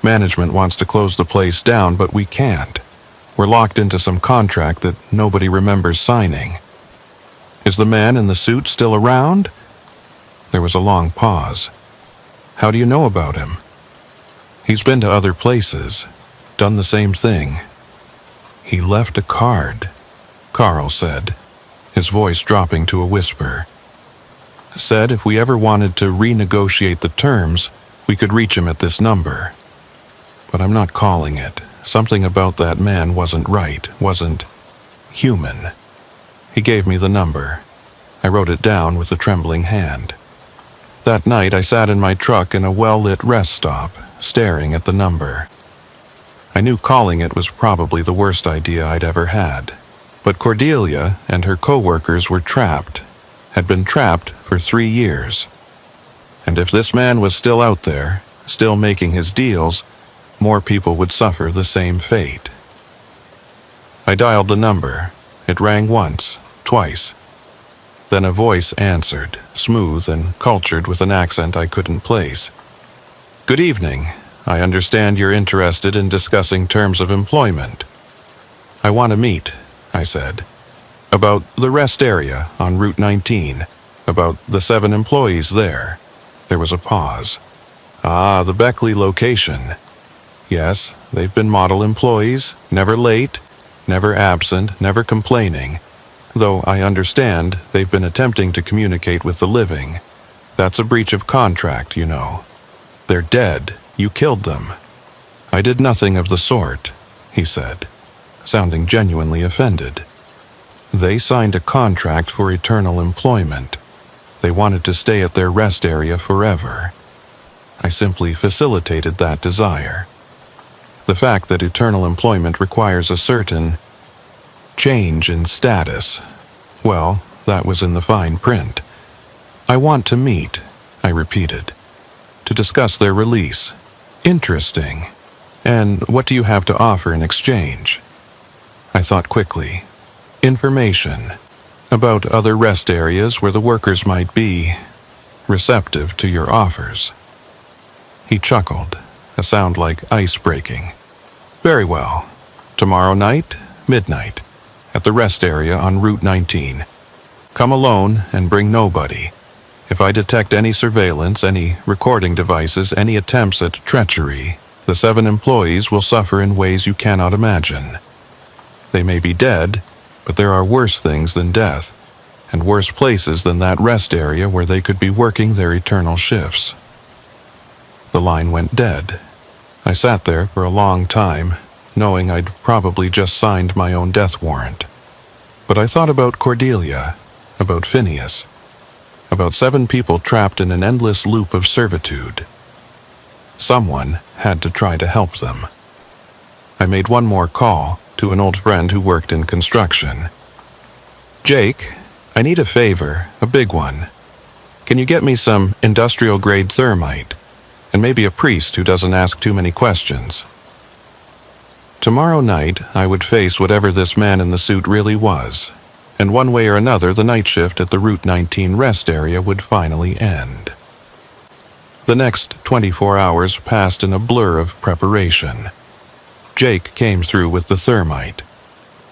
Management wants to close the place down, but we can't. We're locked into some contract that nobody remembers signing. Is the man in the suit still around? There was a long pause. How do you know about him? He's been to other places. done the same thing. He left a card, Carl said, his voice dropping to a whisper. Said if we ever wanted to renegotiate the terms, we could reach him at this number. But I'm not calling it. Something about that man wasn't right, wasn't human. He gave me the number. I wrote it down with a trembling hand. That night I sat in my truck in a well-lit rest stop, staring at the number. I knew calling it was probably the worst idea I'd ever had. But Cordelia and her co-workers were trapped, had been trapped for 3 years. And if this man was still out there, still making his deals, more people would suffer the same fate. I dialed the number. It rang once, twice. Then a voice answered, smooth and cultured with an accent I couldn't place. Good evening. I understand you're interested in discussing terms of employment. I want to meet, I said. About the rest area on Route 19. About the 7 employees there. There was a pause. Ah, the Beckley location. Yes, they've been model employees, never late, never absent, never complaining. Though I understand they've been attempting to communicate with the living. That's a breach of contract, you know. They're dead. You killed them. I did nothing of the sort, he said, sounding genuinely offended. They signed a contract for eternal employment. They wanted to stay at their rest area forever. I simply facilitated that desire. The fact that eternal employment requires a certain change in status, well, that was in the fine print. I want to meet, I repeated, to discuss their release. Interesting. And what do you have to offer in exchange? I thought quickly. Information about other rest areas where the workers might be receptive to your offers. He chuckled, a sound like ice breaking. Very well. Tomorrow night, midnight, at the rest area on Route 19. Come alone and bring nobody. If I detect any surveillance, any recording devices, any attempts at treachery, the 7 employees will suffer in ways you cannot imagine. They may be dead, but there are worse things than death, and worse places than that rest area where they could be working their eternal shifts. The line went dead. I sat there for a long time, knowing I'd probably just signed my own death warrant. But I thought about Cordelia, about Phineas, about 7 people trapped in an endless loop of servitude. Someone had to try to help them. I made one more call to an old friend who worked in construction. Jake, I need a favor, a big one. Can you get me some industrial-grade thermite, and maybe a priest who doesn't ask too many questions? Tomorrow night, I would face whatever this man in the suit really was, and one way or another, the night shift at the Route 19 rest area would finally end. The next 24 hours passed in a blur of preparation. Jake came through with the thermite.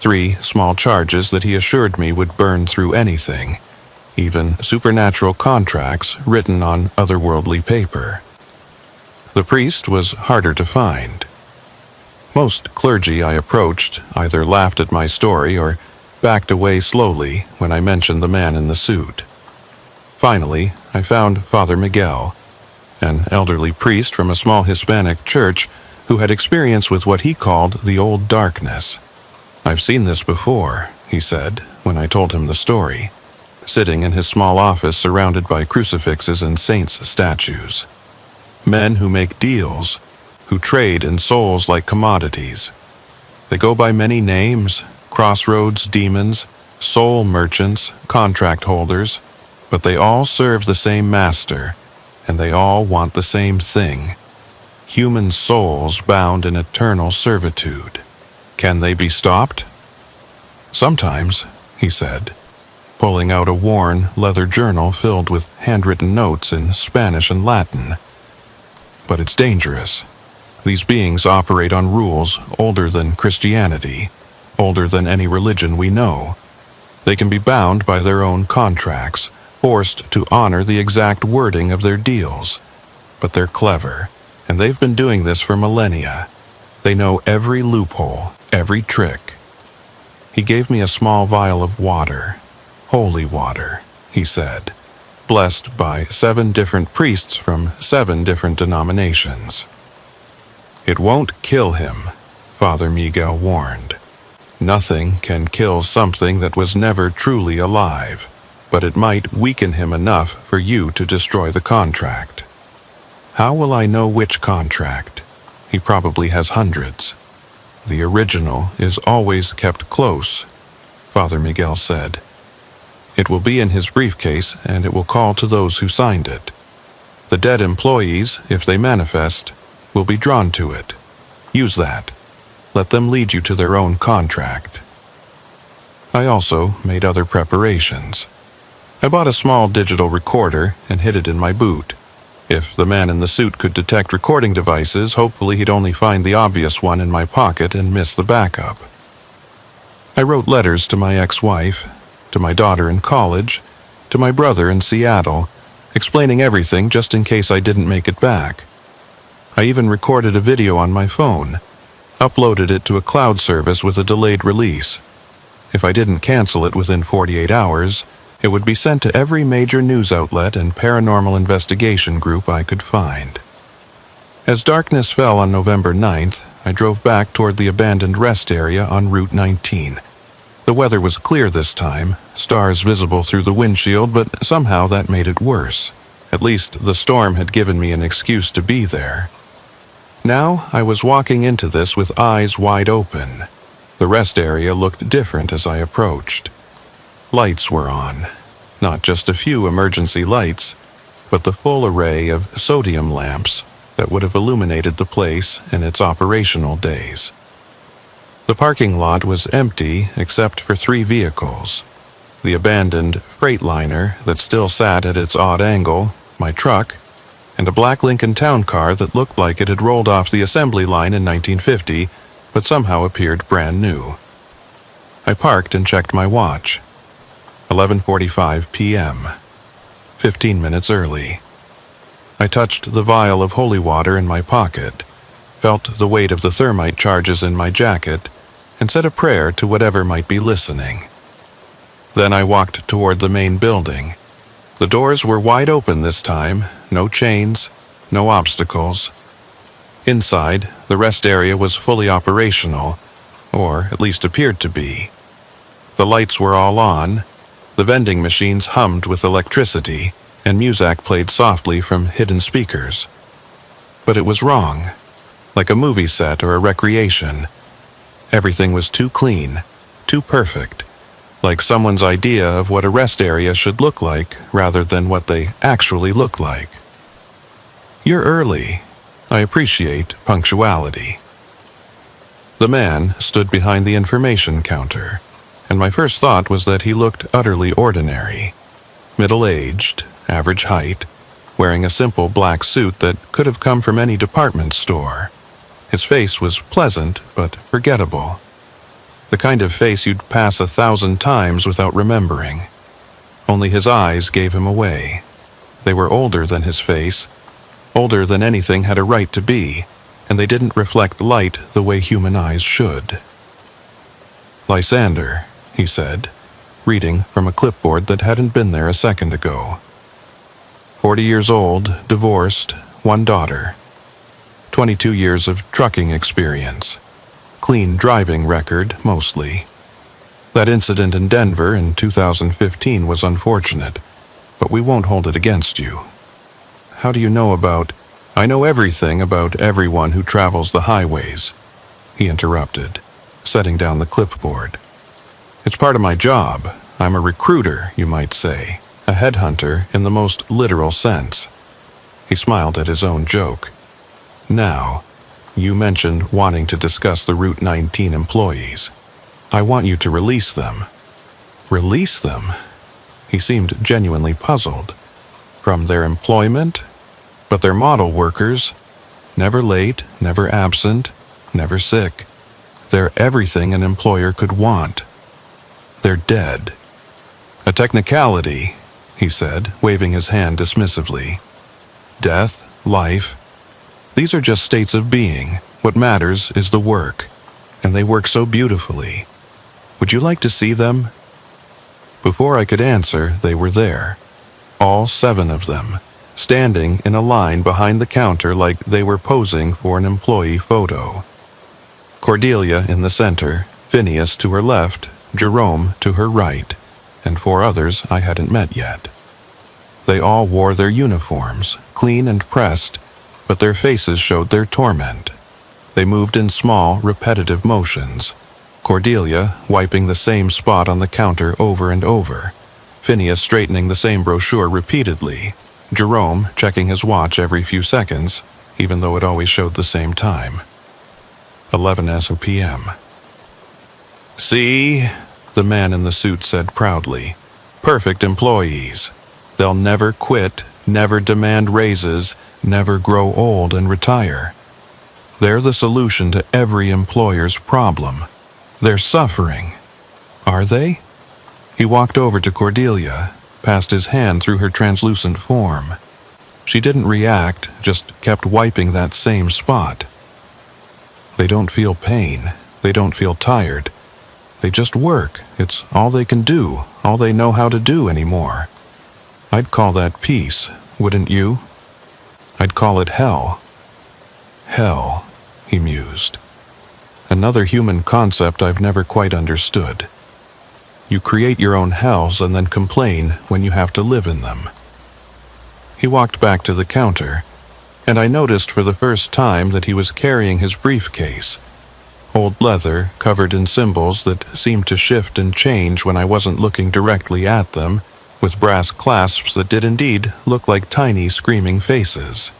3 small charges that he assured me would burn through anything, even supernatural contracts written on otherworldly paper. The priest was harder to find. Most clergy I approached either laughed at my story or backed away slowly when I mentioned the man in the suit. Finally, I found Father Miguel, an elderly priest from a small Hispanic church who had experience with what he called the old darkness. I've seen this before, he said, when I told him the story, sitting in his small office surrounded by crucifixes and saints' statues. Men who make deals, who trade in souls like commodities. They go by many names, crossroads demons, soul merchants, contract holders, but they all serve the same master, and they all want the same thing. Human souls bound in eternal servitude. Can they be stopped? Sometimes, he said, pulling out a worn leather journal filled with handwritten notes in Spanish and Latin. But it's dangerous. These beings operate on rules older than Christianity, older than any religion we know. They can be bound by their own contracts, forced to honor the exact wording of their deals. But they're clever, and they've been doing this for millennia. They know every loophole, every trick. He gave me a small vial of water. Holy water, he said, blessed by 7 different priests from 7 different denominations. It won't kill him, Father Miguel warned. Nothing can kill something that was never truly alive, but it might weaken him enough for you to destroy the contract. How will I know which contract? He probably has hundreds. The original is always kept close, Father Miguel said. It will be in his briefcase, and it will call to those who signed it. The dead employees, if they manifest, will be drawn to it. Use that. Let them lead you to their own contract. I also made other preparations. I bought a small digital recorder and hid it in my boot. If the man in the suit could detect recording devices, hopefully he'd only find the obvious one in my pocket and miss the backup. I wrote letters to my ex-wife, to my daughter in college, to my brother in Seattle, explaining everything just in case I didn't make it back. I even recorded a video on my phone, uploaded it to a cloud service with a delayed release. If I didn't cancel it within 48 hours, it would be sent to every major news outlet and paranormal investigation group I could find. As darkness fell on November 9th, I drove back toward the abandoned rest area on Route 19. The weather was clear this time, stars visible through the windshield, but somehow that made it worse. At least the storm had given me an excuse to be there. Now I was walking into this with eyes wide open. The rest area looked different as I approached. Lights were on. Not just a few emergency lights, but the full array of sodium lamps that would have illuminated the place in its operational days. The parking lot was empty except for 3 vehicles. The abandoned Freightliner that still sat at its odd angle, my truck, and a black Lincoln Town Car that looked like it had rolled off the assembly line in 1950, but somehow appeared brand new. I parked and checked my watch. 11:45 p.m. 15 minutes early. I touched the vial of holy water in my pocket, felt the weight of the thermite charges in my jacket, and said a prayer to whatever might be listening. Then I walked toward the main building. The doors were wide open this time, no chains, no obstacles. Inside, the rest area was fully operational, or at least appeared to be. The lights were all on, the vending machines hummed with electricity, and music played softly from hidden speakers. But it was wrong, like a movie set or a recreation. Everything was too clean, too perfect, like someone's idea of what a rest area should look like rather than what they actually look like. You're early. I appreciate punctuality. The man stood behind the information counter, and my first thought was that he looked utterly ordinary. Middle-aged, average height, wearing a simple black suit that could have come from any department store. His face was pleasant but forgettable. The kind of face you'd pass 1,000 times without remembering. Only his eyes gave him away. They were older than his face, older than anything had a right to be, and they didn't reflect light the way human eyes should. "Lysander," he said, reading from a clipboard that hadn't been there a second ago. 40 years old, divorced, 1 daughter. 22 years of trucking experience. Clean driving record, mostly. That incident in Denver in 2015 was unfortunate, but we won't hold it against you. How do you know about... I know everything about everyone who travels the highways, he interrupted, setting down the clipboard. It's part of my job. I'm a recruiter, you might say, a headhunter in the most literal sense. He smiled at his own joke. Now, you mentioned wanting to discuss the Route 19 employees. I want you to release them. Release them? He seemed genuinely puzzled. From their employment? But they're model workers. Never late, never absent, never sick. They're everything an employer could want. They're dead. A technicality, he said, waving his hand dismissively. Death, life, these are just states of being, What matters is the work, and they work so beautifully. Would you like to see them?" Before I could answer, they were there. All 7 of them, standing in a line behind the counter like they were posing for an employee photo. Cordelia in the center, Phineas to her left, Jerome to her right, and 4 others I hadn't met yet. They all wore their uniforms, clean and pressed, but their faces showed their torment. They moved in small, repetitive motions. Cordelia wiping the same spot on the counter over and over, Phineas straightening the same brochure repeatedly, Jerome checking his watch every few seconds, even though it always showed the same time. 11 p.m. "See?" the man in the suit said proudly. "Perfect employees. They'll never quit, never demand raises, never grow old and retire. They're the solution to every employer's problem. They're suffering. Are they?" He walked over to Cordelia, passed his hand through her translucent form. She didn't react, just kept wiping that same spot. "They don't feel pain. They don't feel tired. They just work. It's all they can do, all they know how to do anymore. I'd call that peace, wouldn't you? I'd call it hell." "Hell," he mused. "Another human concept I've never quite understood. You create your own hells and then complain when you have to live in them." He walked back to the counter, and I noticed for the first time that he was carrying his briefcase. Old leather, covered in symbols that seemed to shift and change when I wasn't looking directly at them, with brass clasps that did indeed look like tiny screaming faces.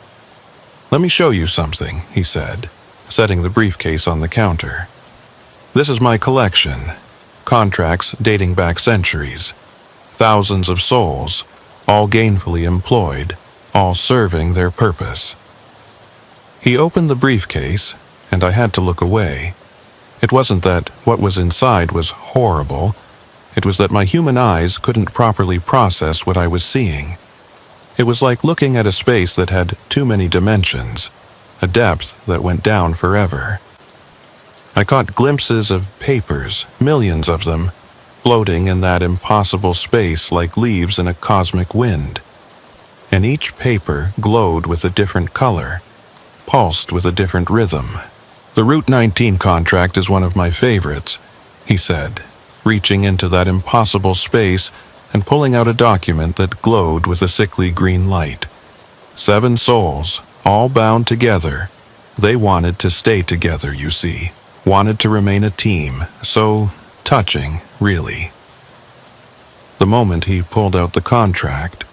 "Let me show you something," he said, setting the briefcase on the counter. "This is my collection. Contracts dating back centuries. Thousands of souls, all gainfully employed, all serving their purpose." He opened the briefcase, and I had to look away. It wasn't that what was inside was horrible. It was that my human eyes couldn't properly process what I was seeing. It was like looking at a space that had too many dimensions, a depth that went down forever. I caught glimpses of papers, millions of them, floating in that impossible space like leaves in a cosmic wind. And each paper glowed with a different color, pulsed with a different rhythm. "The Route 19 contract is one of my favorites," he said, reaching into that impossible space and pulling out a document that glowed with a sickly green light. 7 souls, all bound together. They wanted to stay together, you see. Wanted to remain a team. So touching, really. The moment he pulled out the contract,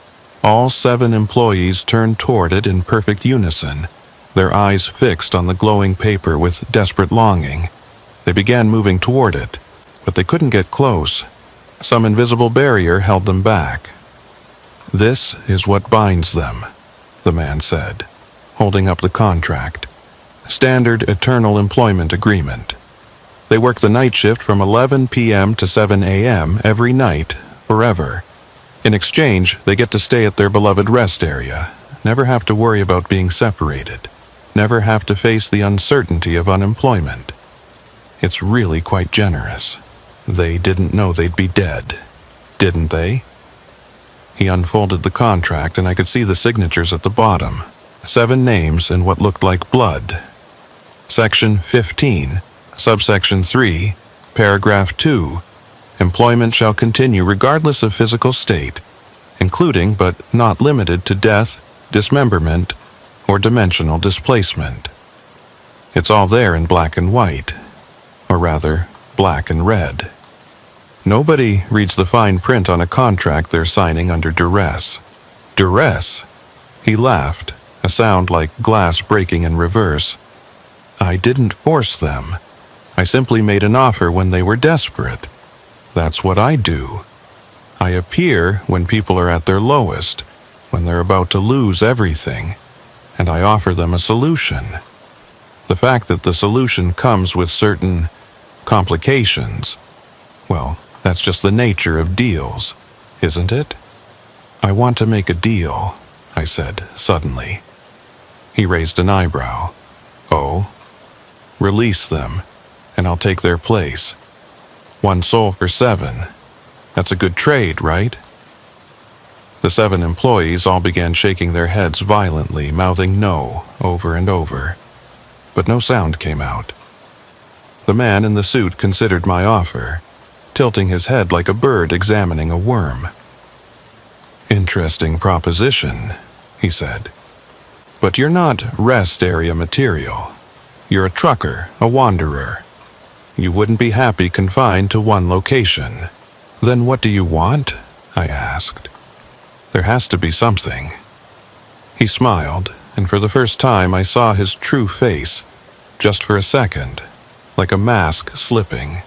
all 7 employees turned toward it in perfect unison, their eyes fixed on the glowing paper with desperate longing. They began moving toward it, but they couldn't get close. Some invisible barrier held them back. "This is what binds them," the man said, holding up the contract. "Standard Eternal Employment Agreement. They work the night shift from 11 p.m. to 7 a.m. every night, forever. In exchange, they get to stay at their beloved rest area, never have to worry about being separated, never have to face the uncertainty of unemployment. It's really quite generous. They didn't know they'd be dead, didn't they?" He unfolded the contract and I could see the signatures at the bottom. 7 names in what looked like blood. Section 15, subsection 3, paragraph 2, employment shall continue regardless of physical state, including but not limited to death, dismemberment, or dimensional displacement. It's all there in black and white, or rather, black and red. Nobody reads the fine print on a contract they're signing under duress. Duress? He laughed, a sound like glass breaking in reverse. "I didn't force them. I simply made an offer when they were desperate. That's what I do. I appear when people are at their lowest, when they're about to lose everything, and I offer them a solution. The fact that the solution comes with certain complications, well, that's just the nature of deals, isn't it?" "I want to make a deal," I said suddenly. He raised an eyebrow. "Oh?" Release them, and I'll take their place. 1 soul for 7. That's a good trade, right? The 7 employees all began shaking their heads violently, mouthing no over and over. But no sound came out. The man in the suit considered my offer, tilting his head like a bird examining a worm. Interesting proposition, he said. But you're not rest area material. You're a trucker, a wanderer. You wouldn't be happy confined to one location. Then what do you want? I asked. There has to be something. He smiled, and for the first time I saw his true face, just for a second, like a mask slipping.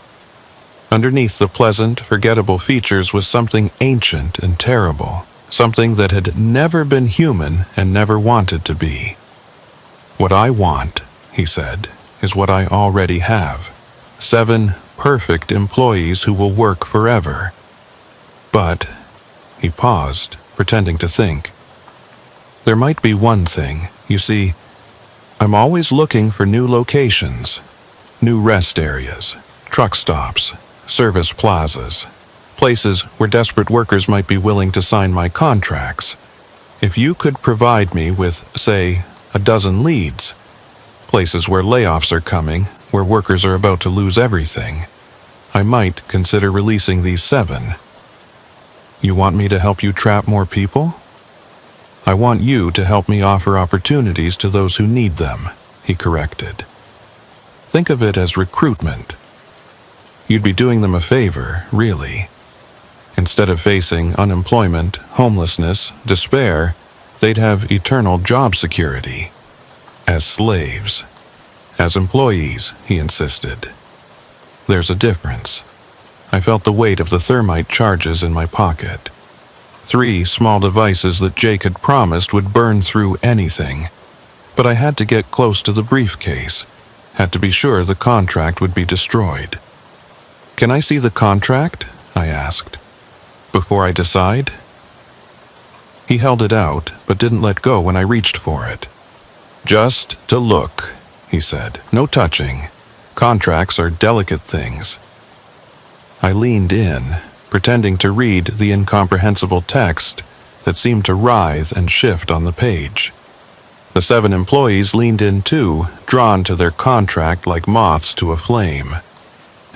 Underneath the pleasant, forgettable features was something ancient and terrible, something that had never been human and never wanted to be. What I want, he said, is what I already have. 7 perfect employees who will work forever. But, he paused, pretending to think. There might be one thing. You see, I'm always looking for new locations, new rest areas, truck stops, service plazas, places where desperate workers might be willing to sign my contracts. If you could provide me with, say, a dozen leads, places where layoffs are coming, where workers are about to lose everything, I might consider releasing these 7. You want me to help you trap more people? I want you to help me offer opportunities to those who need them, he corrected. Think of it as recruitment. You'd be doing them a favor, really. Instead of facing unemployment, homelessness, despair, they'd have eternal job security. As slaves. As employees, he insisted. There's a difference. I felt the weight of the thermite charges in my pocket. 3 small devices that Jake had promised would burn through anything. But I had to get close to the briefcase, had to be sure the contract would be destroyed. Can I see the contract? I asked. Before I decide? He held it out, but didn't let go when I reached for it. Just to look, he said. No touching. Contracts are delicate things. I leaned in, pretending to read the incomprehensible text that seemed to writhe and shift on the page. The 7 employees leaned in too, drawn to their contract like moths to a flame.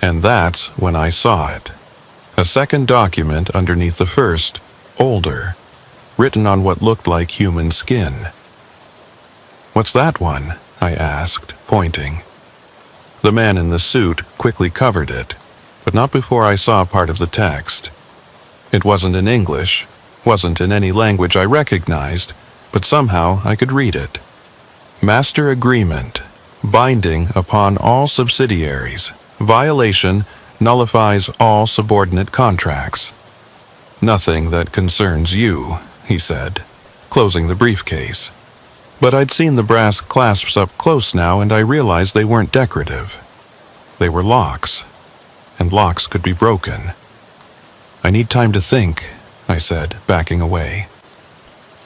And that's when I saw it. A second document underneath the first, older, written on what looked like human skin. What's that one? I asked, pointing. The man in the suit quickly covered it, but not before I saw part of the text. It wasn't in English, wasn't in any language I recognized, but somehow I could read it. Master Agreement, binding upon all subsidiaries. Violation nullifies all subordinate contracts. Nothing that concerns you, he said, closing the briefcase. But I'd seen the brass clasps up close now, and I realized they weren't decorative. They were locks, and locks could be broken. I need time to think, I said, backing away.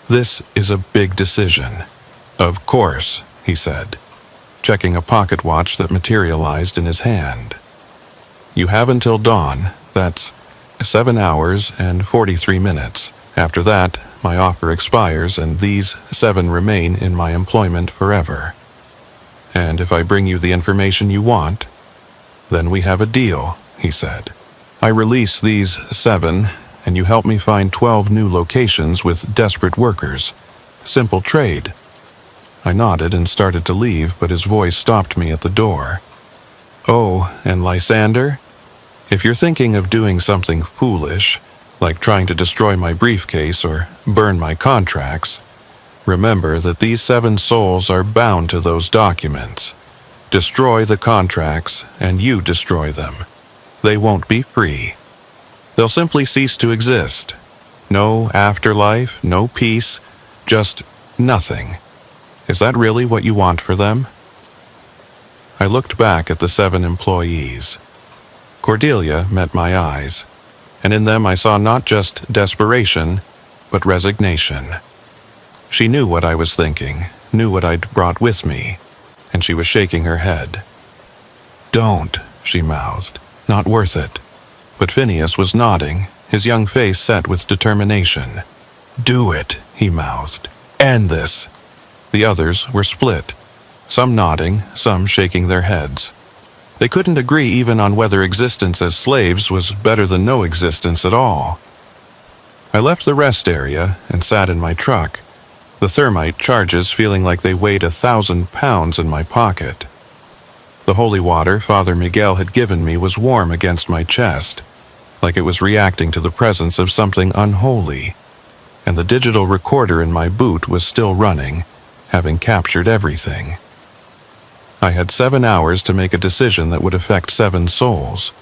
This is a big decision. Of course, he said, checking a pocket watch that materialized in his hand. You have until dawn. That's 7 hours and 43 minutes. After that, my offer expires and these 7 remain in my employment forever. And if I bring you the information you want, then we have a deal, he said. I release these 7, and you help me find 12 new locations with desperate workers. Simple trade. I nodded and started to leave, but his voice stopped me at the door. Oh, and Lysander? If you're thinking of doing something foolish, like trying to destroy my briefcase or burn my contracts, remember that these 7 souls are bound to those documents. Destroy the contracts, and you destroy them. They won't be free. They'll simply cease to exist. No afterlife, no peace, just nothing. Is that really what you want for them? I looked back at the 7 employees. Cordelia met my eyes, and in them I saw not just desperation, but resignation. She knew what I was thinking, knew what I'd brought with me, and she was shaking her head. "Don't," she mouthed. "Not worth it." But Phineas was nodding, his young face set with determination. "Do it," he mouthed. "End this." The others were split, some nodding, some shaking their heads. They couldn't agree even on whether existence as slaves was better than no existence at all. I left the rest area and sat in my truck, the thermite charges feeling like they weighed 1,000 pounds in my pocket. The holy water Father Miguel had given me was warm against my chest, like it was reacting to the presence of something unholy, and the digital recorder in my boot was still running, having captured everything. I had 7 hours to make a decision that would affect 7 souls.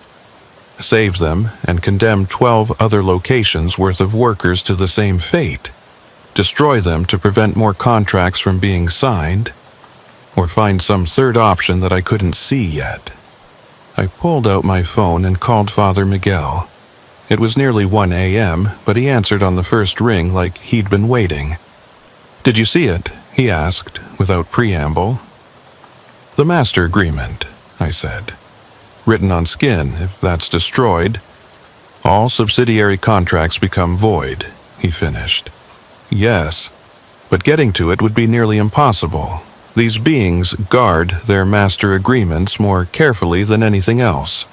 Save them and condemn 12 other locations worth of workers to the same fate. Destroy them to prevent more contracts from being signed, or find some third option that I couldn't see yet. I pulled out my phone and called Father Miguel. It was nearly 1 a.m., but he answered on the first ring like he'd been waiting. "Did you see it?" he asked, without preamble. "The master agreement," I said. "Written on skin, if that's destroyed, all subsidiary contracts become void," he finished. "Yes, but getting to it would be nearly impossible. These beings guard their master agreements more carefully than anything else.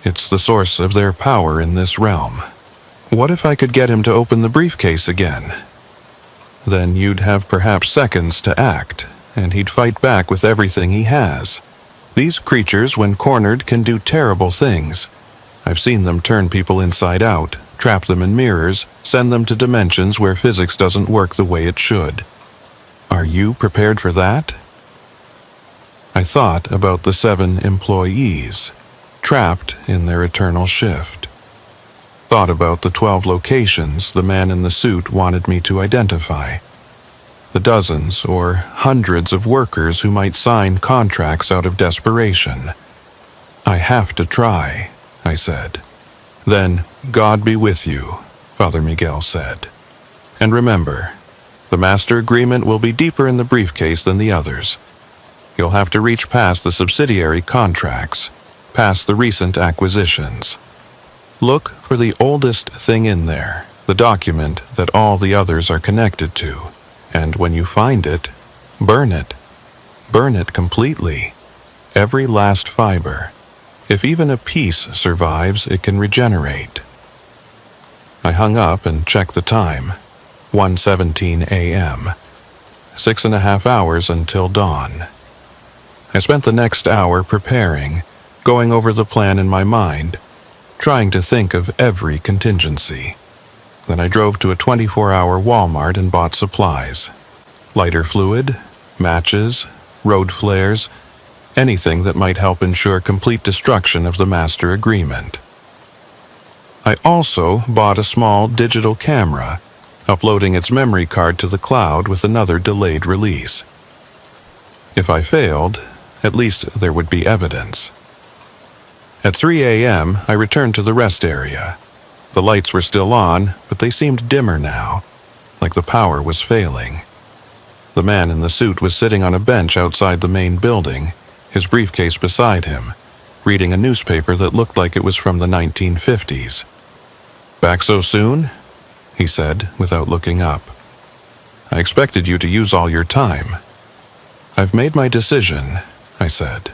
It's the source of their power in this realm. What if I could get him to open the briefcase again? Then you'd have perhaps seconds to act, and he'd fight back with everything he has. These creatures, when cornered, can do terrible things. I've seen them turn people inside out, trap them in mirrors, send them to dimensions where physics doesn't work the way it should. Are you prepared for that?" I thought about the 7 employees, trapped in their eternal shift. Thought about the 12 locations the man in the suit wanted me to identify. The dozens or hundreds of workers who might sign contracts out of desperation. "I have to try," I said. "Then, God be with you," Father Miguel said. "And remember, the master agreement will be deeper in the briefcase than the others. You'll have to reach past the subsidiary contracts, past the recent acquisitions. Look for the oldest thing in there, the document that all the others are connected to. And when you find it, burn it. Burn it completely. Every last fiber. If even a piece survives, it can regenerate." I hung up and checked the time. 1:17 a.m. 6.5 hours until dawn. I spent the next hour preparing, going over the plan in my mind, trying to think of every contingency. Then I drove to a 24-hour Walmart and bought supplies. Lighter fluid, matches, road flares, anything that might help ensure complete destruction of the master agreement. I also bought a small digital camera, uploading its memory card to the cloud with another delayed release. If I failed, at least there would be evidence. At 3 a.m., I returned to the rest area. The lights were still on, but they seemed dimmer now, like the power was failing. The man in the suit was sitting on a bench outside the main building, his briefcase beside him, reading a newspaper that looked like it was from the 1950s. "Back so soon?" he said, without looking up. "I expected you to use all your time." "I've made my decision," I said.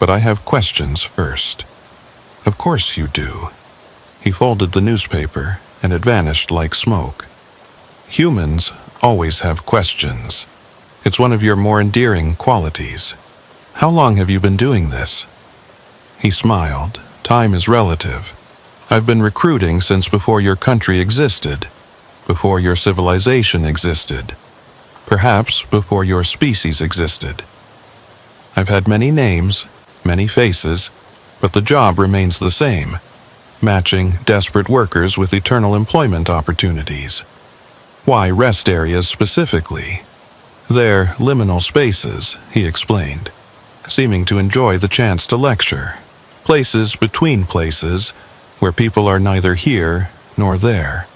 "But I have questions first." "Of course you do." He folded the newspaper, and it vanished like smoke. "Humans always have questions. It's one of your more endearing qualities. How long have you been doing this?" He smiled. "Time is relative. I've been recruiting since before your country existed, before your civilization existed, perhaps before your species existed. I've had many names, many faces, but the job remains the same, matching desperate workers with eternal employment opportunities. Why rest areas specifically? They're liminal spaces," he explained, seeming to enjoy the chance to lecture. "Places between places, where people are neither here nor there.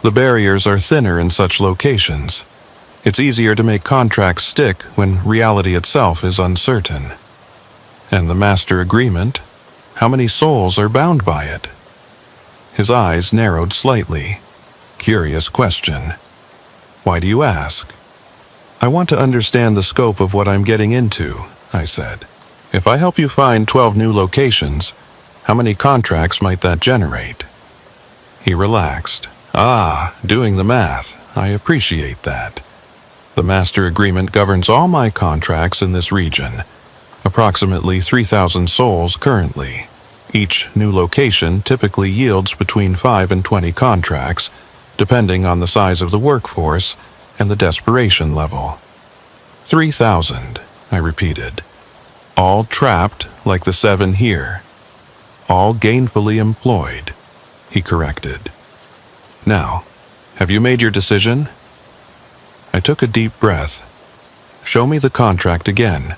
The barriers are thinner in such locations. It's easier to make contracts stick when reality itself is uncertain. And the master agreement? How many souls are bound by it? His eyes narrowed slightly. Curious question. Why do you ask? I want to understand the scope of what I'm getting into, I said. If I help you find 12 new locations, how many contracts might that generate? He relaxed. Doing the math. I appreciate that. The master agreement governs all my contracts in this region. Approximately 3,000 souls currently. Each new location typically yields between 5 and 20 contracts, depending on the size of the workforce and the desperation level. 3,000, I repeated. All trapped like the 7 here. All gainfully employed, he corrected. Now, have you made your decision? I took a deep breath. Show me the contract again.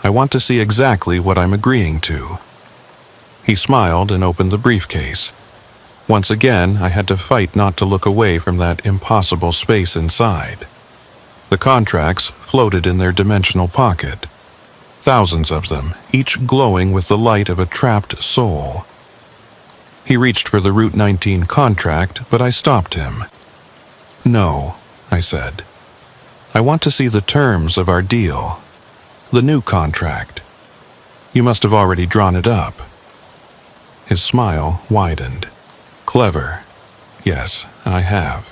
I want to see exactly what I'm agreeing to. He smiled and opened the briefcase. Once again, I had to fight not to look away from that impossible space inside. The contracts floated in their dimensional pocket. Thousands of them, each glowing with the light of a trapped soul. He reached for the Route 19 contract, but I stopped him. No, I said. I want to see the terms of our deal. The new contract. You must have already drawn it up. His smile widened. Clever. Yes, I have.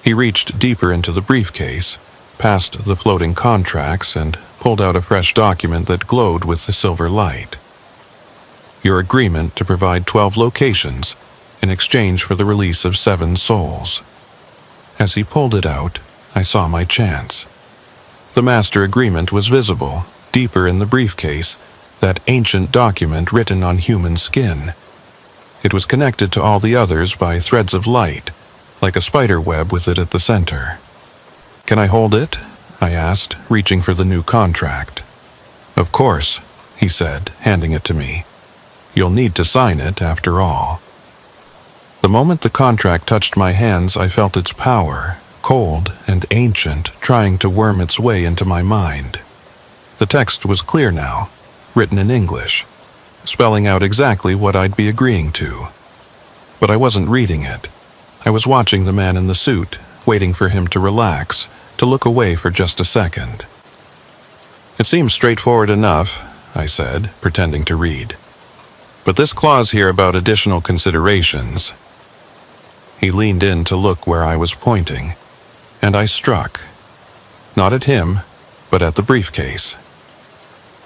He reached deeper into the briefcase, past the floating contracts, and pulled out a fresh document that glowed with the silver light. Your agreement to provide 12 locations in exchange for the release of 7 souls. As he pulled it out, I saw my chance. The master agreement was visible, deeper in the briefcase, that ancient document written on human skin. It was connected to all the others by threads of light, like a spider web with it at the center. Can I hold it? I asked, reaching for the new contract. Of course, he said, handing it to me. You'll need to sign it, after all. The moment the contract touched my hands, I felt its power, cold and ancient, trying to worm its way into my mind. The text was clear now, written in English, spelling out exactly what I'd be agreeing to. But I wasn't reading it. I was watching the man in the suit, waiting for him to relax, to look away for just a second. It seems straightforward enough, I said, pretending to read. But this clause here about additional considerations. He leaned in to look where I was pointing, and I struck. Not at him, but at the briefcase.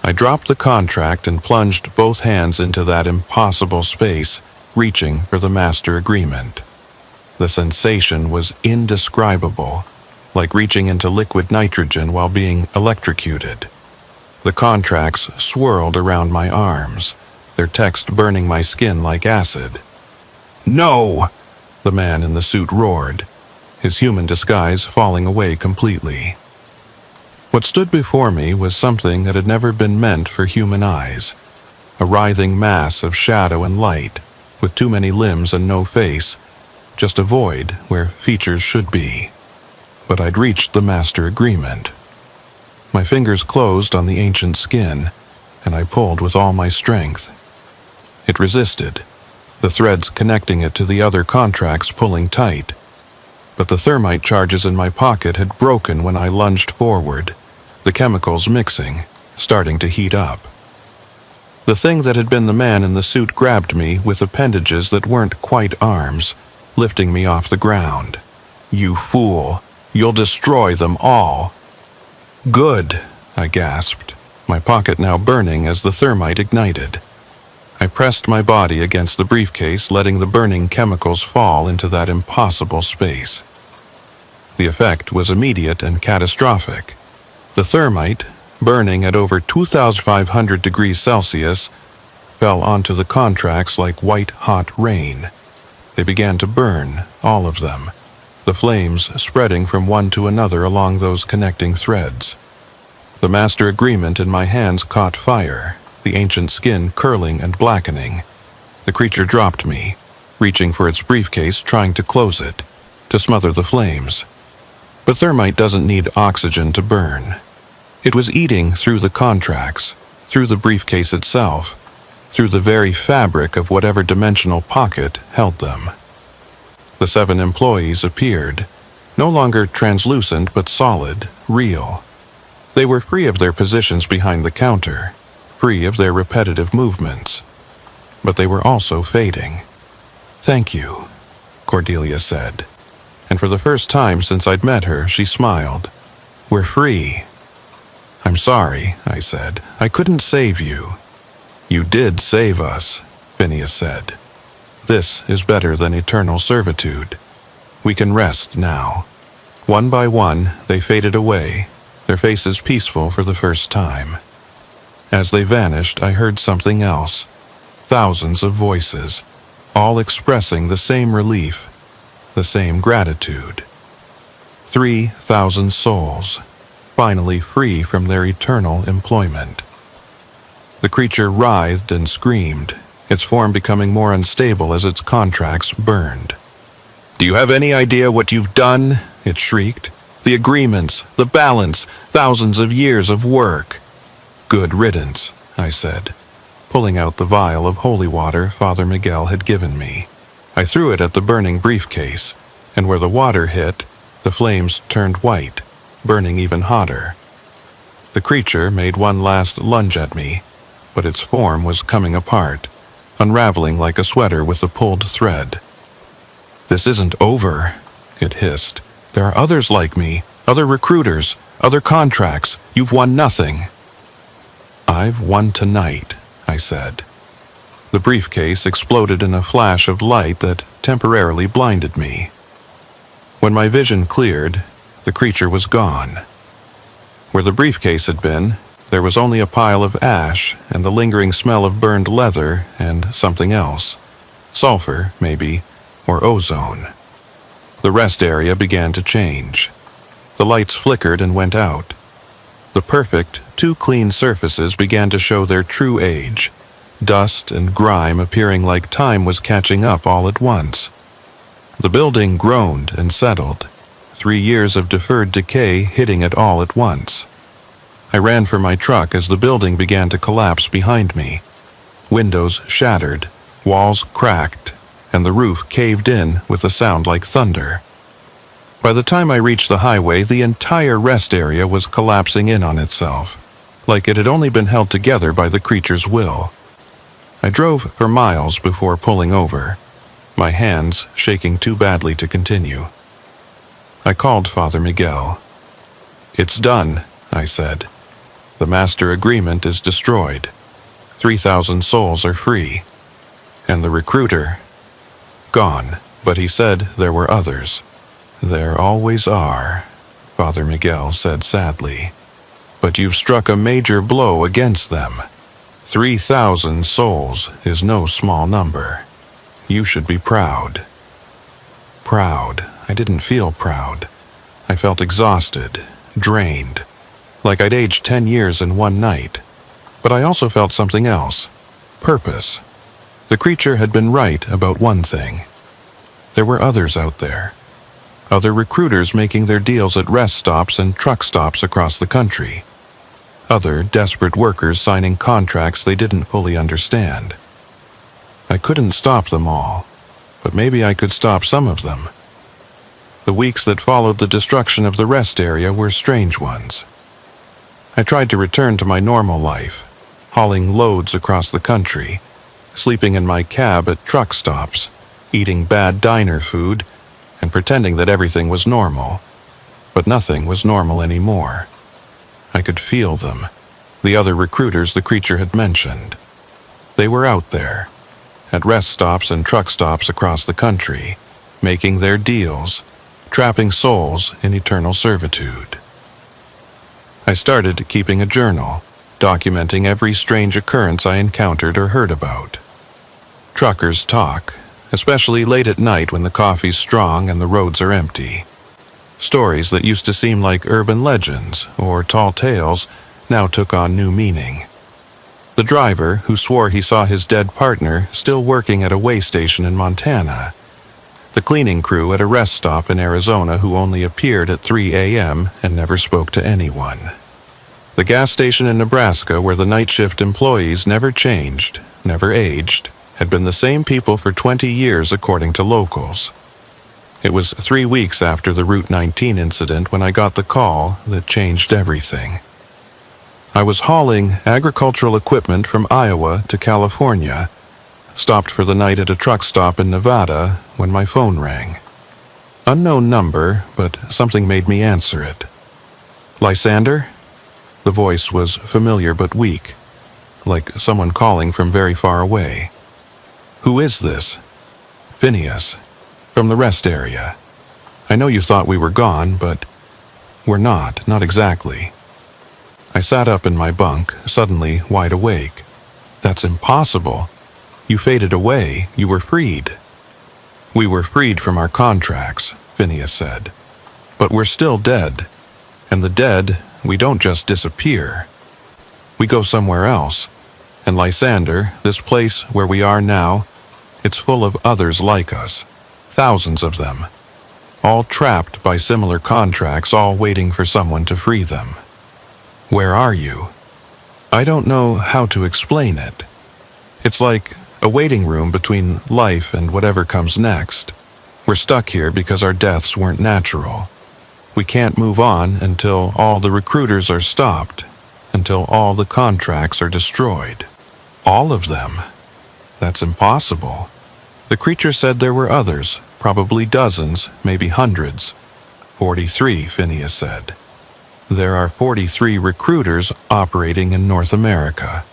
I dropped the contract and plunged both hands into that impossible space, reaching for the master agreement. The sensation was indescribable, like reaching into liquid nitrogen while being electrocuted. The contracts swirled around my arms, their text burning my skin like acid. No! The man in the suit roared, his human disguise falling away completely. What stood before me was something that had never been meant for human eyes, a writhing mass of shadow and light, with too many limbs and no face, just a void where features should be. But I'd reached the master agreement. My fingers closed on the ancient skin, and I pulled with all my strength. It resisted, the threads connecting it to the other contracts pulling tight. But the thermite charges in my pocket had broken when I lunged forward, the chemicals mixing, starting to heat up. The thing that had been the man in the suit grabbed me with appendages that weren't quite arms, lifting me off the ground. You fool! You'll destroy them all! Good, I gasped, my pocket now burning as the thermite ignited. I pressed my body against the briefcase, letting the burning chemicals fall into that impossible space. The effect was immediate and catastrophic. The thermite, burning at over 2,500 degrees Celsius, fell onto the contracts like white-hot rain. They began to burn, all of them, the flames spreading from one to another along those connecting threads. The master agreement in my hands caught fire, the ancient skin curling and blackening. The creature dropped me, reaching for its briefcase, trying to close it, to smother the flames. But thermite doesn't need oxygen to burn. It was eating through the contracts, through the briefcase itself, through the very fabric of whatever dimensional pocket held them. The 7 employees appeared, no longer translucent but solid, real. They were free of their positions behind the counter, free of their repetitive movements. But they were also fading. "Thank you," Cordelia said. And for the first time since I'd met her, she smiled. "We're free." "I'm sorry," I said. "I couldn't save you." "You did save us," Phineas said. "This is better than eternal servitude. We can rest now." One by one, they faded away, their faces peaceful for the first time. As they vanished, I heard something else. Thousands of voices, all expressing the same relief, the same gratitude. 3,000 souls, finally free from their eternal employment. The creature writhed and screamed, its form becoming more unstable as its contracts burned. "Do you have any idea what you've done?" it shrieked. "The agreements, the balance, thousands of years of work." "Good riddance," I said, pulling out the vial of holy water Father Miguel had given me. I threw it at the burning briefcase, and where the water hit, the flames turned white, burning even hotter. The creature made one last lunge at me, but its form was coming apart, unraveling like a sweater with a pulled thread. "This isn't over," it hissed. "There are others like me, other recruiters, other contracts. You've won nothing." "I've won tonight," I said. The briefcase exploded in a flash of light that temporarily blinded me. When my vision cleared, the creature was gone. Where the briefcase had been, there was only a pile of ash and the lingering smell of burned leather and something else. Sulfur, maybe, or ozone. The rest area began to change. The lights flickered and went out. The perfect, too clean surfaces began to show their true age, dust and grime appearing like time was catching up all at once. The building groaned and settled, 3 years of deferred decay hitting it all at once. I ran for my truck as the building began to collapse behind me. Windows shattered, walls cracked, and the roof caved in with a sound like thunder. By the time I reached the highway, the entire rest area was collapsing in on itself, like it had only been held together by the creature's will. I drove for miles before pulling over, my hands shaking too badly to continue. I called Father Miguel. "It's done," I said. "The master agreement is destroyed. 3,000 souls are free. And the recruiter, gone, but he said there were others." "There always are," Father Miguel said sadly. "But you've struck a major blow against them. 3,000 souls is no small number. You should be proud." Proud. I didn't feel proud. I felt exhausted, drained, like I'd aged 10 years in one night. But I also felt something else. Purpose. The creature had been right about one thing. There were others out there. Other recruiters making their deals at rest stops and truck stops across the country. Other desperate workers signing contracts they didn't fully understand. I couldn't stop them all, but maybe I could stop some of them. The weeks that followed the destruction of the rest area were strange ones. I tried to return to my normal life, hauling loads across the country, sleeping in my cab at truck stops, eating bad diner food, and pretending that everything was normal. But nothing was normal anymore. I could feel them, the other recruiters the creature had mentioned. They were out there, at rest stops and truck stops across the country, making their deals, trapping souls in eternal servitude. I started keeping a journal, documenting every strange occurrence I encountered or heard about. Truckers talk, especially late at night when the coffee's strong and the roads are empty. Stories that used to seem like urban legends or tall tales now took on new meaning. The driver who swore he saw his dead partner still working at a way station in Montana. The cleaning crew at a rest stop in Arizona who only appeared at 3 a.m. and never spoke to anyone. The gas station in Nebraska where the night shift employees never changed, never aged, had been the same people for 20 years according to locals. It was 3 weeks after the Route 19 incident when I got the call that changed everything. I was hauling agricultural equipment from Iowa to California, stopped for the night at a truck stop in Nevada when my phone rang. Unknown number, but something made me answer it. Lysander? The voice was familiar but weak, like someone calling from very far away. Who is this? Phineas, from the rest area. I know you thought we were gone, but we're not exactly. I sat up in my bunk, suddenly wide awake. That's impossible. You faded away. You were freed. We were freed from our contracts, Phineas said. But we're still dead. And the dead, we don't just disappear. We go somewhere else. And Lysander, this place where we are now, it's full of others like us. Thousands of them. All trapped by similar contracts, all waiting for someone to free them. Where are you? I don't know how to explain it. It's like a waiting room between life and whatever comes next. We're stuck here because our deaths weren't natural. We can't move on until all the recruiters are stopped, until all the contracts are destroyed. All of them. That's impossible. The creature said there were others, probably dozens, maybe hundreds. 43, Phineas said. There are 43 recruiters operating in North America.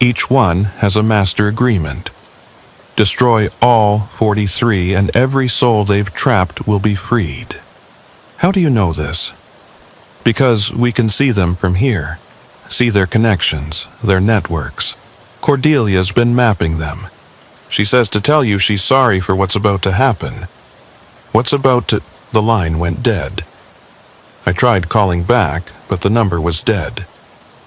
Each one has a master agreement. Destroy all 43 and every soul they've trapped will be freed. How do you know this? Because we can see them from here. See their connections, their networks. Cordelia's been mapping them. She says to tell you she's sorry for what's about to happen. What's about to... The line went dead. I tried calling back, but the number was dead.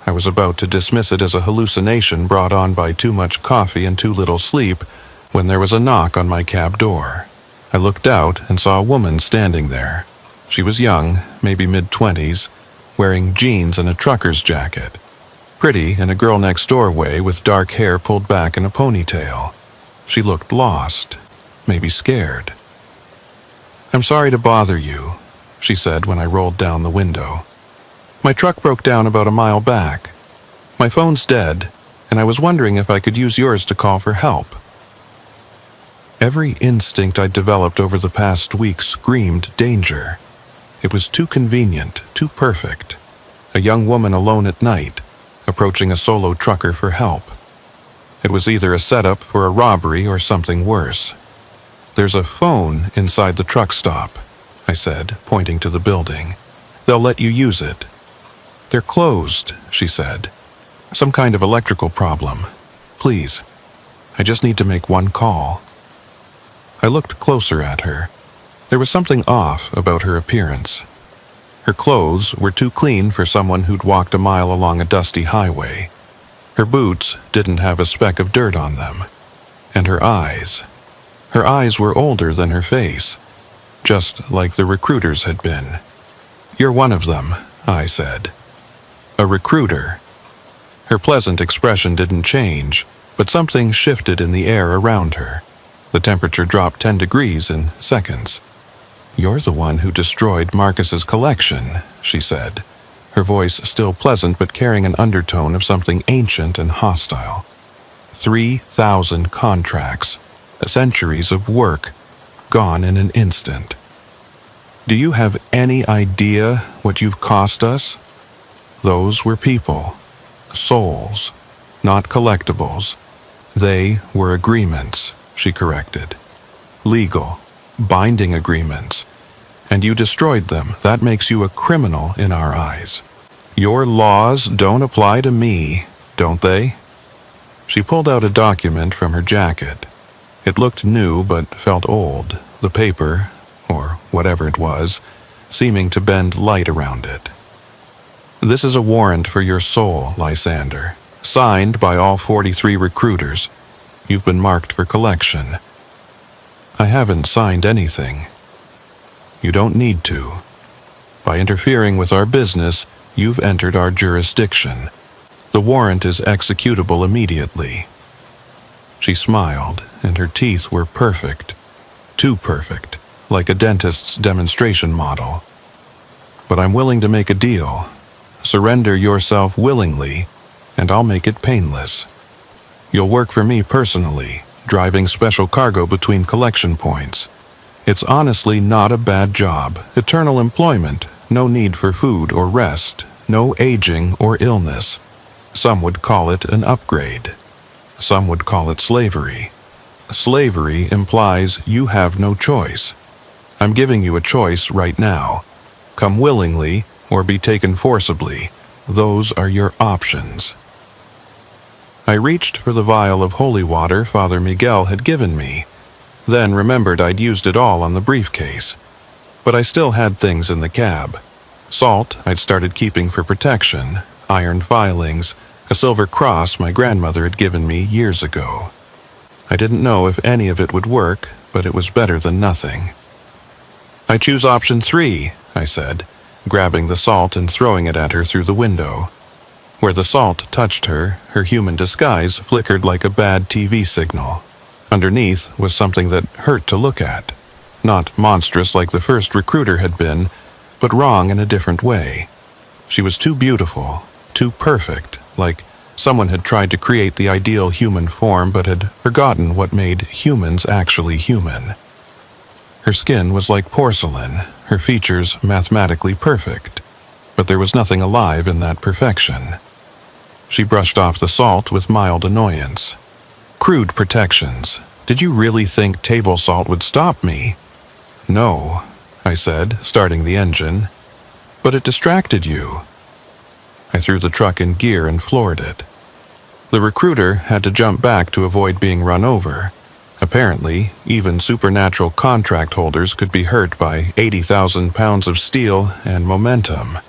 I was about to dismiss it as a hallucination brought on by too much coffee and too little sleep when there was a knock on my cab door. I looked out and saw a woman standing there. She was young, maybe mid-20s, wearing jeans and a trucker's jacket. Pretty in a girl next door way with dark hair pulled back in a ponytail. She looked lost, maybe scared. "I'm sorry to bother you," she said when I rolled down the window. "My truck broke down about a mile back. My phone's dead, and I was wondering if I could use yours to call for help." Every instinct I'd developed over the past week screamed danger. It was too convenient, too perfect. A young woman alone at night, approaching a solo trucker for help. It was either a setup for a robbery or something worse. "There's a phone inside the truck stop," I said, pointing to the building. "They'll let you use it." "They're closed," she said. "Some kind of electrical problem. Please, I just need to make one call." I looked closer at her. There was something off about her appearance. Her clothes were too clean for someone who'd walked a mile along a dusty highway. Her boots didn't have a speck of dirt on them. And her eyes were older than her face, just like the recruiters had been. "You're one of them," I said. "A recruiter." Her pleasant expression didn't change, but something shifted in the air around her. The temperature dropped 10 degrees in seconds. "You're the one who destroyed Marcus's collection," she said, her voice still pleasant but carrying an undertone of something ancient and hostile. 3,000 contracts, centuries of work, gone in an instant. "Do you have any idea what you've cost us?" "Those were people, souls, not collectibles. They were agreements," she corrected. "Legal, binding agreements. And you destroyed them. That makes you a criminal in our eyes. Your laws don't apply to me, don't they?" She pulled out a document from her jacket. It looked new but felt old, the paper, or whatever it was, seeming to bend light around it. "This is a warrant for your soul, Lysander, signed by all 43 recruiters. You've been marked for collection." "I haven't signed anything." "You don't need to. By interfering with our business, You've entered our jurisdiction. The warrant is executable immediately." She smiled, and her teeth were perfect. Too perfect, like a dentist's demonstration model. "But I'm willing to make a deal. Surrender yourself willingly, and I'll make it painless. You'll work for me personally, driving special cargo between collection points. It's honestly not a bad job. Eternal employment, no need for food or rest, no aging or illness. Some would call it an upgrade. Some would call it slavery. Slavery implies you have no choice. I'm giving you a choice right now. Come willingly or be taken forcibly. Those are your options." I reached for the vial of holy water Father Miguel had given me, then remembered I'd used it all on the briefcase. But I still had things in the cab. Salt I'd started keeping for protection, iron filings, a silver cross my grandmother had given me years ago. I didn't know if any of it would work, but it was better than nothing. "I choose option 3, I said, grabbing the salt and throwing it at her through the window. Where the salt touched her, her human disguise flickered like a bad TV signal. Underneath was something that hurt to look at. Not monstrous like the first recruiter had been, but wrong in a different way. She was too beautiful, too perfect, like someone had tried to create the ideal human form but had forgotten what made humans actually human. Her skin was like porcelain, her features mathematically perfect, but there was nothing alive in that perfection. She brushed off the salt with mild annoyance. "Crude protections. Did you really think table salt would stop me?" "No," I said, starting the engine. "But it distracted you." I threw the truck in gear and floored it. The recruiter had to jump back to avoid being run over. Apparently, even supernatural contract holders could be hurt by 80,000 pounds of steel and momentum.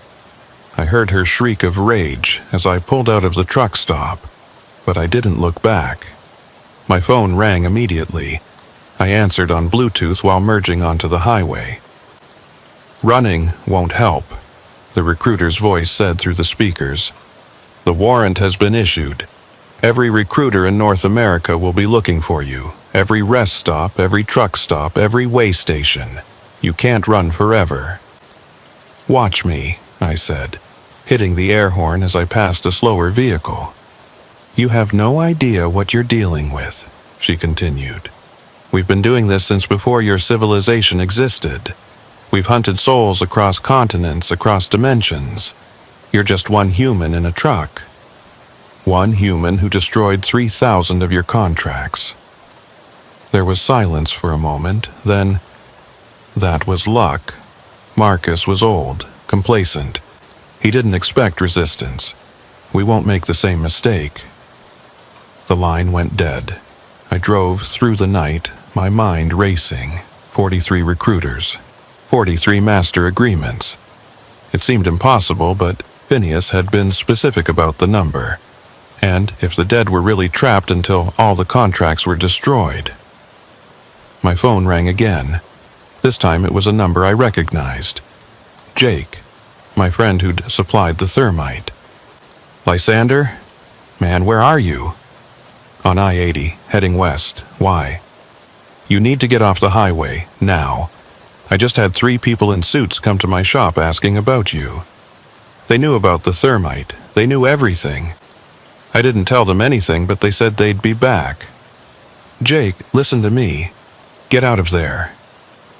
I heard her shriek of rage as I pulled out of the truck stop, but I didn't look back. My phone rang immediately. I answered on Bluetooth while merging onto the highway. "Running won't help," the recruiter's voice said through the speakers. "The warrant has been issued. Every recruiter in North America will be looking for you. Every rest stop, every truck stop, every way station. You can't run forever." "Watch me," I said, hitting the air horn as I passed a slower vehicle. "You have no idea what you're dealing with," she continued. "We've been doing this since before your civilization existed. We've hunted souls across continents, across dimensions. You're just one human in a truck. One human who destroyed 3,000 of your contracts." There was silence for a moment, then, "That was luck." Marcus was old, complacent. He didn't expect resistance. We won't make the same mistake. The line went dead. I drove through the night, my mind racing. 43 recruiters. 43 master agreements. It seemed impossible, but Phineas had been specific about the number. And if the dead were really trapped until all the contracts were destroyed. My phone rang again. This time it was a number I recognized. Jake, my friend who'd supplied the thermite. "Lysander? Man, where are you?" "On I-80, heading west. Why?" "You need to get off the highway, now. I just had 3 people in suits come to my shop asking about you. They knew about the thermite. They knew everything. I didn't tell them anything, but they said they'd be back. Jake, listen to me. Get out of there.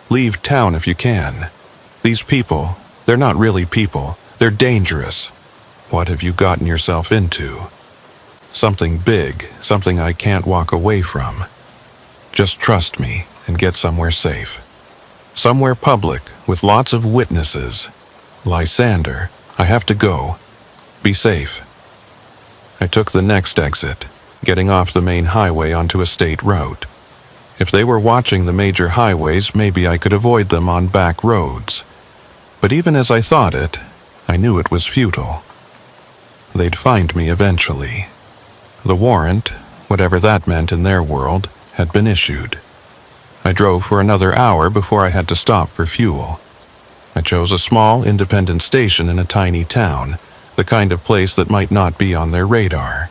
Leave town if you can. These people, they're not really people. They're dangerous. What have you gotten yourself into? Something big, something I can't walk away from. Just trust me and get somewhere safe. Somewhere public with lots of witnesses. Lysander, I have to go. Be safe." I took the next exit, getting off the main highway onto a state route. If they were watching the major highways, maybe I could avoid them on back roads. But even as I thought it, I knew it was futile. They'd find me eventually. The warrant, whatever that meant in their world, had been issued. I drove for another hour before I had to stop for fuel. I chose a small, independent station in a tiny town, the kind of place that might not be on their radar.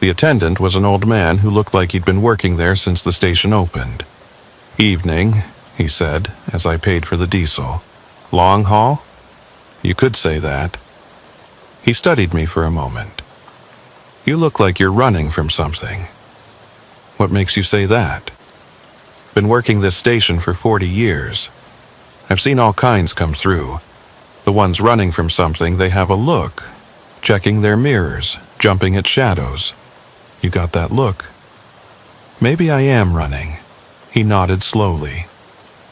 The attendant was an old man who looked like he'd been working there since the station opened. "Evening," he said, as I paid for the diesel. "Long haul?" "You could say that." He studied me for a moment. "You look like you're running from something." "What makes you say that?" "Been working this station for 40 years. I've seen all kinds come through. The ones running from something, they have a look, checking their mirrors, jumping at shadows. You got that look." "Maybe I am running." He nodded slowly.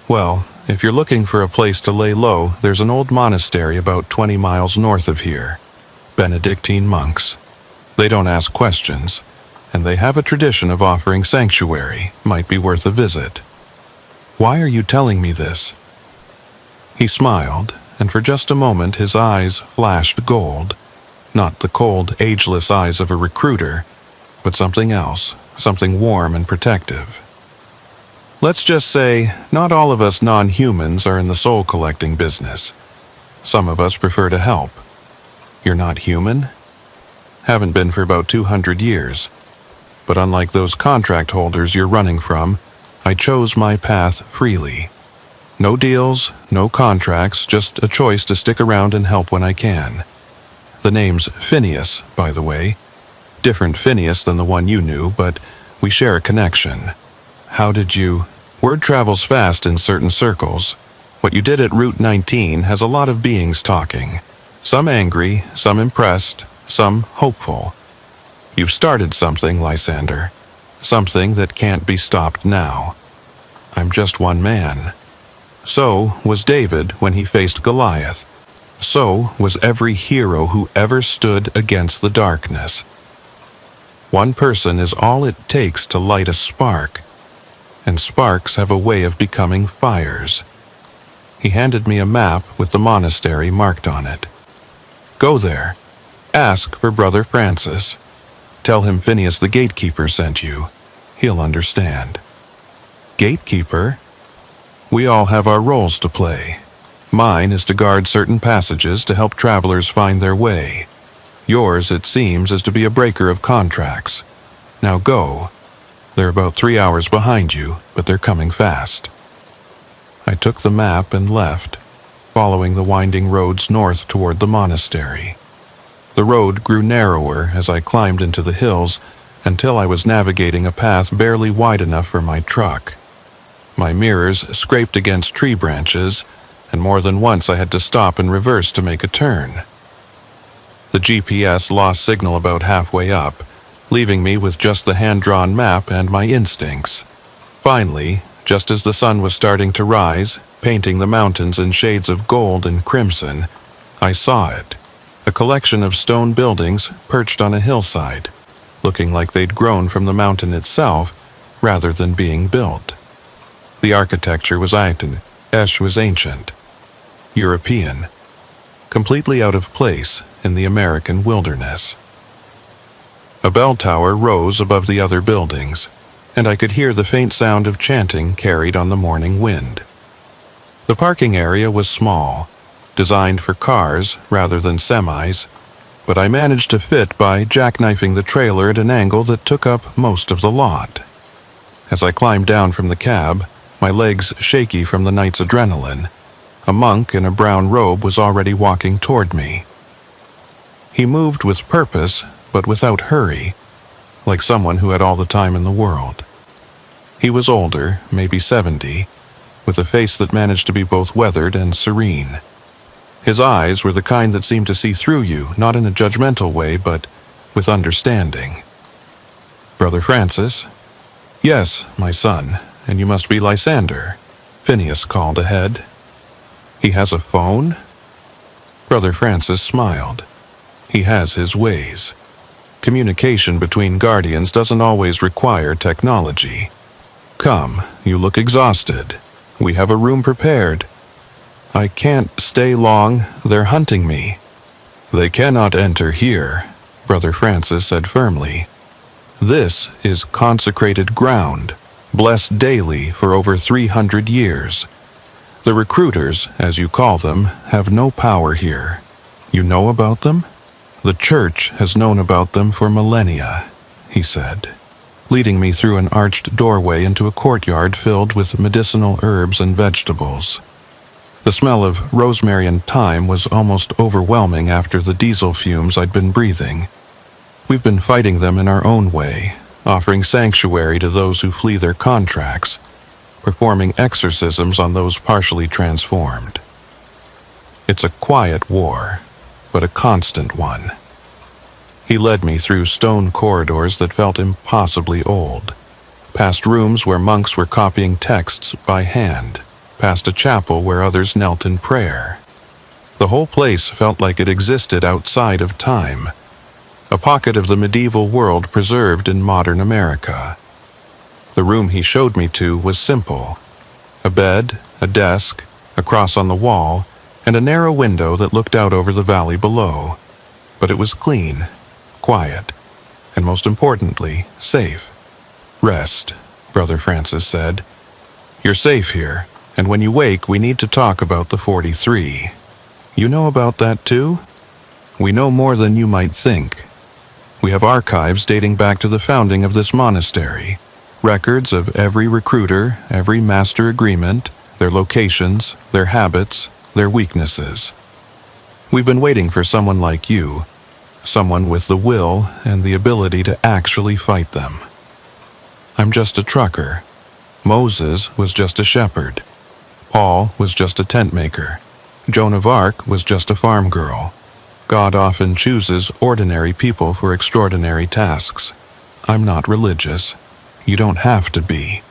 "Well, if you're looking for a place to lay low, there's an old monastery about 20 miles north of here. Benedictine monks. They don't ask questions, and they have a tradition of offering sanctuary. Might be worth a visit." "Why are you telling me this?" He smiled, and for just a moment his eyes flashed gold. Not the cold, ageless eyes of a recruiter, but something else, something warm and protective. "Let's just say, not all of us non-humans are in the soul-collecting business. Some of us prefer to help." "You're not human?" "Haven't been for about 200 years. But unlike those contract holders you're running from, I chose my path freely. No deals, no contracts, just a choice to stick around and help when I can. The name's Phineas, by the way. Different Phineas than the one you knew, but we share a connection. How did you—" "Word travels fast in certain circles. What you did at Route 19 has a lot of beings talking. Some angry, some impressed, some hopeful. You've started something, Lysander. Something that can't be stopped now. I'm just one man. So was David when he faced Goliath. So was every hero who ever stood against the darkness. One person is all it takes to light a spark, and sparks have a way of becoming fires." He handed me a map with the monastery marked on it. "Go there. Ask for Brother Francis. Tell him Phineas the gatekeeper sent you. He'll understand." "Gatekeeper?" "We all have our roles to play. Mine is to guard certain passages to help travelers find their way. Yours, it seems, is to be a breaker of contracts. Now go. They're about 3 hours behind you, but they're coming fast." I took the map and left, following the winding roads north toward the monastery. The road grew narrower as I climbed into the hills until I was navigating a path barely wide enough for my truck. My mirrors scraped against tree branches, and more than once I had to stop and reverse to make a turn. The GPS lost signal about halfway up, leaving me with just the hand-drawn map and my instincts. Finally, just as the sun was starting to rise, painting the mountains in shades of gold and crimson, I saw it. A collection of stone buildings perched on a hillside, looking like they'd grown from the mountain itself rather than being built. The architecture was ancient, European, completely out of place in the American wilderness. A bell tower rose above the other buildings, and I could hear the faint sound of chanting carried on the morning wind. The parking area was small, designed for cars rather than semis, but I managed to fit by jackknifing the trailer at an angle that took up most of the lot. As I climbed down from the cab, my legs shaky from the night's adrenaline, a monk in a brown robe was already walking toward me. He moved with purpose, but without hurry, like someone who had all the time in the world. He was older, maybe 70, with a face that managed to be both weathered and serene. His eyes were the kind that seemed to see through you, not in a judgmental way, but with understanding. "Brother Francis?" "Yes, my son, and you must be Lysander," Phineas called ahead. "He has a phone?" Brother Francis smiled. "He has his ways. Communication between guardians doesn't always require technology. Come, you look exhausted. We have a room prepared." "I can't stay long. They're hunting me." "They cannot enter here," Brother Francis said firmly. "This is consecrated ground, blessed daily for over 300 years. The recruiters, as you call them, have no power here. You know about them? The church has known about them for millennia, he said, leading me through an arched doorway into a courtyard filled with medicinal herbs and vegetables. The smell of rosemary and thyme was almost overwhelming after the diesel fumes I'd been breathing. We've been fighting them in our own way, offering sanctuary to those who flee their contracts, performing exorcisms on those partially transformed. It's a quiet war, but a constant one. He led me through stone corridors that felt impossibly old, past rooms where monks were copying texts by hand, past a chapel where others knelt in prayer. The whole place felt like it existed outside of time, a pocket of the medieval world preserved in modern America. The room he showed me to was simple: a bed, a desk, a cross on the wall, and a narrow window that looked out over the valley below. But it was clean, quiet, and most importantly, safe. "Rest," Brother Francis said. "You're safe here, and when you wake, we need to talk about the 43. You know about that too? We know more than you might think. We have archives dating back to the founding of this monastery, records of every recruiter, every master agreement, their locations, their habits, their weaknesses. We've been waiting for someone like you, someone with the will and the ability to actually fight them. I'm just a trucker. Moses was just a shepherd. Paul was just a tent maker. Joan of Arc was just a farm girl. God often chooses ordinary people for extraordinary tasks. I'm not religious. You don't have to be.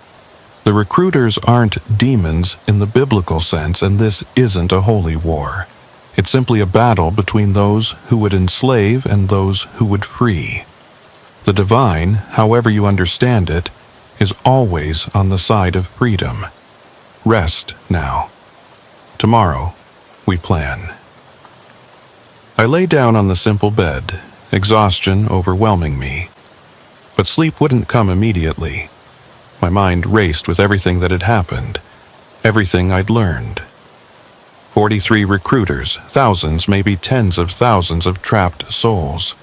The recruiters aren't demons in the biblical sense, and this isn't a holy war. It's simply a battle between those who would enslave and those who would free. The divine, however you understand it, is always on the side of freedom. Rest now. Tomorrow, we plan." I lay down on the simple bed, exhaustion overwhelming me. But sleep wouldn't come immediately. My mind raced with everything that had happened, everything I'd learned. 43 recruiters, thousands, maybe tens of thousands of trapped souls.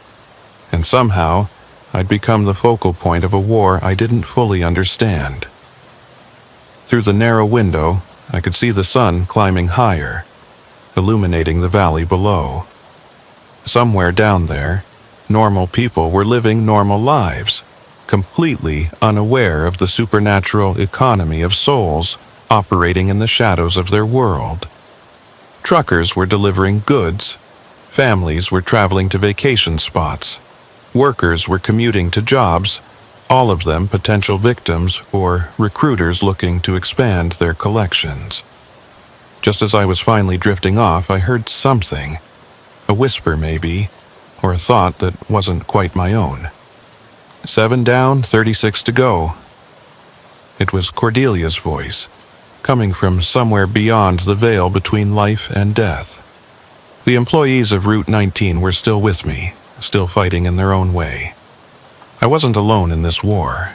And somehow, I'd become the focal point of a war I didn't fully understand. Through the narrow window, I could see the sun climbing higher, illuminating the valley below. Somewhere down there, normal people were living normal lives, completely unaware of the supernatural economy of souls operating in the shadows of their world. Truckers were delivering goods, families were traveling to vacation spots, workers were commuting to jobs, all of them potential victims for recruiters looking to expand their collections. Just as I was finally drifting off, I heard something, a whisper maybe, or a thought that wasn't quite my own. 7 down, 36 to go. It was Cordelia's voice, coming from somewhere beyond the veil between life and death. The employees of Route 19 were still with me, still fighting in their own way. I wasn't alone in this war.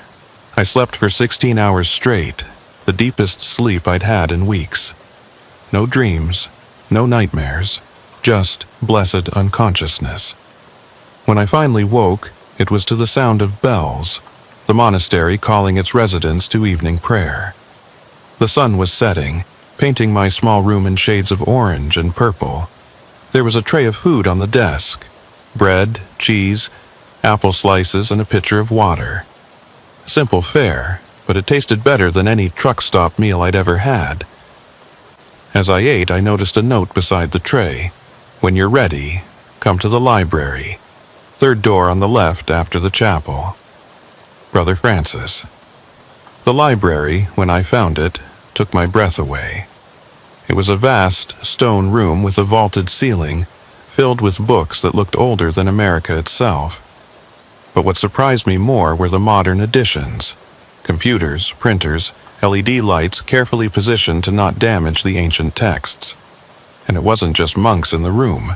I slept for 16 hours straight, the deepest sleep I'd had in weeks. No dreams, no nightmares, just blessed unconsciousness. When I finally woke, it was to the sound of bells, the monastery calling its residents to evening prayer. The sun was setting, painting my small room in shades of orange and purple. There was a tray of food on the desk: bread, cheese, apple slices, and a pitcher of water. Simple fare, but it tasted better than any truck stop meal I'd ever had. As I ate, I noticed a note beside the tray: "When you're ready, come to the library. 3rd door on the left after the chapel. Brother Francis." The library, when I found it, took my breath away. It was a vast stone room with a vaulted ceiling, filled with books that looked older than America itself. But what surprised me more were the modern additions: computers, printers, LED lights carefully positioned to not damage the ancient texts. And it wasn't just monks in the room.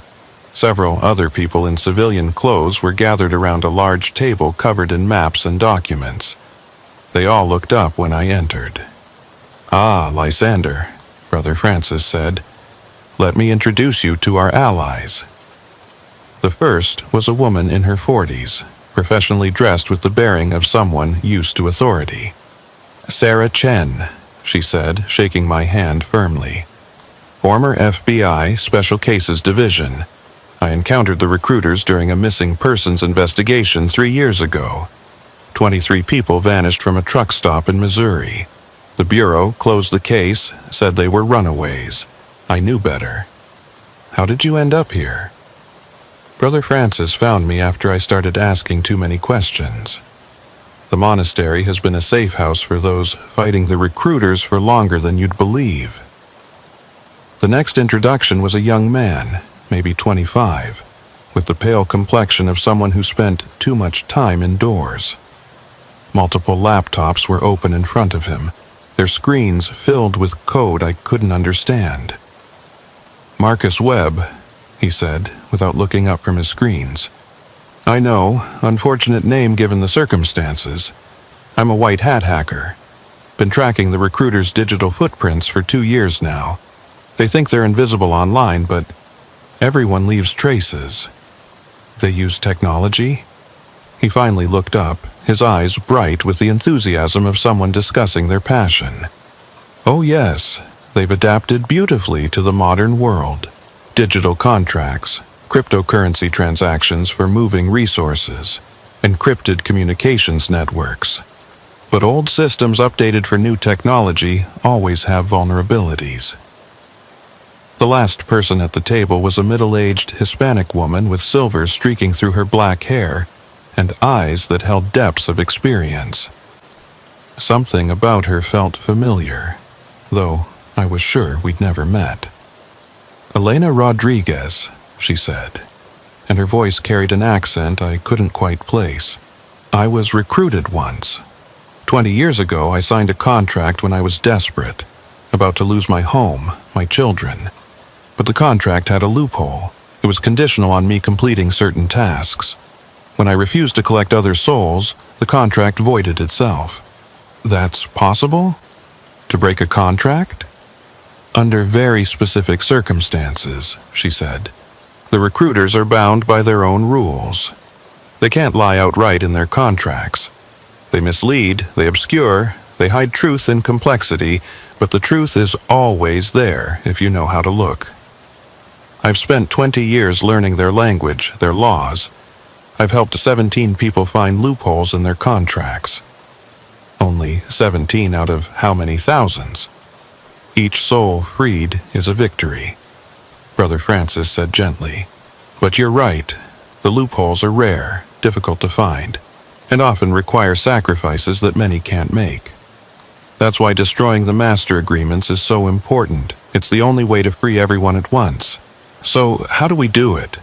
Several other people in civilian clothes were gathered around a large table covered in maps and documents. They all looked up when I entered. "Ah, Lysander, Brother Francis said. "Let me introduce you to our allies." The first was a woman in her 40s, professionally dressed with the bearing of someone used to authority. "Sarah Chen," she said, shaking my hand firmly. "Former FBI Special Cases Division. I encountered the recruiters during a missing persons investigation 3 years ago. 23 people vanished from a truck stop in Missouri. The Bureau closed the case, said they were runaways. I knew better." "How did you end up here?" Brother Francis found me after I started asking too many questions. The monastery has been a safe house for those fighting the recruiters for longer than you'd believe. The next introduction was a young man, maybe 25, with the pale complexion of someone who spent too much time indoors. Multiple laptops were open in front of him, their screens filled with code I couldn't understand. "Marcus Webb," he said, without looking up from his screens. "I know, unfortunate name given the circumstances. I'm a white hat hacker. Been tracking the recruiters' digital footprints for 2 years now. They think they're invisible online, but everyone leaves traces. They use technology?" He finally looked up, his eyes bright with the enthusiasm of someone discussing their passion. "Oh yes, they've adapted beautifully to the modern world. Digital contracts, cryptocurrency transactions for moving resources, encrypted communications networks. But old systems updated for new technology always have vulnerabilities." The last person at the table was a middle-aged Hispanic woman with silver streaking through her black hair and eyes that held depths of experience. Something about her felt familiar, though I was sure we'd never met. "Elena Rodriguez," she said, and her voice carried an accent I couldn't quite place. "I was recruited once. 20 years ago, I signed a contract when I was desperate, about to lose my home, my children. But the contract had a loophole. It was conditional on me completing certain tasks. When I refused to collect other souls, the contract voided itself." "That's possible? To break a contract?" "Under very specific circumstances," she said. "The recruiters are bound by their own rules. They can't lie outright in their contracts. They mislead, they obscure, they hide truth in complexity, but the truth is always there if you know how to look. I've spent 20 years learning their language, their laws. I've helped 17 people find loopholes in their contracts. Only 17 out of how many thousands? Each soul freed is a victory," Brother Francis said gently. "But you're right. The loopholes are rare, difficult to find, and often require sacrifices that many can't make. That's why destroying the master agreements is so important. It's the only way to free everyone at once. So, how do we do it?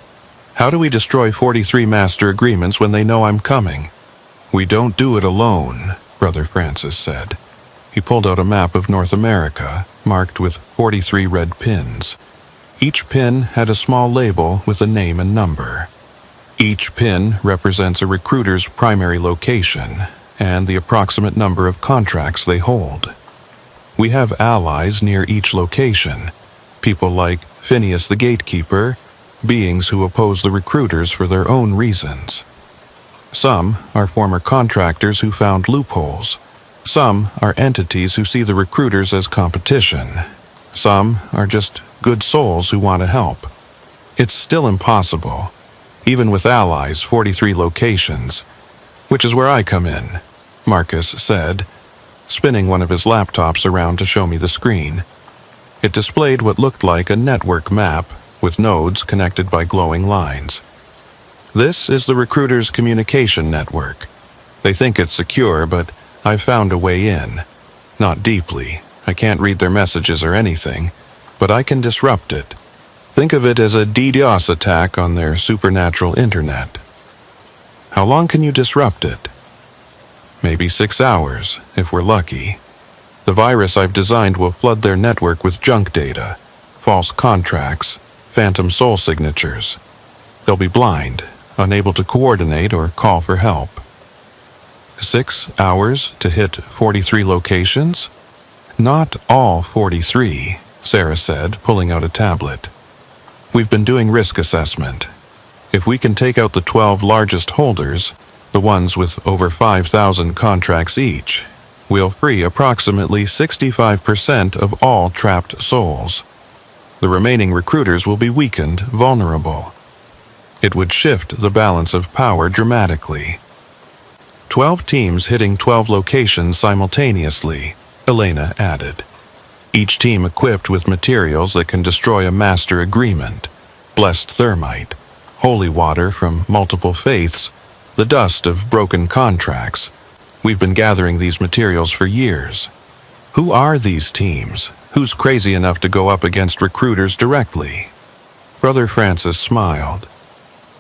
How do we destroy 43 master agreements when they know I'm coming?" "We don't do it alone," Brother Francis said. He pulled out a map of North America, marked with 43 red pins. Each pin had a small label with a name and number. Each pin represents a recruiter's primary location and the approximate number of contracts they hold. We have allies near each location, people like Phineas the Gatekeeper, beings who oppose the recruiters for their own reasons. Some are former contractors who found loopholes. Some are entities who see the recruiters as competition. Some are just good souls who want to help. It's still impossible, even with allies, 43 locations, which is where I come in, Marcus said, spinning one of his laptops around to show me the screen. It displayed what looked like a network map with nodes connected by glowing lines. This is the recruiter's communication network. They think it's secure, but I've found a way in. Not deeply. I can't read their messages or anything, but I can disrupt it. Think of it as a DDoS attack on their supernatural internet. How long can you disrupt it? Maybe 6 hours, if we're lucky. The virus I've designed will flood their network with junk data, false contracts, phantom soul signatures. They'll be blind, unable to coordinate or call for help. 6 hours to hit 43 locations? Not all 43, Sarah said, pulling out a tablet. "We've been doing risk assessment. If we can take out the 12 largest holders, the ones with over 5,000 contracts each, we'll free approximately 65% of all trapped souls. The remaining recruiters will be weakened, vulnerable. It would shift the balance of power dramatically." 12 teams hitting 12 locations simultaneously, Elena added. Each team equipped with materials that can destroy a master agreement, blessed thermite, holy water from multiple faiths, the dust of broken contracts. We've been gathering these materials for years. Who are these teams? Who's crazy enough to go up against recruiters directly? Brother Francis smiled.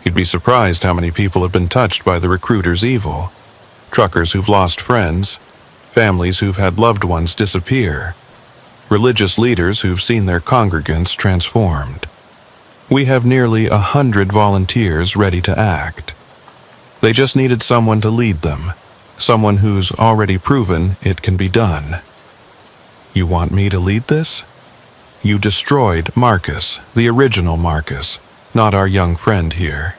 You'd be surprised how many people have been touched by the recruiters' evil. Truckers who've lost friends, families who've had loved ones disappear, religious leaders who've seen their congregants transformed. We have nearly 100 volunteers ready to act. They just needed someone to lead them, someone who's already proven it can be done. You want me to lead this? You destroyed Marcus, the original Marcus, not our young friend here.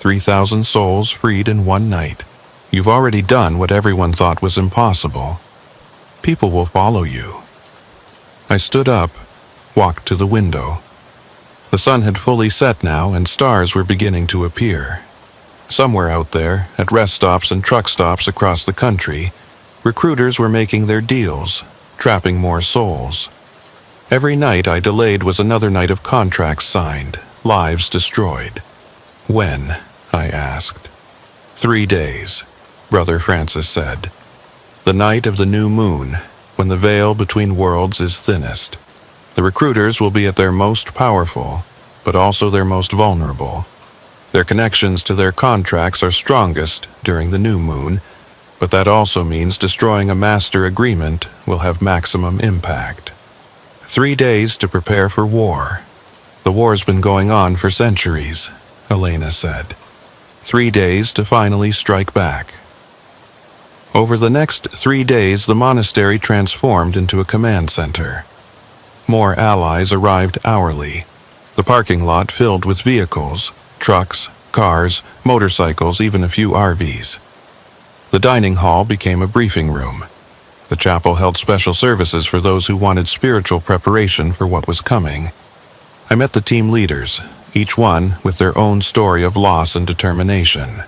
3,000 souls freed in one night. You've already done what everyone thought was impossible. People will follow you. I stood up, walked to the window. The sun had fully set now and stars were beginning to appear. Somewhere out there, at rest stops and truck stops across the country, recruiters were making their deals, trapping more souls. Every night I delayed was another night of contracts signed, lives destroyed. When? I asked. 3 days, Brother Francis said. The night of the new moon, when the veil between worlds is thinnest. The recruiters will be at their most powerful, but also their most vulnerable. Their connections to their contracts are strongest during the new moon, but that also means destroying a master agreement will have maximum impact. 3 days to prepare for war. The war's been going on for centuries, Elena said. 3 days to finally strike back. Over the next 3 days, the monastery transformed into a command center. More allies arrived hourly. The parking lot filled with vehicles, trucks, cars, motorcycles, even a few RVs. The dining hall became a briefing room. The chapel held special services for those who wanted spiritual preparation for what was coming. I met the team leaders, each one with their own story of loss and determination.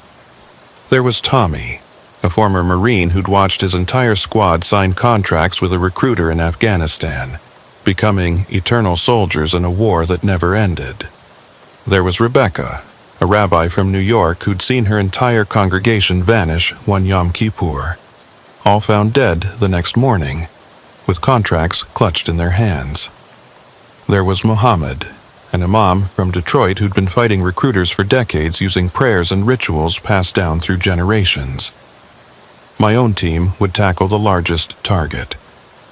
There was Tommy, a former Marine who'd watched his entire squad sign contracts with a recruiter in Afghanistan, becoming eternal soldiers in a war that never ended. There was Rebecca, a rabbi from New York who'd seen her entire congregation vanish one Yom Kippur, all found dead the next morning, with contracts clutched in their hands. There was Muhammad, an imam from Detroit who'd been fighting recruiters for decades using prayers and rituals passed down through generations. My own team would tackle the largest target,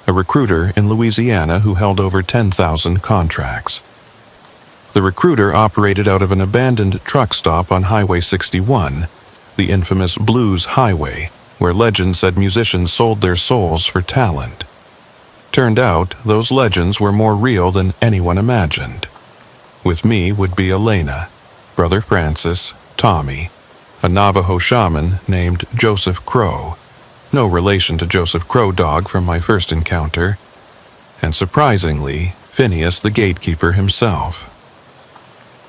a recruiter in Louisiana who held over 10,000 contracts. The recruiter operated out of an abandoned truck stop on Highway 61, the infamous Blues Highway, where legend said musicians sold their souls for talent. Turned out, those legends were more real than anyone imagined. With me would be Elena, Brother Francis, Tommy, a Navajo shaman named Joseph Crow, no relation to Joseph Crow Dog from my first encounter, and surprisingly, Phineas the gatekeeper himself.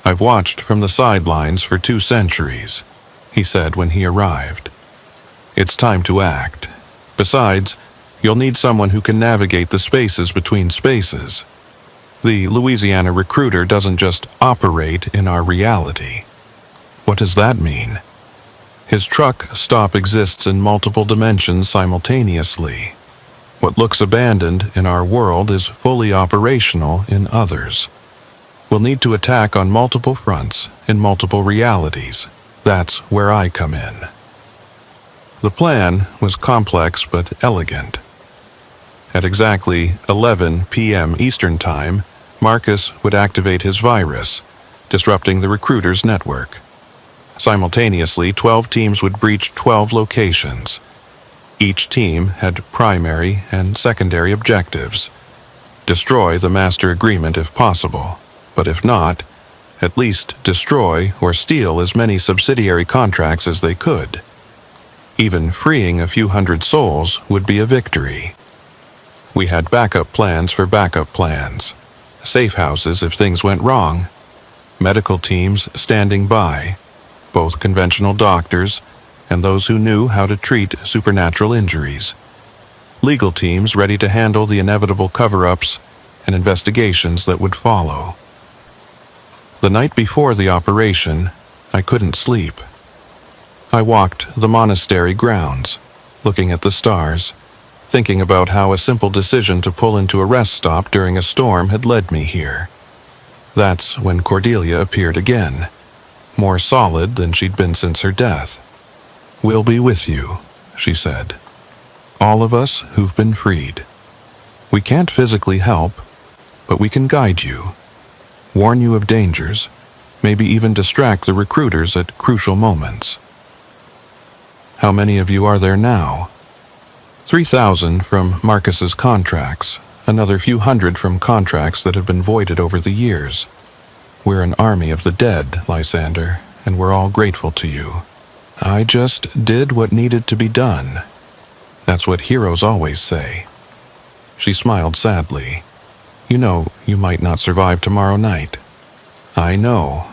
I've watched from the sidelines for 2 centuries, he said when he arrived. It's time to act. Besides, you'll need someone who can navigate the spaces between spaces. The Louisiana recruiter doesn't just operate in our reality. What does that mean? His truck stop exists in multiple dimensions simultaneously. What looks abandoned in our world is fully operational in others. We'll need to attack on multiple fronts, in multiple realities. That's where I come in. The plan was complex but elegant. At exactly 11 p.m. Eastern Time, Marcus would activate his virus, disrupting the recruiter's network. Simultaneously, 12 teams would breach 12 locations. Each team had primary and secondary objectives. Destroy the master agreement if possible, but if not, at least destroy or steal as many subsidiary contracts as they could. Even freeing a few hundred souls would be a victory. We had backup plans for backup plans, safe houses if things went wrong, medical teams standing by, both conventional doctors and those who knew how to treat supernatural injuries, legal teams ready to handle the inevitable cover-ups and investigations that would follow. The night before the operation, I couldn't sleep. I walked the monastery grounds, looking at the stars, thinking about how a simple decision to pull into a rest stop during a storm had led me here. That's when Cordelia appeared again, more solid than she'd been since her death. "We'll be with you," she said. "All of us who've been freed. We can't physically help, but we can guide you, warn you of dangers, maybe even distract the recruiters at crucial moments." "How many of you are there now?" 3,000 from Marcus's contracts, another few hundred from contracts that have been voided over the years. We're an army of the dead, Lysander, and we're all grateful to you. I just did what needed to be done. That's what heroes always say. She smiled sadly. "You know you might not survive tomorrow night." "I know.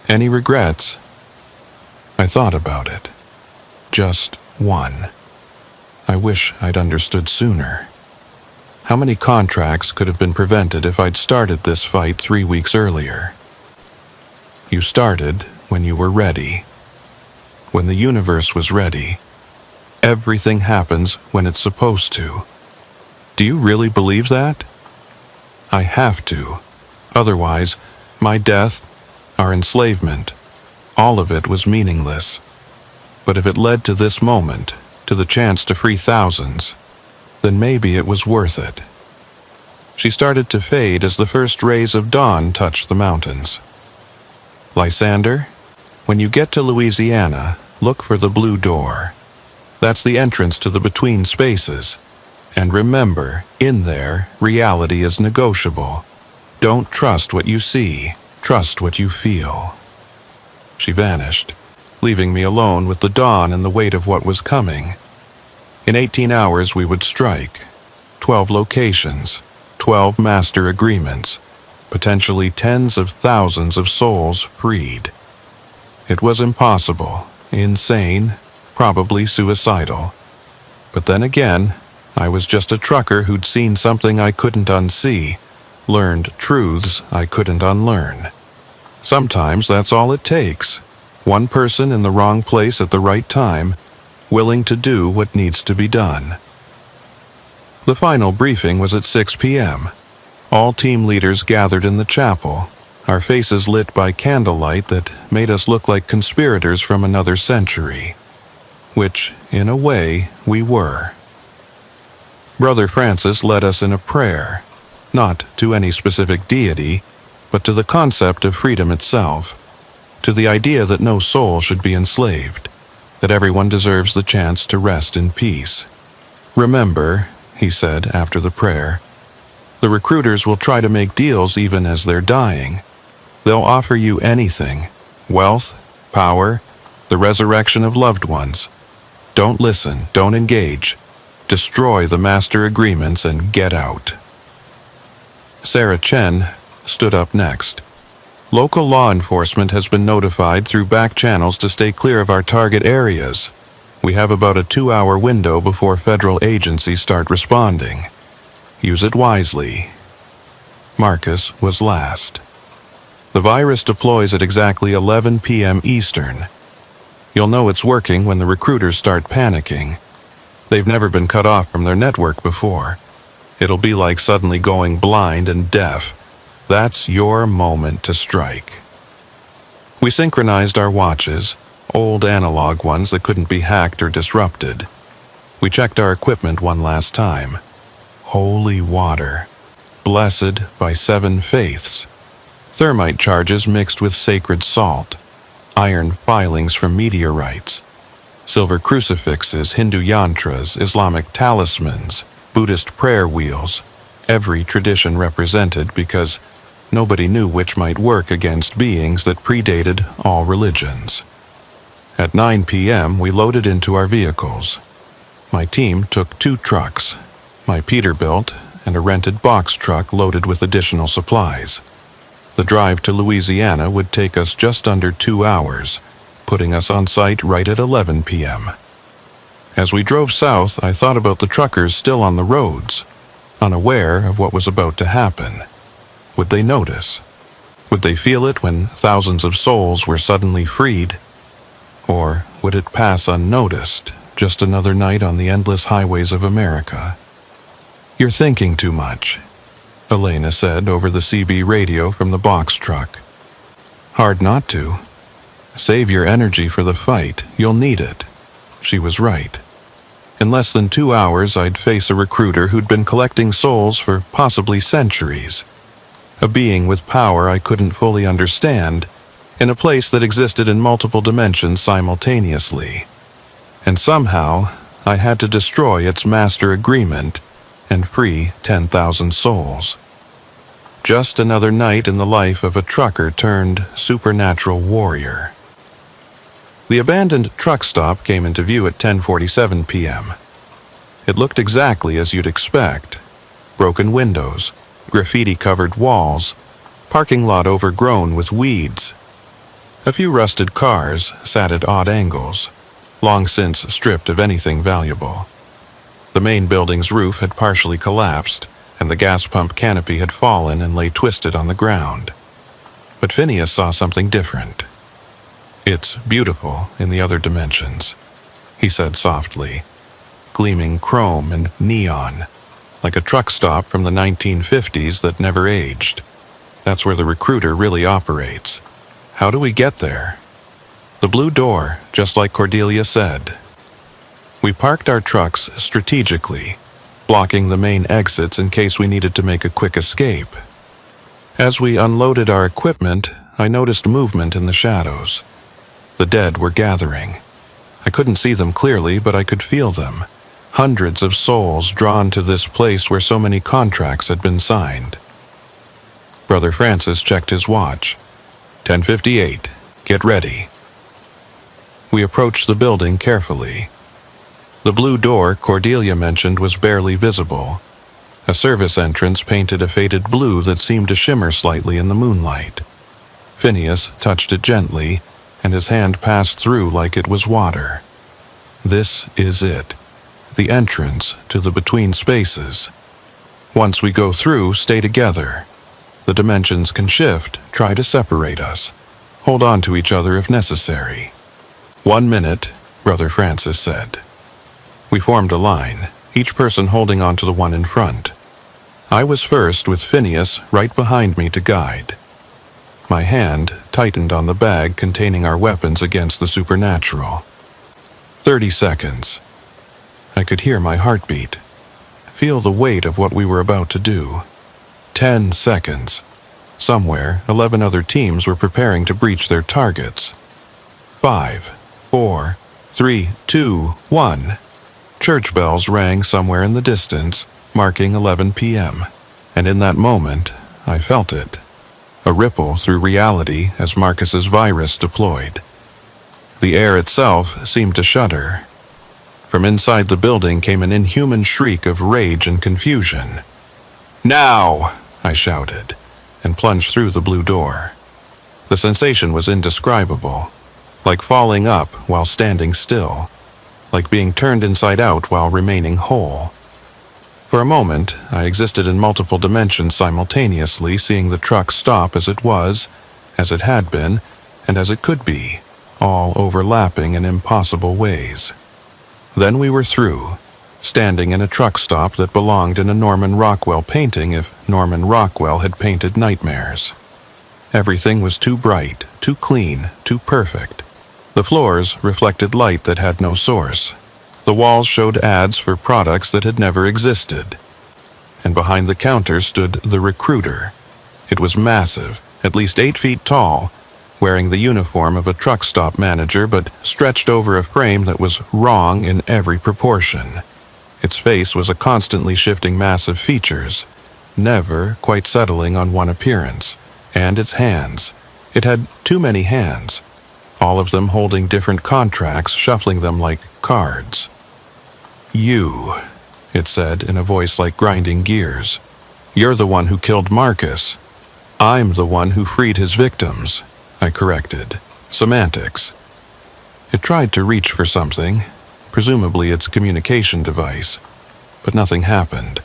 Any regrets?" I thought about it. Just one. I wish I'd understood sooner. How many contracts could have been prevented if I'd started this fight 3 weeks earlier? You started when you were ready. When the universe was ready. Everything happens when it's supposed to. Do you really believe that? I have to. Otherwise, my death, our enslavement, all of it was meaningless. But if it led to this moment, to the chance to free thousands, then maybe it was worth it. She started to fade as the first rays of dawn touched the mountains. "Lysander, when you get to Louisiana, look for the blue door. That's the entrance to the between spaces. And remember, in there, reality is negotiable. Don't trust what you see, trust what you feel." She vanished, leaving me alone with the dawn and the weight of what was coming. In 18 hours we would strike. 12 locations, 12 master agreements, potentially tens of thousands of souls freed. It was impossible, insane, probably suicidal. But then again, I was just a trucker who'd seen something I couldn't unsee, learned truths I couldn't unlearn. Sometimes that's all it takes. One person in the wrong place at the right time, willing to do what needs to be done. The final briefing was at 6 p.m. All team leaders gathered in the chapel, our faces lit by candlelight that made us look like conspirators from another century. Which, in a way, we were. Brother Francis led us in a prayer, not to any specific deity, but to the concept of freedom itself, to the idea that no soul should be enslaved, that everyone deserves the chance to rest in peace. "Remember," he said after the prayer, "the recruiters will try to make deals even as they're dying. They'll offer you anything, wealth, power, the resurrection of loved ones. Don't listen, don't engage. Destroy the master agreements and get out." Sarah Chen stood up next. "Local law enforcement has been notified through back channels to stay clear of our target areas. We have about a 2-hour window before federal agencies start responding. Use it wisely." Marcus was last. The virus deploys at exactly 11 p.m. Eastern. You'll know it's working when the recruiters start panicking. They've never been cut off from their network before. It'll be like suddenly going blind and deaf. That's your moment to strike. We synchronized our watches, old analog ones that couldn't be hacked or disrupted. We checked our equipment one last time. Holy water, blessed by 7 faiths. Thermite charges mixed with sacred salt. Iron filings from meteorites. Silver crucifixes, Hindu yantras, Islamic talismans, Buddhist prayer wheels, every tradition represented, because nobody knew which might work against beings that predated all religions. At 9 p.m., we loaded into our vehicles. My team took 2 trucks, my Peterbilt and a rented box truck loaded with additional supplies. The drive to Louisiana would take us just under 2 hours, putting us on site right at 11 p.m. As we drove south, I thought about the truckers still on the roads, unaware of what was about to happen. Would they notice? Would they feel it when thousands of souls were suddenly freed? Or would it pass unnoticed, just another night on the endless highways of America? "You're thinking too much," Elena said over the CB radio from the box truck. "Hard not to. Save your energy for the fight. You'll need it." She was right. In less than 2 hours, I'd face a recruiter who'd been collecting souls for possibly centuries. A being with power I couldn't fully understand, in a place that existed in multiple dimensions simultaneously. And somehow, I had to destroy its master agreement and free 10,000 souls. Just another night in the life of a trucker turned supernatural warrior. The abandoned truck stop came into view at 10:47 p.m. It looked exactly as you'd expect. Broken windows, graffiti-covered walls, parking lot overgrown with weeds. A few rusted cars sat at odd angles, long since stripped of anything valuable. The main building's roof had partially collapsed, and the gas pump canopy had fallen and lay twisted on the ground. But Phineas saw something different. "It's beautiful in the other dimensions," he said softly, gleaming chrome and neon, like a truck stop from the 1950s that never aged. "That's where the recruiter really operates. How do we get there?" "The blue door, just like Cordelia said." We parked our trucks strategically, blocking the main exits in case we needed to make a quick escape. As we unloaded our equipment, I noticed movement in the shadows. The dead were gathering. I couldn't see them clearly, but I could feel them. Hundreds of souls drawn to this place where so many contracts had been signed. Brother Francis checked his watch. 10:58. Get ready. We approached the building carefully. The blue door Cordelia mentioned was barely visible. A service entrance painted a faded blue that seemed to shimmer slightly in the moonlight. Phineas touched it gently, and his hand passed through like it was water. "This is it. The entrance to the between spaces. Once we go through, stay together. The dimensions can shift, try to separate us. Hold on to each other if necessary." "1 minute," Brother Francis said. We formed a line, each person holding on to the one in front. I was first, with Phineas right behind me to guide. My hand tightened on the bag containing our weapons against the supernatural. 30 seconds. I could hear my heartbeat, feel the weight of what we were about to do. 10 seconds. Somewhere, 11 other teams were preparing to breach their targets. 5, 4, 3, 2, 1. Church bells rang somewhere in the distance, marking 11 p.m., and in that moment, I felt it. A ripple through reality as Marcus's virus deployed. The air itself seemed to shudder. From inside the building came an inhuman shriek of rage and confusion. "Now!" I shouted, and plunged through the blue door. The sensation was indescribable, like falling up while standing still, like being turned inside out while remaining whole. For a moment, I existed in multiple dimensions simultaneously, seeing the truck stop as it was, as it had been, and as it could be, all overlapping in impossible ways. Then we were through, standing in a truck stop that belonged in a Norman Rockwell painting if Norman Rockwell had painted nightmares. Everything was too bright, too clean, too perfect. The floors reflected light that had no source. The walls showed ads for products that had never existed. And behind the counter stood the recruiter. It was massive, at least 8 feet tall, wearing the uniform of a truck stop manager but stretched over a frame that was wrong in every proportion. Its face was a constantly shifting mass of features, never quite settling on one appearance, and its hands. It had too many hands, all of them holding different contracts, shuffling them like cards. "You," it said in a voice like grinding gears. "You're the one who killed Marcus. I'm the one who freed his victims," I corrected. Semantics. It tried to reach for something, presumably its communication device, but nothing happened.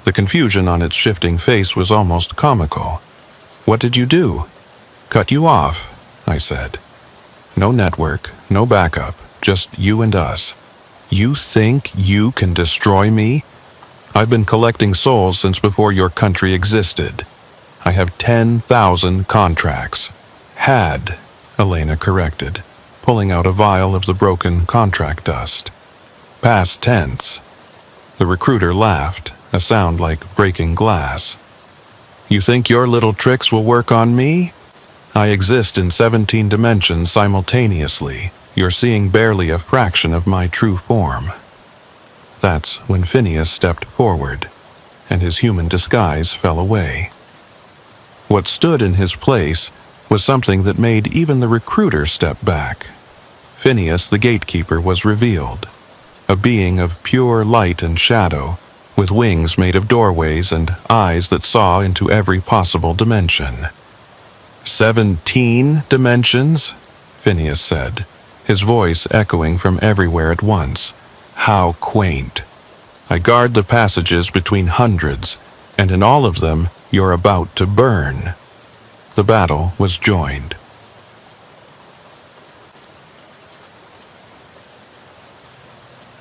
The confusion on its shifting face was almost comical. "What did you do?" "Cut you off," I said. "No network, no backup, just you and us. You think you can destroy me? I've been collecting souls since before your country existed. I have 10,000 contracts." "Had," Elena corrected, pulling out a vial of the broken contract dust. "Past tense." The recruiter laughed, a sound like breaking glass. "You think your little tricks will work on me? I exist in 17 dimensions simultaneously. You're seeing barely a fraction of my true form." That's when Phineas stepped forward, and his human disguise fell away. What stood in his place was something that made even the recruiter step back. Phineas, the gatekeeper, was revealed, a being of pure light and shadow, with wings made of doorways and eyes that saw into every possible dimension. 17 dimensions? Phineas said, his voice echoing from everywhere at once. How quaint. I guard the passages between hundreds, and in all of them you're about to burn. The battle was joined.